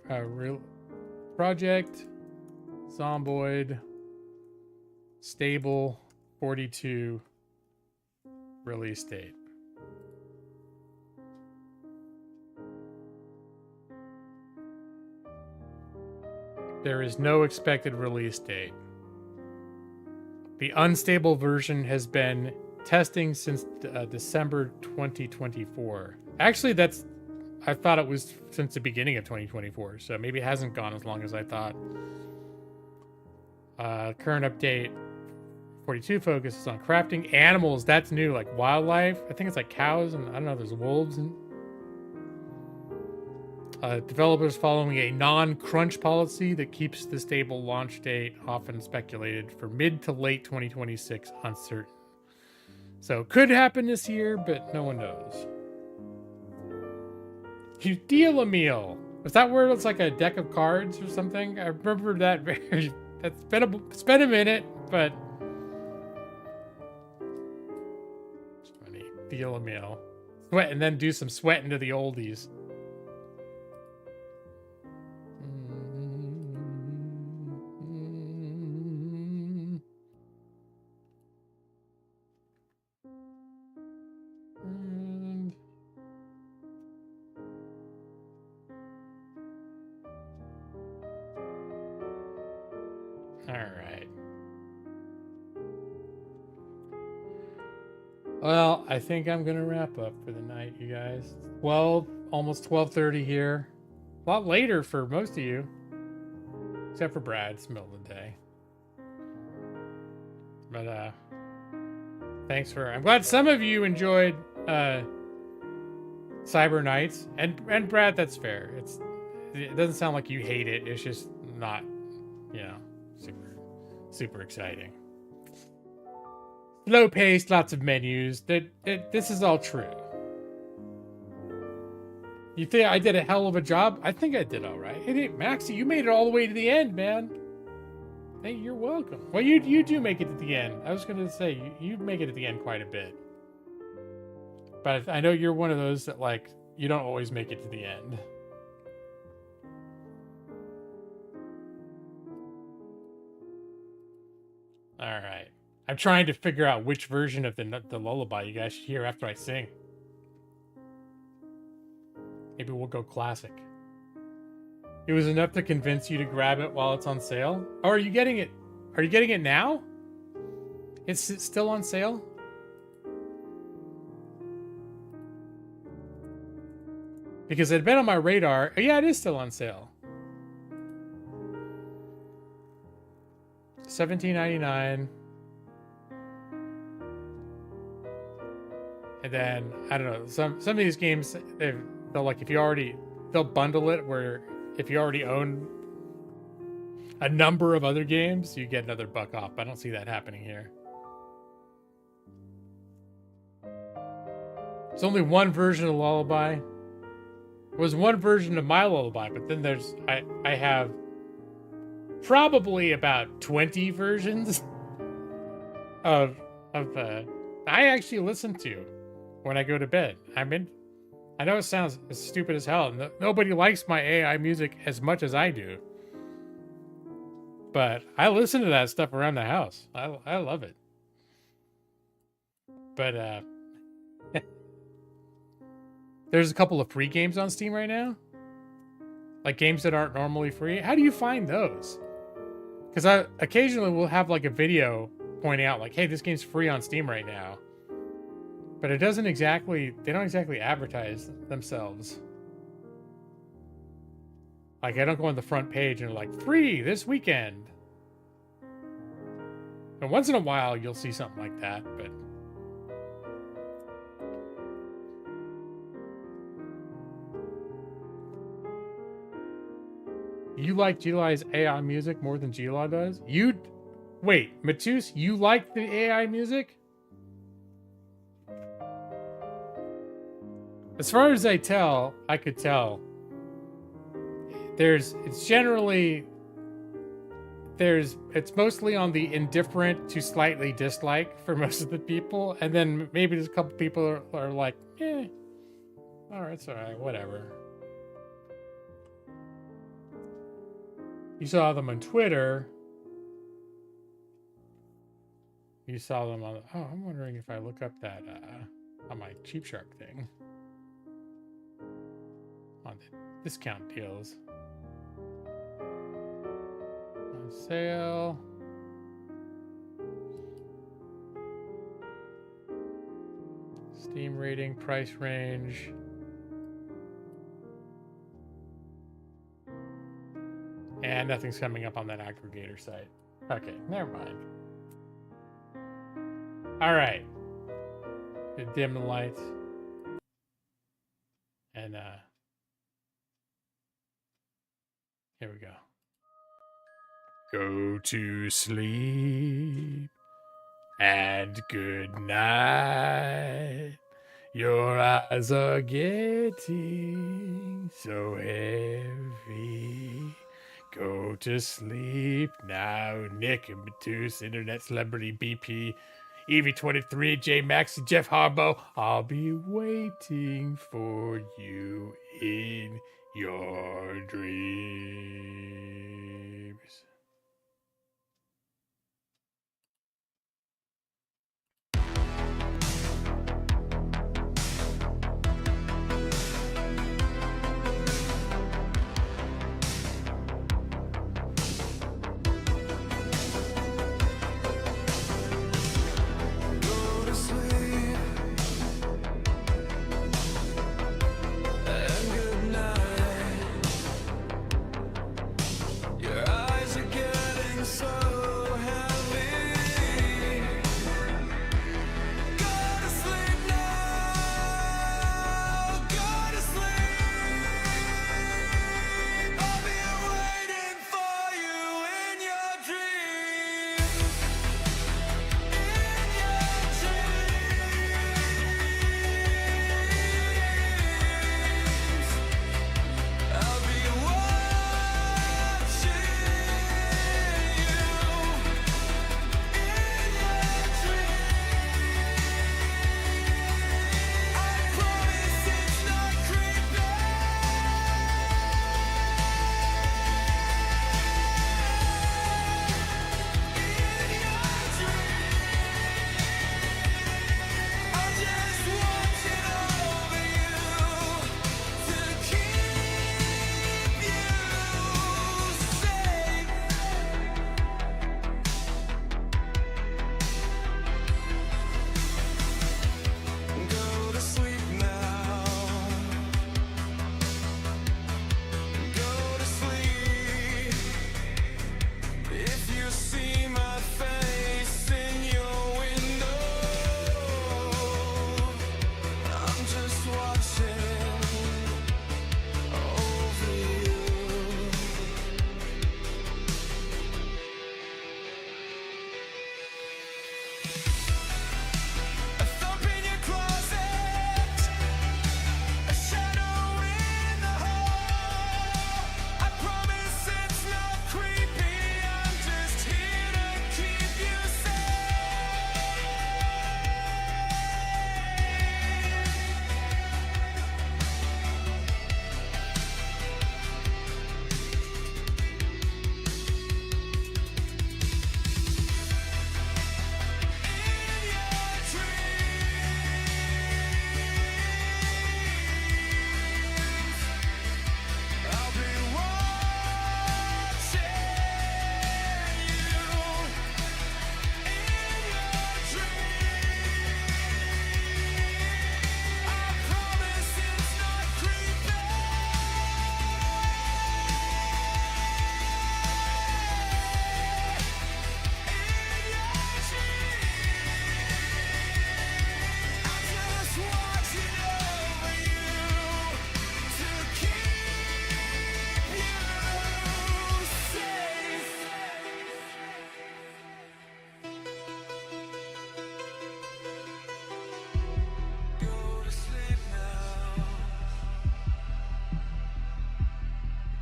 Real project Zomboid stable 42 release date. There is no expected release date. The unstable version has been testing since December 2024. Actually, I thought it was since the beginning of 2024, so maybe it hasn't gone as long as I thought. Current update 42 focuses on crafting animals. That's new, like wildlife. I think it's like cows, and I don't know, there's wolves. And developers following a non-crunch policy that keeps the stable launch date, often speculated, for mid to late 2026 uncertain. So could happen this year, but no one knows. You deal a meal. Is that where it's like a deck of cards or something? I remember that very. It's been a minute, but it's funny. Deal a meal. Sweat and then do some sweating to the oldies. Well, I think I'm gonna wrap up for the night, you guys. 12, almost 12:30 here. A lot later for most of you, except for Brad. It's the middle of the day. But Thanks for. I'm glad some of you enjoyed Cyber Knights, and Brad. That's fair. It doesn't sound like you hate it. It's just not, you know, super exciting. Slow paced, lots of menus. This is all true. You think I did a hell of a job? I think I did all right. Hey, Maxie, you made it all the way to the end, man. Hey, you're welcome. Well, you do make it to the end. I was going to say, you make it at the end quite a bit. But I know you're one of those that, like, you don't always make it to the end. All right. I'm trying to figure out which version of the lullaby you guys should hear after I sing. Maybe we'll go classic. It was enough to convince you to grab it while it's on sale. Oh, are you getting it? Are you getting it now? It's still on sale? Because it had been on my radar. Oh, yeah, it is still on sale. $17.99. And then I don't know. Some of these games they'll like they'll bundle it where if you already own a number of other games, you get another $1 off. I don't see that happening here. There's only one version of Lullaby. There was one version of my Lullaby, but then I have probably about 20 versions of I actually listen to when I go to bed. I know it sounds stupid as hell. Nobody likes my AI music as much as I do. But I listen to that stuff around the house. I love it. But there's a couple of free games on Steam right now. Like games that aren't normally free. How do you find those? Because I occasionally will have like a video pointing out like, hey, this game's free on Steam right now. But they don't exactly advertise themselves. Like I don't go on the front page and like, free this weekend. And once in a while you'll see something like that, but you like G-Law's AI music more than G-Law does? Wait, Matus, you like the AI music? As far as I could tell, it's mostly on the indifferent to slightly dislike for most of the people, and then maybe there's a couple people are like, all right, it's all right, whatever. You saw them on Twitter. You saw them on. Oh, I'm wondering if I look up that on my Cheap Shark thing. On the discount deals. On sale. Steam rating, price range. And nothing's coming up on that aggregator site. Okay, never mind. All right. Dim the lights. And here we go. Go to sleep and good night. Your eyes are getting so heavy. Go to sleep now. Nick and Matus, Internet Celebrity BP, EV23, J Max, Jeff Harbo. I'll be waiting for you in your dreams.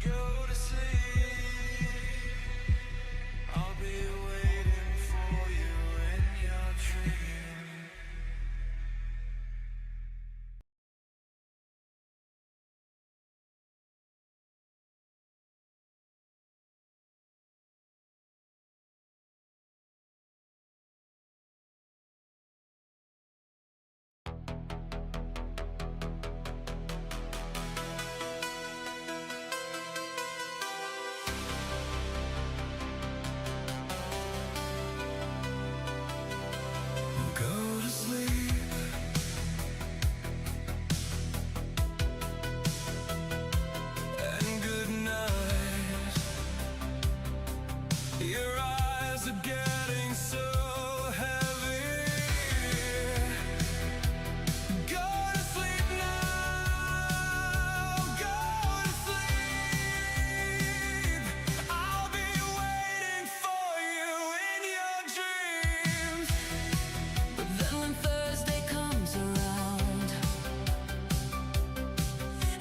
Go to sleep. I'll be waiting for you in your dream. Go to sleep. And good night. Your eyes are getting so heavy. Go to sleep now. Go to sleep. I'll be waiting for you in your dreams.
But then when Thursday comes around,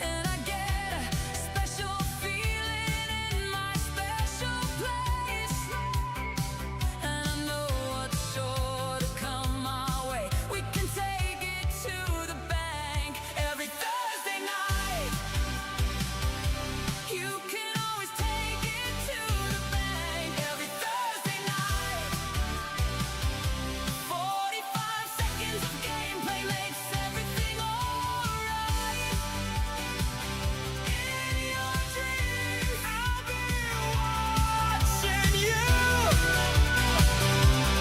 and I get a special feeling in my special place, and I know what's sure to come my way. We can take it to the bank every Thursday night. You can always take it to the bank every Thursday night. 45 seconds of gameplay makes everything alright. In your dreams, I'll be watching you.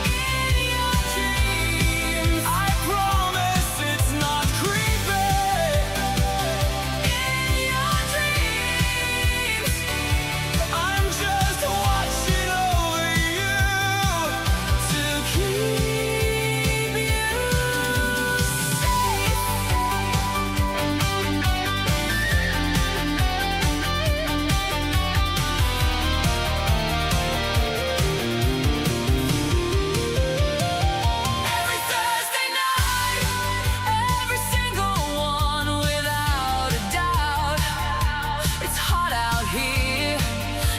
In your dreams,
I promise it's not creepy.
in your dreams,
I'm just watching over you to keep you safe.
every Thursday night, every single one without a doubt. It's hot out here,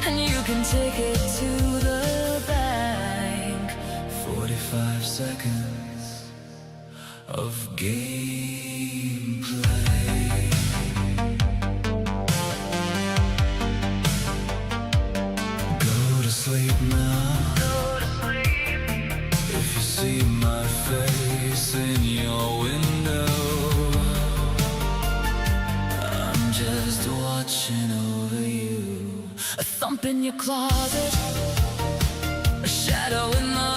and you can take it to the bank.
45 seconds of gameplay. Go to sleep now. If you see my face in your window, I'm just watching over you.
A thump in your closet, a shadow in the